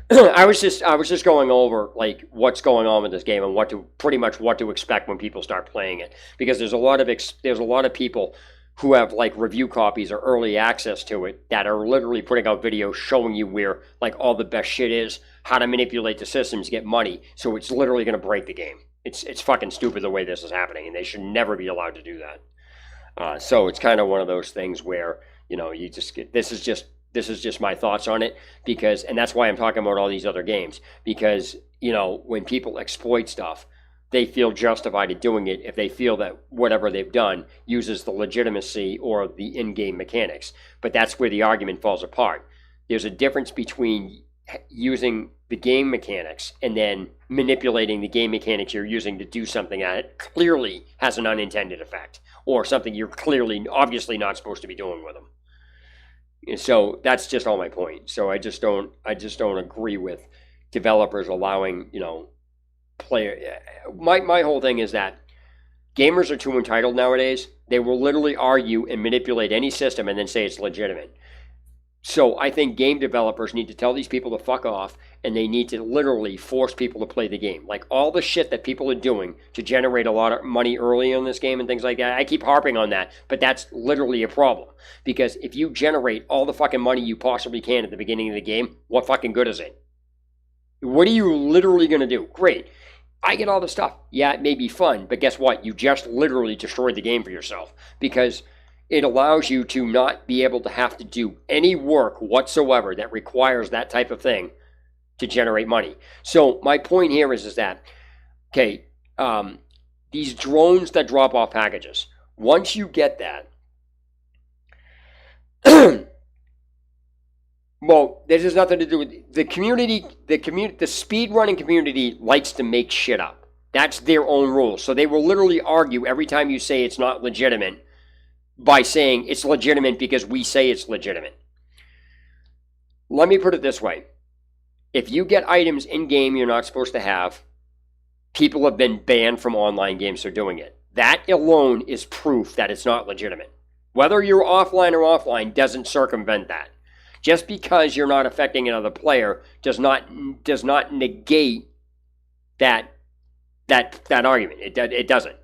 I was just going over like what's going on with this game and what to expect when people start playing it, because there's a lot of people who have like review copies or early access to it that are literally putting out videos showing you where like all the best shit is, how to manipulate the systems to get money. So it's literally going to break the game. It's fucking stupid the way this is happening, and they should never be allowed to do that. So it's kind of one of those things where you just get, this is just my thoughts on it, and that's why I'm talking about all these other games, because when people exploit stuff, they feel justified in doing it if they feel that whatever they've done uses the legitimacy or the in-game mechanics. But that's where the argument falls apart. There's a difference between using the game mechanics and then manipulating the game mechanics you're using to do something that clearly has an unintended effect, or something you're obviously not supposed to be doing with them. And so that's just all my point. So I just don't agree with developers allowing, player. My whole thing is that gamers are too entitled nowadays. They will literally argue and manipulate any system and then say it's legitimate. So I think game developers need to tell these people to fuck off, and they need to literally force people to play the game. Like all the shit that people are doing to generate a lot of money early in this game and things like that. I keep harping on that, but that's literally a problem. Because if you generate all the fucking money you possibly can at the beginning of the game, what fucking good is it? What are you literally going to do? Great. I get all the stuff. Yeah, it may be fun, but guess what? You just literally destroyed the game for yourself, because it allows you to not be able to have to do any work whatsoever that requires that type of thing to generate money. So my point here is that, okay, these drones that drop off packages, once you get that, well, this has nothing to do with the community. The speedrunning community likes to make shit up. That's their own rules. So they will literally argue every time you say it's not legitimate by saying it's legitimate because we say it's legitimate. Let me put it this way. If you get items in-game you're not supposed to have, people have been banned from online games for doing it. That alone is proof that it's not legitimate. Whether you're offline doesn't circumvent that. Just because you're not affecting another player does not negate that argument. It doesn't.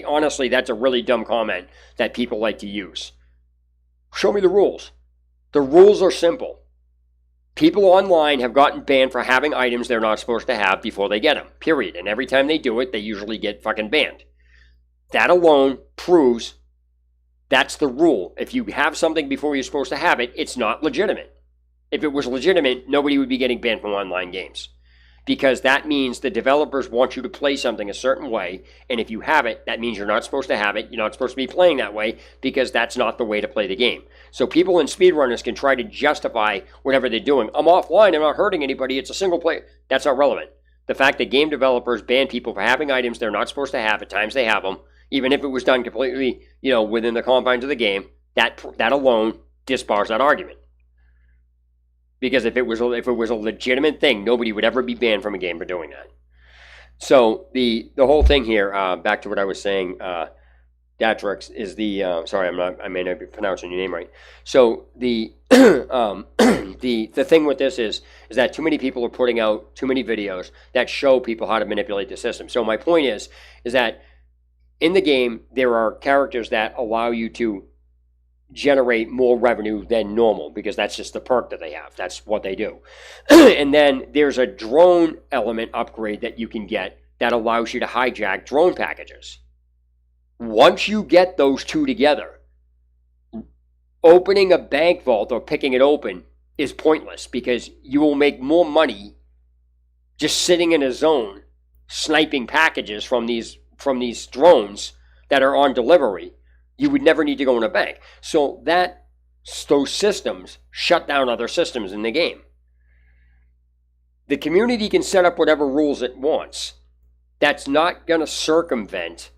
Honestly, that's a really dumb comment that people like to use. Show me the rules. The rules are simple. People online have gotten banned for having items they're not supposed to have before they get them, period. And every time they do it, they usually get fucking banned. That alone proves That's the rule. If you have something before you're supposed to have it, it's not legitimate. If it was legitimate, nobody would be getting banned from online games. Because that means the developers want you to play something a certain way, and if you have it, that means you're not supposed to have it. You're not supposed to be playing that way because that's not the way to play the game. So people and speedrunners can try to justify whatever they're doing. I'm offline, I'm not hurting anybody, it's a single player. That's not relevant. The fact that game developers ban people for having items they're not supposed to have at times they have them, even if it was done completely, within the confines of the game, that alone disbars that argument. Because if it was a legitimate thing, nobody would ever be banned from a game for doing that. So the whole thing here, back to what I was saying, Datrix is the sorry, I may not be pronouncing your name right. So the the thing with this is that too many people are putting out too many videos that show people how to manipulate the system. So my point is that in the game there are characters that allow you to generate more revenue than normal because that's just the perk that they have. That's what they do. And then there's a drone element upgrade that you can get that allows you to hijack drone packages. Once you get those two together, opening a bank vault or picking it open is pointless because you will make more money just sitting in a zone sniping packages from these drones that are on delivery. You would never need to go in a bank. So those systems shut down other systems in the game. The community can set up whatever rules it wants. That's not going to circumvent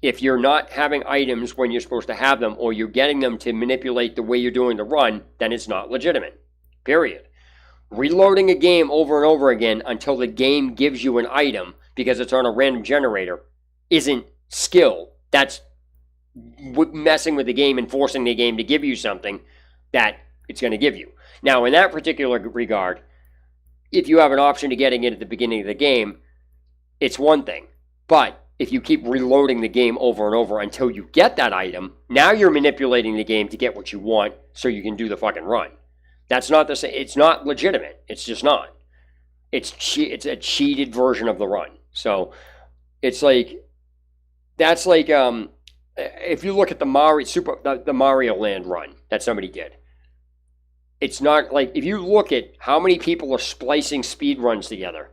if you're not having items when you're supposed to have them, or you're getting them to manipulate the way you're doing the run, then it's not legitimate. Period. Reloading a game over and over again until the game gives you an item because it's on a random generator isn't skill. That's messing with the game and forcing the game to give you something that it's going to give you. Now, in that particular regard, if you have an option to getting it at the beginning of the game, it's one thing. But if you keep reloading the game over and over until you get that item, now you're manipulating the game to get what you want so you can do the fucking run. That's not the same. It's not legitimate. It's just not. It's a cheated version of the run. So it's like, that's like, if you look at the Mario Land run that somebody did, it's not like, if you look at how many people are splicing speed runs together,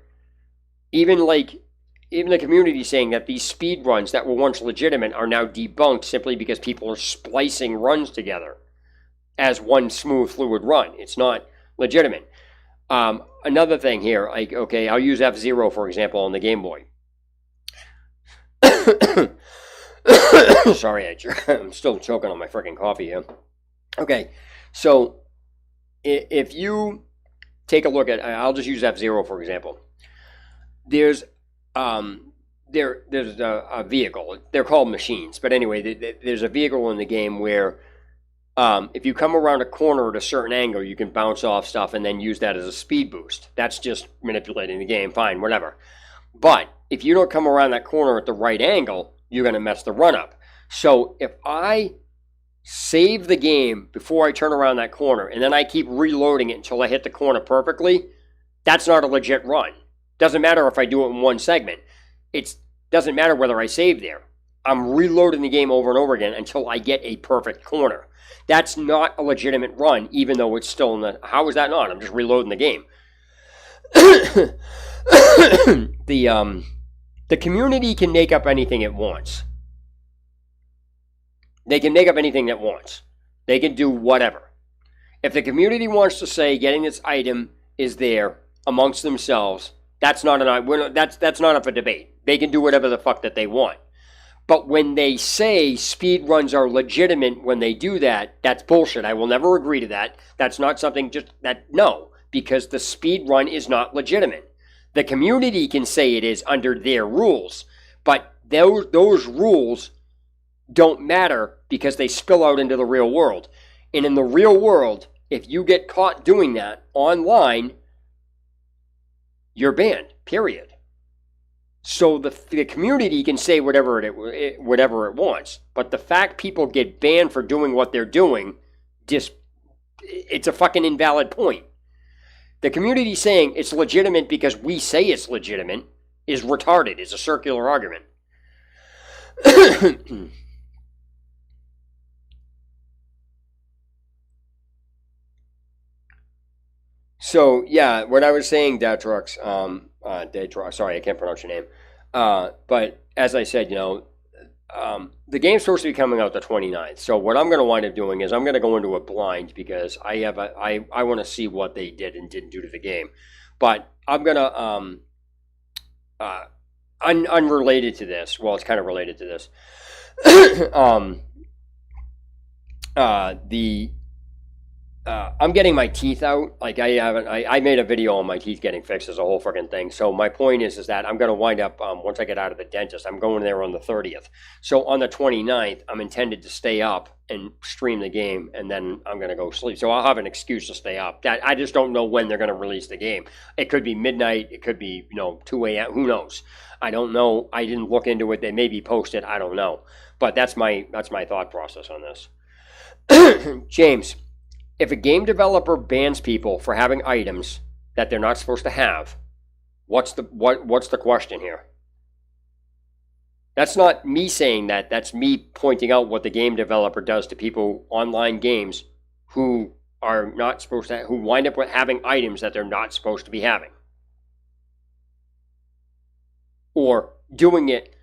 even the community saying that these speed runs that were once legitimate are now debunked simply because people are splicing runs together as one smooth, fluid run. It's not legitimate. Another thing here, I'll use F-Zero, for example, on the Game Boy. Sorry, I'm still choking on my freaking coffee here. Okay, so if you take a look at, I'll just use F-Zero for example. There's a vehicle. They're called machines, but anyway, there's a vehicle in the game where if you come around a corner at a certain angle, you can bounce off stuff and then use that as a speed boost. That's just manipulating the game. Fine, whatever. But if you don't come around that corner at the right angle, you're going to mess the run up. So if I save the game before I turn around that corner and then I keep reloading it until I hit the corner perfectly, that's not a legit run. Doesn't matter if I do it in one segment. It doesn't matter whether I save there. I'm reloading the game over and over again until I get a perfect corner. That's not a legitimate run, even though it's still in the... How is that not? I'm just reloading the game. The community can make up anything it wants. They can make up anything it wants. They can do whatever. If the community wants to say getting this item is there amongst themselves, that's not that's not up for debate. They can do whatever the fuck that they want. But when they say speed runs are legitimate when they do that, that's bullshit. I will never agree to that. That's not something because the speed run is not legitimate. The community can say it is under their rules, but those rules don't matter because they spill out into the real world. And in the real world, if you get caught doing that online, you're banned, period. So the community can say whatever it wants, but the fact people get banned for doing what they're doing, it's a fucking invalid point. The community saying it's legitimate because we say it's legitimate is retarded. It's a circular argument. So yeah, what I was saying, Datrox, Datrox, sorry, I can't pronounce your name. But as I said, the game's supposed to be coming out the 29th. So what I'm going to wind up doing is I'm going to go into a blind because I want to see what they did and didn't do to the game. But I'm going to unrelated to this. Well, it's kind of related to this. The I'm getting my teeth out. Like I made a video on my teeth getting fixed as a whole freaking thing. So my point is that I'm going to wind up, once I get out of the dentist, I'm going there on the 30th. So on the 29th, I'm intended to stay up and stream the game, and then I'm going to go sleep. So I'll have an excuse to stay up. That I just don't know when they're going to release the game. It could be midnight. It could be 2 a.m. Who knows? I don't know. I didn't look into it. They may be posted. I don't know. But that's my thought process on this. James, if a game developer bans people for having items that they're not supposed to have, what's the question here? That's not me saying that. That's me pointing out what the game developer does to people online games who are not supposed to, who wind up with having items that they're not supposed to be having. Or doing it,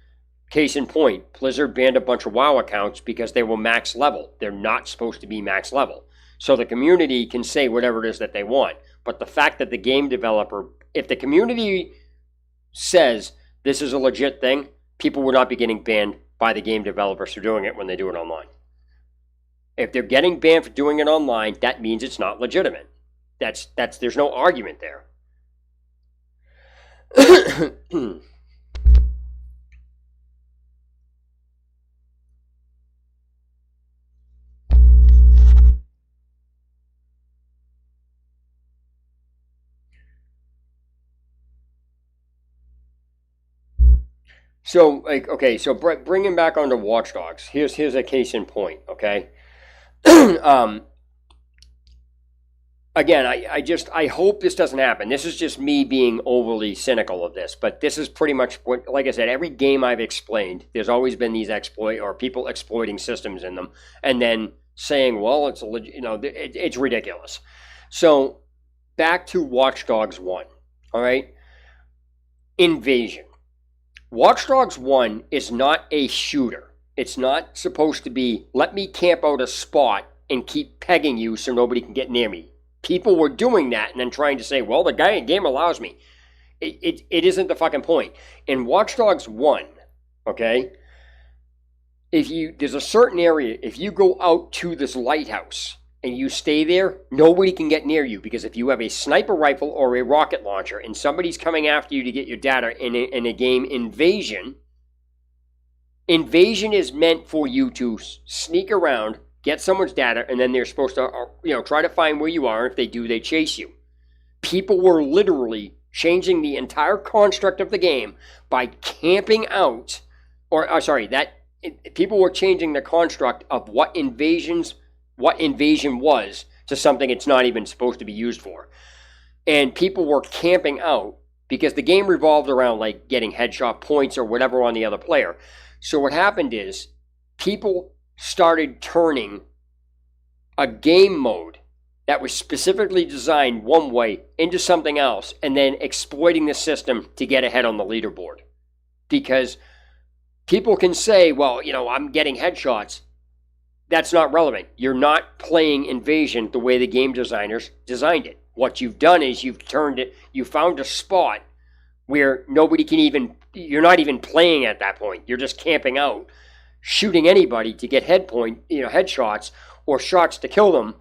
case in point, Blizzard banned a bunch of WoW accounts because they were max level. They're not supposed to be max level. So the community can say whatever it is that they want. But the fact that the game developer, if the community says this is a legit thing, people will not be getting banned by the game developers for doing it when they do it online. If they're getting banned for doing it online, that means it's not legitimate. There's no argument there. So, so bringing back onto Watch Dogs, here's a case in point, okay? Again, I hope this doesn't happen. This is just me being overly cynical of this, but this is pretty much what, like I said, every game I've explained, there's always been these people exploiting systems in them, and then saying, well, it's ridiculous. So, back to Watch Dogs 1, all right? Invasion. Watch Dogs 1 is not a shooter. It's not supposed to be, let me camp out a spot and keep pegging you so nobody can get near me. People were doing that and then trying to say, well, the game allows me. It isn't the fucking point. In Watch Dogs 1, okay, there's a certain area, if you go out to this lighthouse and you stay there, nobody can get near you, because if you have a sniper rifle or a rocket launcher and somebody's coming after you to get your data in a game Invasion is meant for you to sneak around, get someone's data, and then they're supposed to try to find where you are. If they do, they chase you. People were literally changing the entire construct of the game by camping out, people were changing the construct of what Invasion was to something it's not even supposed to be used for. And people were camping out because the game revolved around like getting headshot points or whatever on the other player. So what happened is people started turning a game mode that was specifically designed one way into something else, and then exploiting the system to get ahead on the leaderboard. Because people can say, well, I'm getting headshots. That's not relevant. You're not playing Invasion the way the game designers designed it. What you've done is you found a spot where nobody can you're not even playing at that point. You're just camping out, shooting anybody to get headshots or shots to kill them,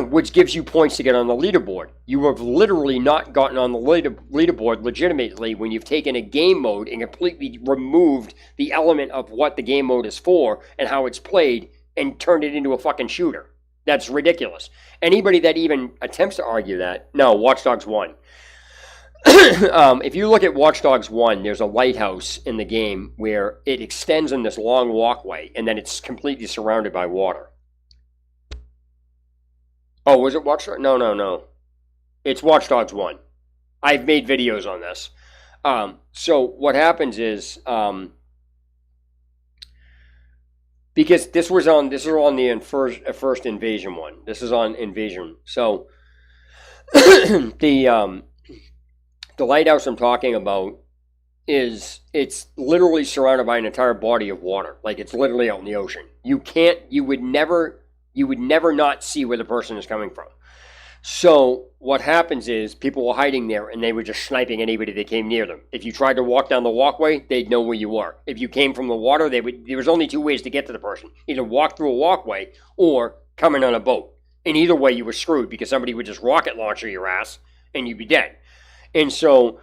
which gives you points to get on the leaderboard. You have literally not gotten on the leaderboard legitimately when you've taken a game mode and completely removed the element of what the game mode is for and how it's played, and turned it into a fucking shooter. That's ridiculous. Anybody that even attempts to argue that, no, Watch Dogs 1. If you look at Watch Dogs 1, there's a lighthouse in the game where it extends in this long walkway, and then it's completely surrounded by water. Oh, was it Watch Dogs? No. It's Watch Dogs 1. I've made videos on this. So what happens is, because this was on the first Invasion one. This is on Invasion. So the lighthouse I'm talking about it's literally surrounded by an entire body of water. Like it's literally out in the ocean. You would never not see where the person is coming from. So what happens is people were hiding there and they were just sniping anybody that came near them. If you tried to walk down the walkway, they'd know where you were. If you came from the water, there was only two ways to get to the person. Either walk through a walkway or come in on a boat. And either way you were screwed because somebody would just rocket launcher your ass and you'd be dead. And so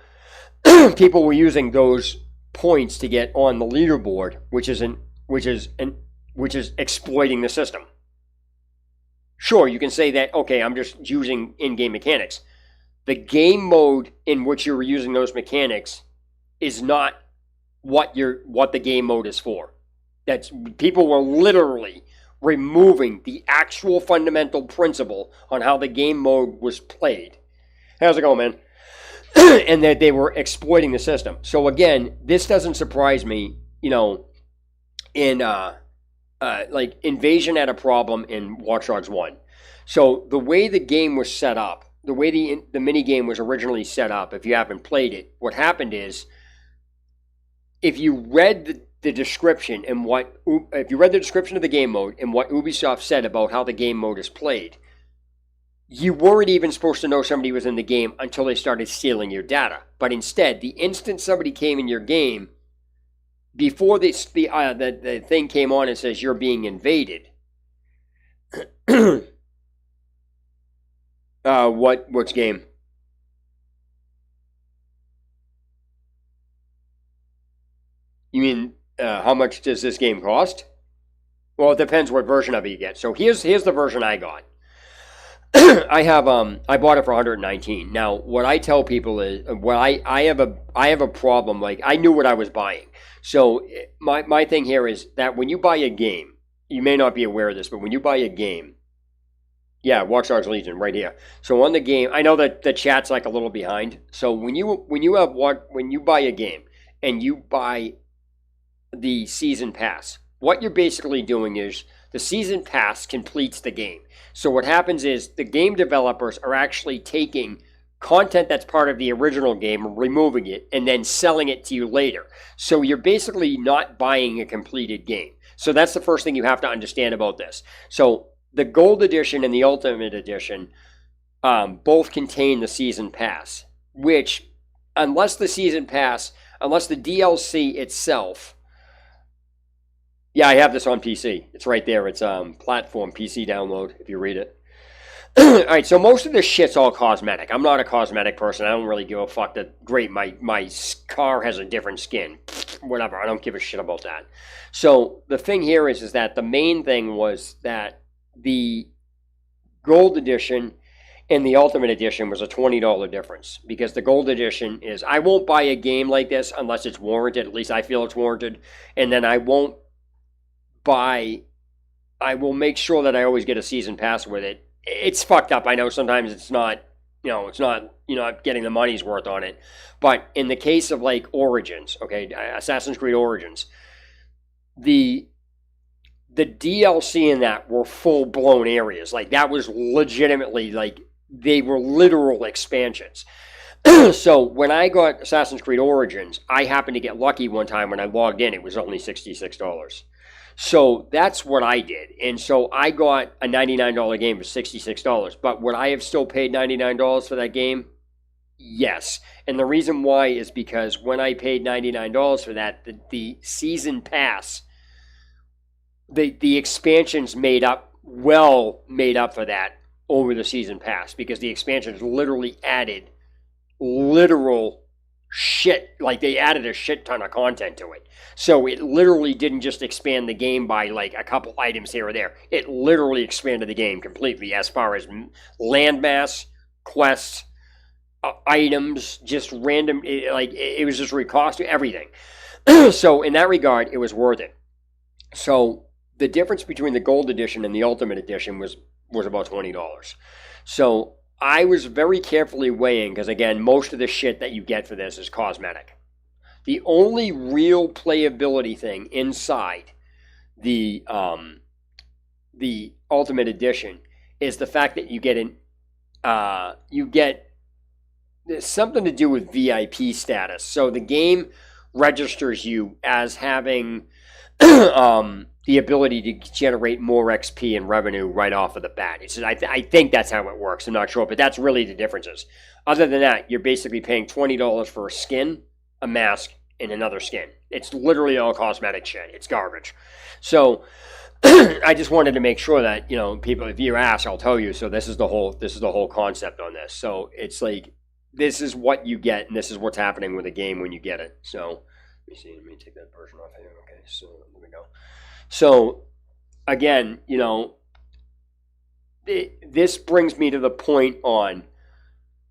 people were using those points to get on the leaderboard, which is exploiting the system. Sure, you can say that, okay, I'm just using in-game mechanics. The game mode in which you're using those mechanics is not what the game mode is for. That's people were literally removing the actual fundamental principle on how the game mode was played. How's it going, man? And that they were exploiting the system. So again, this doesn't surprise me, in like Invasion had a problem in Watch Dogs 1. So the way the game was set up, the way the mini game was originally set up, if you haven't played it, what happened is if you read the description and if you read the description of the game mode and what Ubisoft said about how the game mode is played, you weren't even supposed to know somebody was in the game until they started stealing your data. But instead, the instant somebody came in your game, before the thing came on and says you're being invaded, which game? You mean how much does this game cost? Well, it depends what version of it you get. So here's the version I got. I bought it for 119. Now, what I tell people is, I have a problem. Like I knew what I was buying. So my thing here is that when you buy a game, you may not be aware of this, but when you buy a game, yeah, Watch Dogs Legion right here. So on the game, I know that the chat's like a little behind. So when you buy a game and you buy the season pass, what you're basically doing is the season pass completes the game. So what happens is the game developers are actually taking content that's part of the original game and removing it and then selling it to you later. So you're basically not buying a completed game. So that's the first thing you have to understand about this. So the Gold Edition and the Ultimate Edition both contain the season pass, which unless the DLC itself. Yeah, I have this on PC. It's right there. It's platform PC download if you read it. All right, so most of this shit's all cosmetic. I'm not a cosmetic person. I don't really give a fuck that, great, my car has a different skin. Whatever, I don't give a shit about that. So the thing here is that the main thing was that the Gold Edition and the Ultimate Edition was a $20 difference. Because the Gold Edition is, I won't buy a game like this unless it's warranted. At least I feel it's warranted. And then I will make sure that I always get a season pass with it. It's fucked up. I know sometimes it's not getting the money's worth on it. But in the case of like Origins, okay, Assassin's Creed Origins, the DLC in that were full-blown areas. Like that was legitimately like they were literal expansions. So when I got Assassin's Creed Origins, I happened to get lucky one time when I logged in. It was only $66. So that's what I did. And so I got a $99 game for $66. But would I have still paid $99 for that game? Yes. And the reason why is because when I paid $99 for that, the season pass, the expansions made up for that over the season pass. Because the expansions literally added literal shit, like they added a shit ton of content to it. So it literally didn't just expand the game by like a couple items here or there. It literally expanded the game completely as far as landmass, quests, items, just random, it was just cost everything. So in that regard, it was worth it. So the difference between the Gold Edition and the Ultimate Edition was about $20. So I was very carefully weighing, because again, most of the shit that you get for this is cosmetic. The only real playability thing inside the Ultimate Edition is the fact that you get you get something to do with VIP status. So the game registers you as having the ability to generate more XP and revenue right off of the bat. I think that's how it works. I'm not sure, but that's really the differences. Other than that, you're basically paying $20 for a skin, a mask, and another skin. It's literally all cosmetic shit. It's garbage. So I just wanted to make sure that, people, if you ask, I'll tell you. So this is the whole concept on this. So it's like, this is what you get, and this is what's happening with the game when you get it. So let me see. Let me take that version off here. Okay, so there we go. So again, this brings me to the point on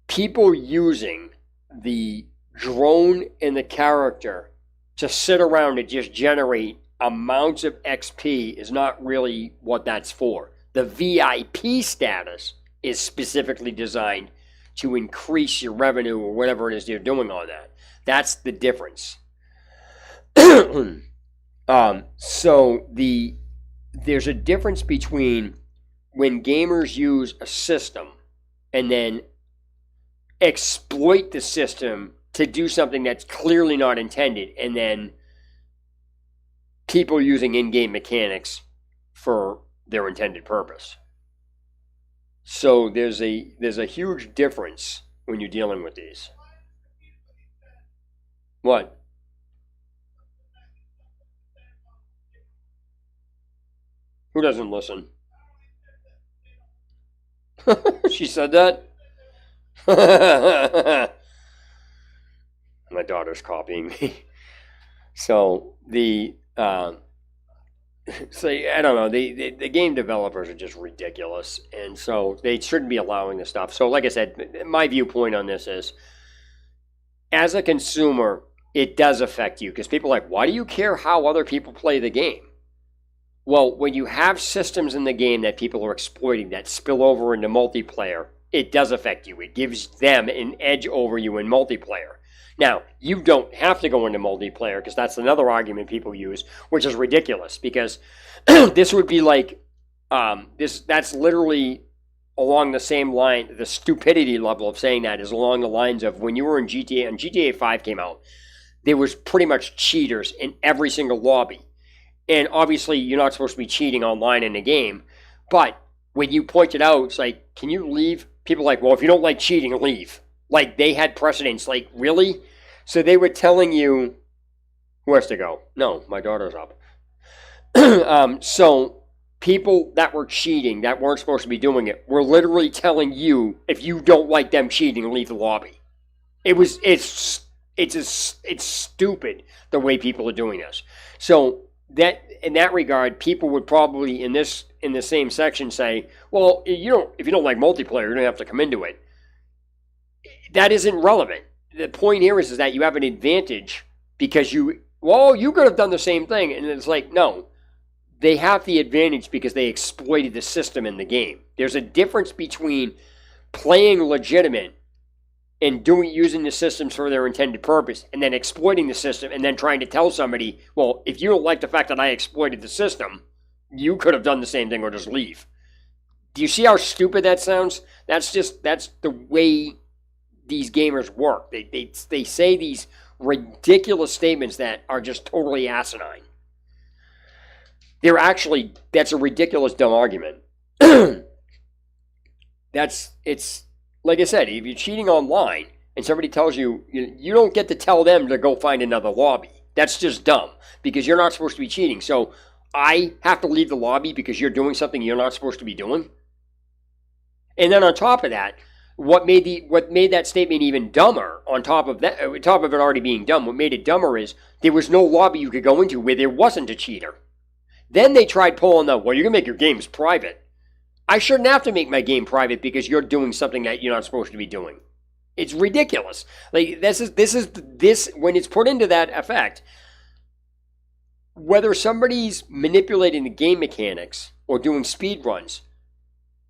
people using the drone and the character to sit around and just generate amounts of XP is not really what that's for. The VIP status is specifically designed to increase your revenue or whatever it is you're doing on that. That's the difference. So there's a difference between when gamers use a system and then exploit the system to do something that's clearly not intended, and then people using in-game mechanics for their intended purpose. So there's a huge difference when you're dealing with these. What? Who doesn't listen? She said that? My daughter's copying me. So I don't know. The game developers are just ridiculous, and so they shouldn't be allowing this stuff. So, like I said, my viewpoint on this is, as a consumer, it does affect you because people are like, why do you care how other people play the game? Well, when you have systems in the game that people are exploiting that spill over into multiplayer, it does affect you. It gives them an edge over you in multiplayer. Now, you don't have to go into multiplayer because that's another argument people use, which is ridiculous because this would be like, that's literally along the same line. The stupidity level of saying that is along the lines of when you were in GTA, and GTA 5 came out, there was pretty much cheaters in every single lobby. And obviously, you're not supposed to be cheating online in the game. But when you point it out, it's like, can you leave? People are like, well, if you don't like cheating, leave. Like, they had precedents. Like, really? So they were telling you, who has to go? No, my daughter's up. So people that were cheating, that weren't supposed to be doing it, were literally telling you, if you don't like them cheating, leave the lobby. It's stupid the way people are doing this. So that in that regard, people would probably in the same section say, well, if you don't like multiplayer, you don't have to come into it. That isn't relevant. The point here is that you have an advantage because you could have done the same thing. And it's like, no, they have the advantage because they exploited the system in the game. There's a difference between playing legitimate and using the systems for their intended purpose and then exploiting the system and then trying to tell somebody, well, if you don't like the fact that I exploited the system, you could have done the same thing or just leave. Do you see how stupid that sounds? That's the way these gamers work. They say these ridiculous statements that are just totally asinine. That's a ridiculous, dumb argument. It's like I said, if you're cheating online and somebody tells you, you don't get to tell them to go find another lobby. That's just dumb because you're not supposed to be cheating. So I have to leave the lobby because you're doing something you're not supposed to be doing. And then on top of that, what made that statement even dumber, on top of it already being dumb, what made it dumber is there was no lobby you could go into where there wasn't a cheater. Then they tried pulling the, well, you're going to make your games private. I shouldn't have to make my game private because you're doing something that you're not supposed to be doing. It's ridiculous. Like this when it's put into that effect, whether somebody's manipulating the game mechanics or doing speed runs,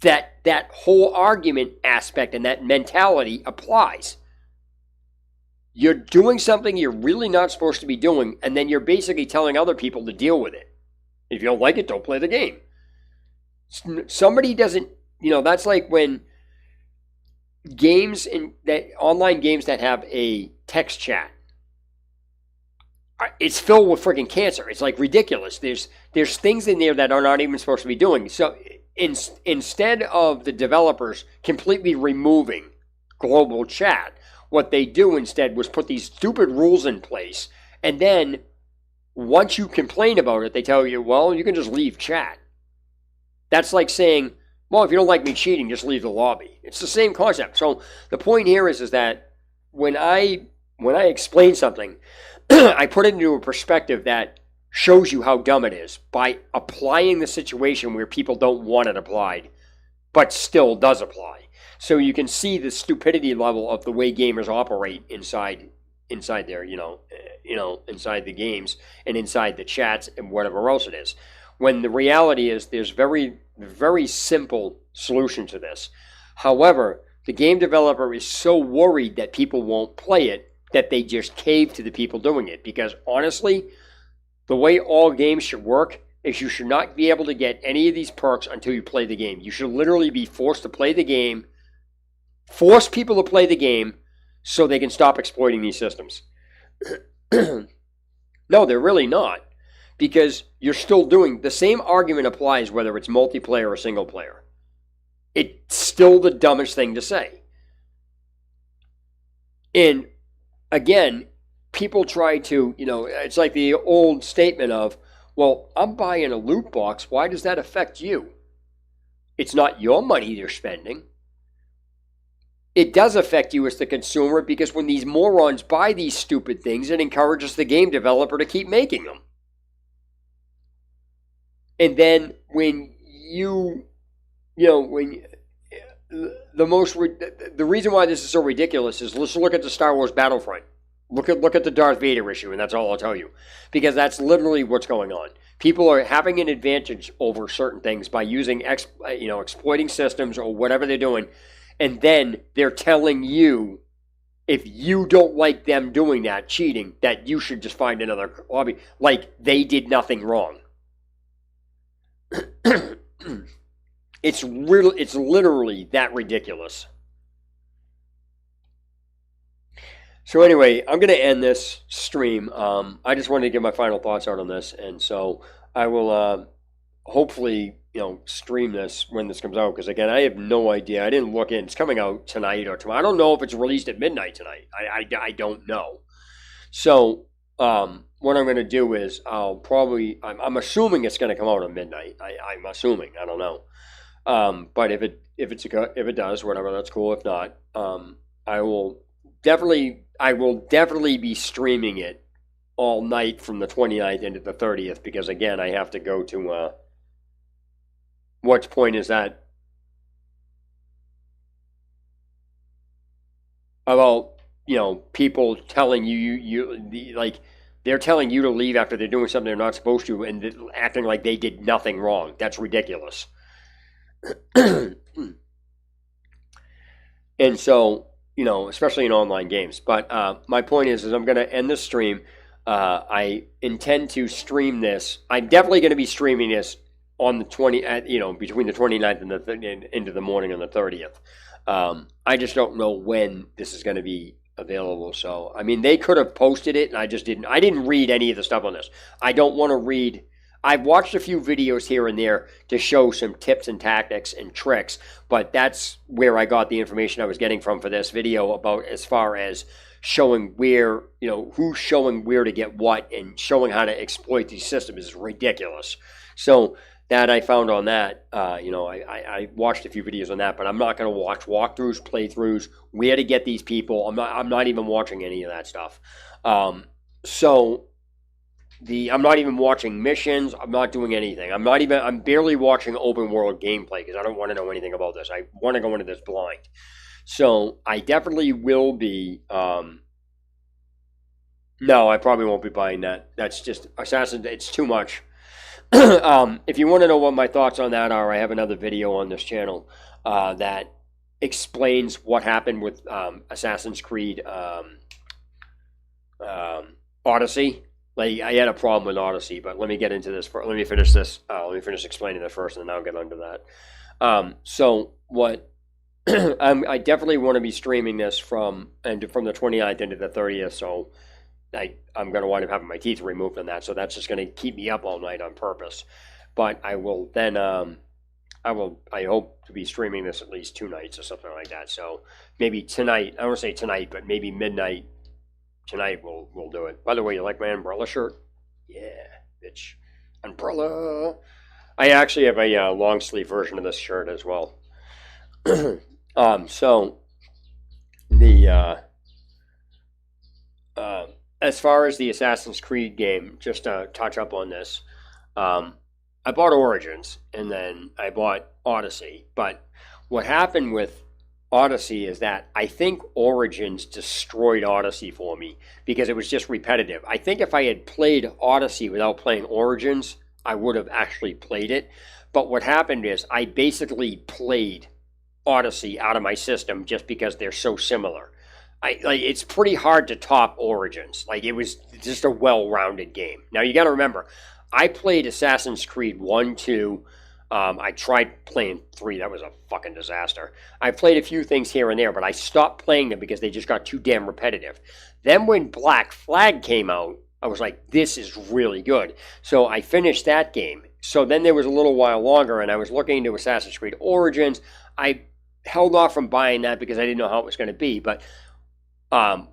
that whole argument aspect and that mentality applies. You're doing something you're really not supposed to be doing, and then you're basically telling other people to deal with it. If you don't like it, don't play the game. Somebody doesn't, that's like when games in that online games that have a text chat, it's filled with freaking cancer. It's like ridiculous. There's things in there that are not even supposed to be doing. So instead of the developers completely removing global chat, what they do instead was put these stupid rules in place, and then once you complain about it, they tell you, well, you can just leave chat. That's like saying, well, if you don't like me cheating, just leave the lobby. It's the same concept. So the point here is that when I explain something, I put it into a perspective that shows you how dumb it is by applying the situation where people don't want it applied, but still does apply. So you can see the stupidity level of the way gamers operate inside their, inside the games and inside the chats and whatever else it is. When the reality is there's very, very simple solution to this. However, the game developer is so worried that people won't play it that they just cave to the people doing it. Because honestly, the way all games should work is you should not be able to get any of these perks until you play the game. You should literally be forced to play the game, force people to play the game so they can stop exploiting these systems. No, they're really not. Because you're still doing the same argument applies whether it's multiplayer or single player. It's still the dumbest thing to say. And again, people try to, it's like the old statement of, well, I'm buying a loot box. Why does that affect you? It's not your money you're spending. It does affect you as the consumer because when these morons buy these stupid things, it encourages the game developer to keep making them. And then when the reason why this is so ridiculous is let's look at the Star Wars Battlefront. Look at the Darth Vader issue, and that's all I'll tell you. Because that's literally what's going on. People are having an advantage over certain things by using exploiting systems or whatever they're doing, and then they're telling you, if you don't like them doing that, cheating, that you should just find another hobby. Like they did nothing wrong. It's literally that ridiculous. So anyway, I'm going to end this stream. I just wanted to get my final thoughts out on this, and so I will hopefully stream this when this comes out, because again, I have no idea. I didn't look in. It's coming out tonight or tomorrow. I don't know if it's released at midnight tonight. I don't know. So what I'm going to do is I'm assuming it's going to come out at midnight. I'm assuming. I don't know. But if it does, whatever, that's cool. If not, I will definitely be streaming it all night from the 29th into the 30th, because again, I have to go to what point is that about people telling like they're telling you to leave after they're doing something they're not supposed to and acting like they did nothing wrong. That's ridiculous. And so, especially in online games. But my point is I'm going to end this stream. I intend to stream this. I'm definitely going to be streaming this on the between the 29th and into the morning on the 30th. I just don't know when this is going to be available. So, I mean, they could have posted it, and I didn't read any of the stuff on this. I don't want to read. I've watched a few videos here and there to show some tips and tactics and tricks, but that's where I got the information I was getting from for this video about as far as showing where, who's showing where to get what and showing how to exploit these systems is ridiculous. So that I found on that, I watched a few videos on that, but I'm not going to watch walkthroughs, playthroughs, where to get these people. I'm not even watching any of that stuff. I'm not even watching missions. I'm not doing anything. I'm barely watching open world gameplay because I don't want to know anything about this. I want to go into this blind. So I definitely will be. No, I probably won't be buying that. That's just Assassin. It's too much. If you want to know what my thoughts on that are, I have another video on this channel that explains what happened with Assassin's Creed Odyssey. Like, I had a problem with Odyssey, but let me get into this. Let me finish this. Let me finish explaining it first, and then I'll get onto that. So what I definitely want to be streaming this from the 29th into the 30th. So I'm going to wind up having my teeth removed on that. So that's just going to keep me up all night on purpose. But I will then I hope to be streaming this at least 2 nights or something like that. So maybe tonight. I don't want to say tonight, but maybe midnight tonight we'll do it. By the way, you like my umbrella shirt? Yeah, bitch. Umbrella. I actually have a long sleeve version of this shirt as well. So the as far as the Assassin's Creed game, just to touch up on this, I bought Origins and then I bought Odyssey. But what happened with Odyssey is that I think Origins destroyed Odyssey for me because it was just repetitive. I think if I had played Odyssey without playing Origins, I would have actually played it. But what happened is I basically played Odyssey out of my system just because they're so similar. It's pretty hard to top Origins. Like, it was just a well-rounded game. Now you got to remember, I played Assassin's Creed 1, 2. I tried playing 3. That was a fucking disaster. I played a few things here and there, but I stopped playing them because they just got too damn repetitive. Then when Black Flag came out, I was like, this is really good. So I finished that game. So then there was a little while longer, and I was looking into Assassin's Creed Origins. I held off from buying that because I didn't know how it was going to be. But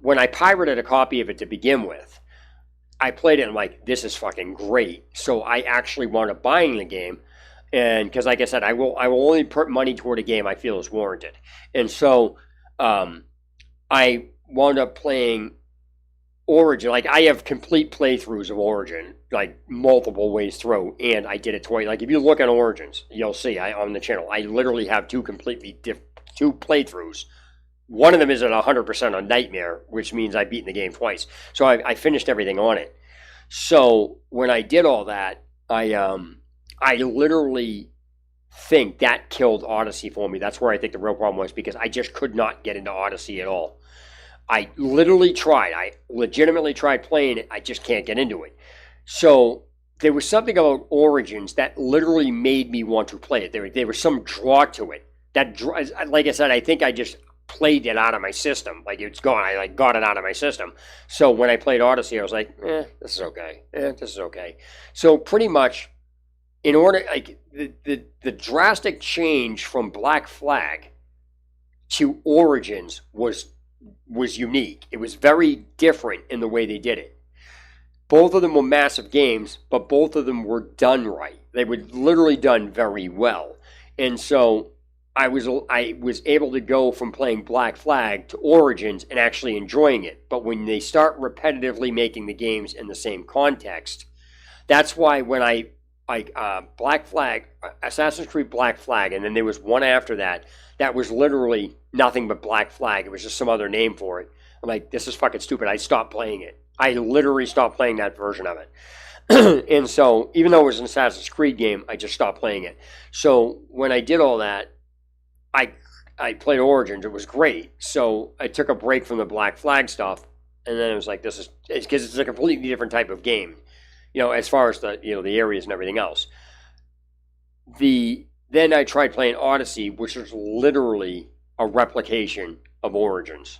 when I pirated a copy of it to begin with, I played it and I'm like, this is fucking great. So I actually wound up buying the game. And because, like I said, I will only put money toward a game I feel is warranted. And so I wound up playing Origin. Like, I have complete playthroughs of Origin, like multiple ways through, and I did it twice. Like, if you look at Origins, you'll see on the channel, I literally have two playthroughs. One of them is at 100% on Nightmare, which means I've beaten the game twice. So I finished everything on it. So when I did all that, I literally think that killed Odyssey for me. That's where I think the real problem was, because I just could not get into Odyssey at all. I literally tried. I legitimately tried playing it. I just can't get into it. So there was something about Origins that literally made me want to play it. There was some draw to it. Like I said, I think I just played it out of my system. Like, it's gone. I got it out of my system. So when I played Odyssey, I was like, this is okay. This is okay. So pretty much, in order, like, the drastic change from Black Flag to Origins was unique. It was very different in the way they did it. Both of them were massive games, but both of them were done right. They were literally done very well. And so I was able to go from playing Black Flag to Origins and actually enjoying it. But when they start repetitively making the games in the same context, that's why when Black Flag, Assassin's Creed Black Flag, and then there was one after that was literally nothing but Black Flag. It was just some other name for it. I'm like, this is fucking stupid. I stopped playing it. I literally stopped playing that version of it. And so, even though it was an Assassin's Creed game, I just stopped playing it. So when I did all that, I played Origins. It was great. So I took a break from the Black Flag stuff, and then it was like, it's because it's a completely different type of game, as far as the areas and everything else. Then I tried playing Odyssey, which was literally a replication of Origins.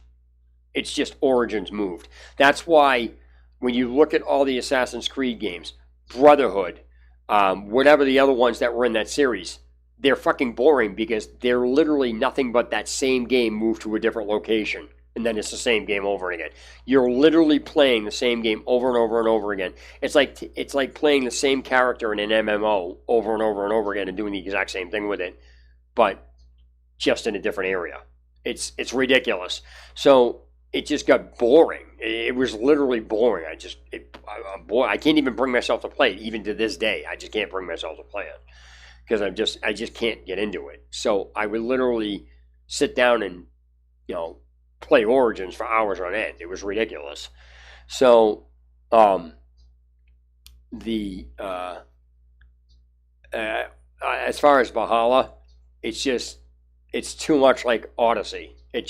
It's just Origins moved. That's why when you look at all the Assassin's Creed games, Brotherhood, whatever the other ones that were in that series, they're fucking boring because they're literally nothing but that same game moved to a different location. And then it's the same game over again. You're literally playing the same game over and over and over again. It's like playing the same character in an MMO over and over and over again and doing the exact same thing with it, but just in a different area. It's ridiculous. So it just got boring. It was literally boring. I can't even bring myself to play it, even to this day. I just can't bring myself to play it because I just can't get into it. So I would literally sit down and play Origins for hours on end. It was ridiculous. So as far as Valhalla, it's too much like Odyssey. I'm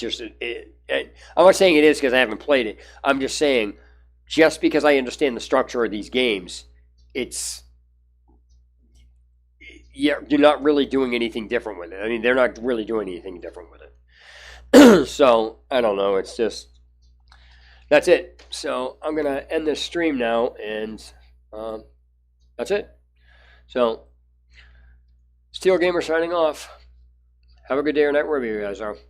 not saying it is because I haven't played it. I'm just saying, just because I understand the structure of these games, you're not really doing anything different with it. I mean, they're not really doing anything different with it. So I don't know. It's just that's it. So I'm gonna end this stream now, and that's it. So Steel Gamer signing off. Have a good day or night wherever you guys are.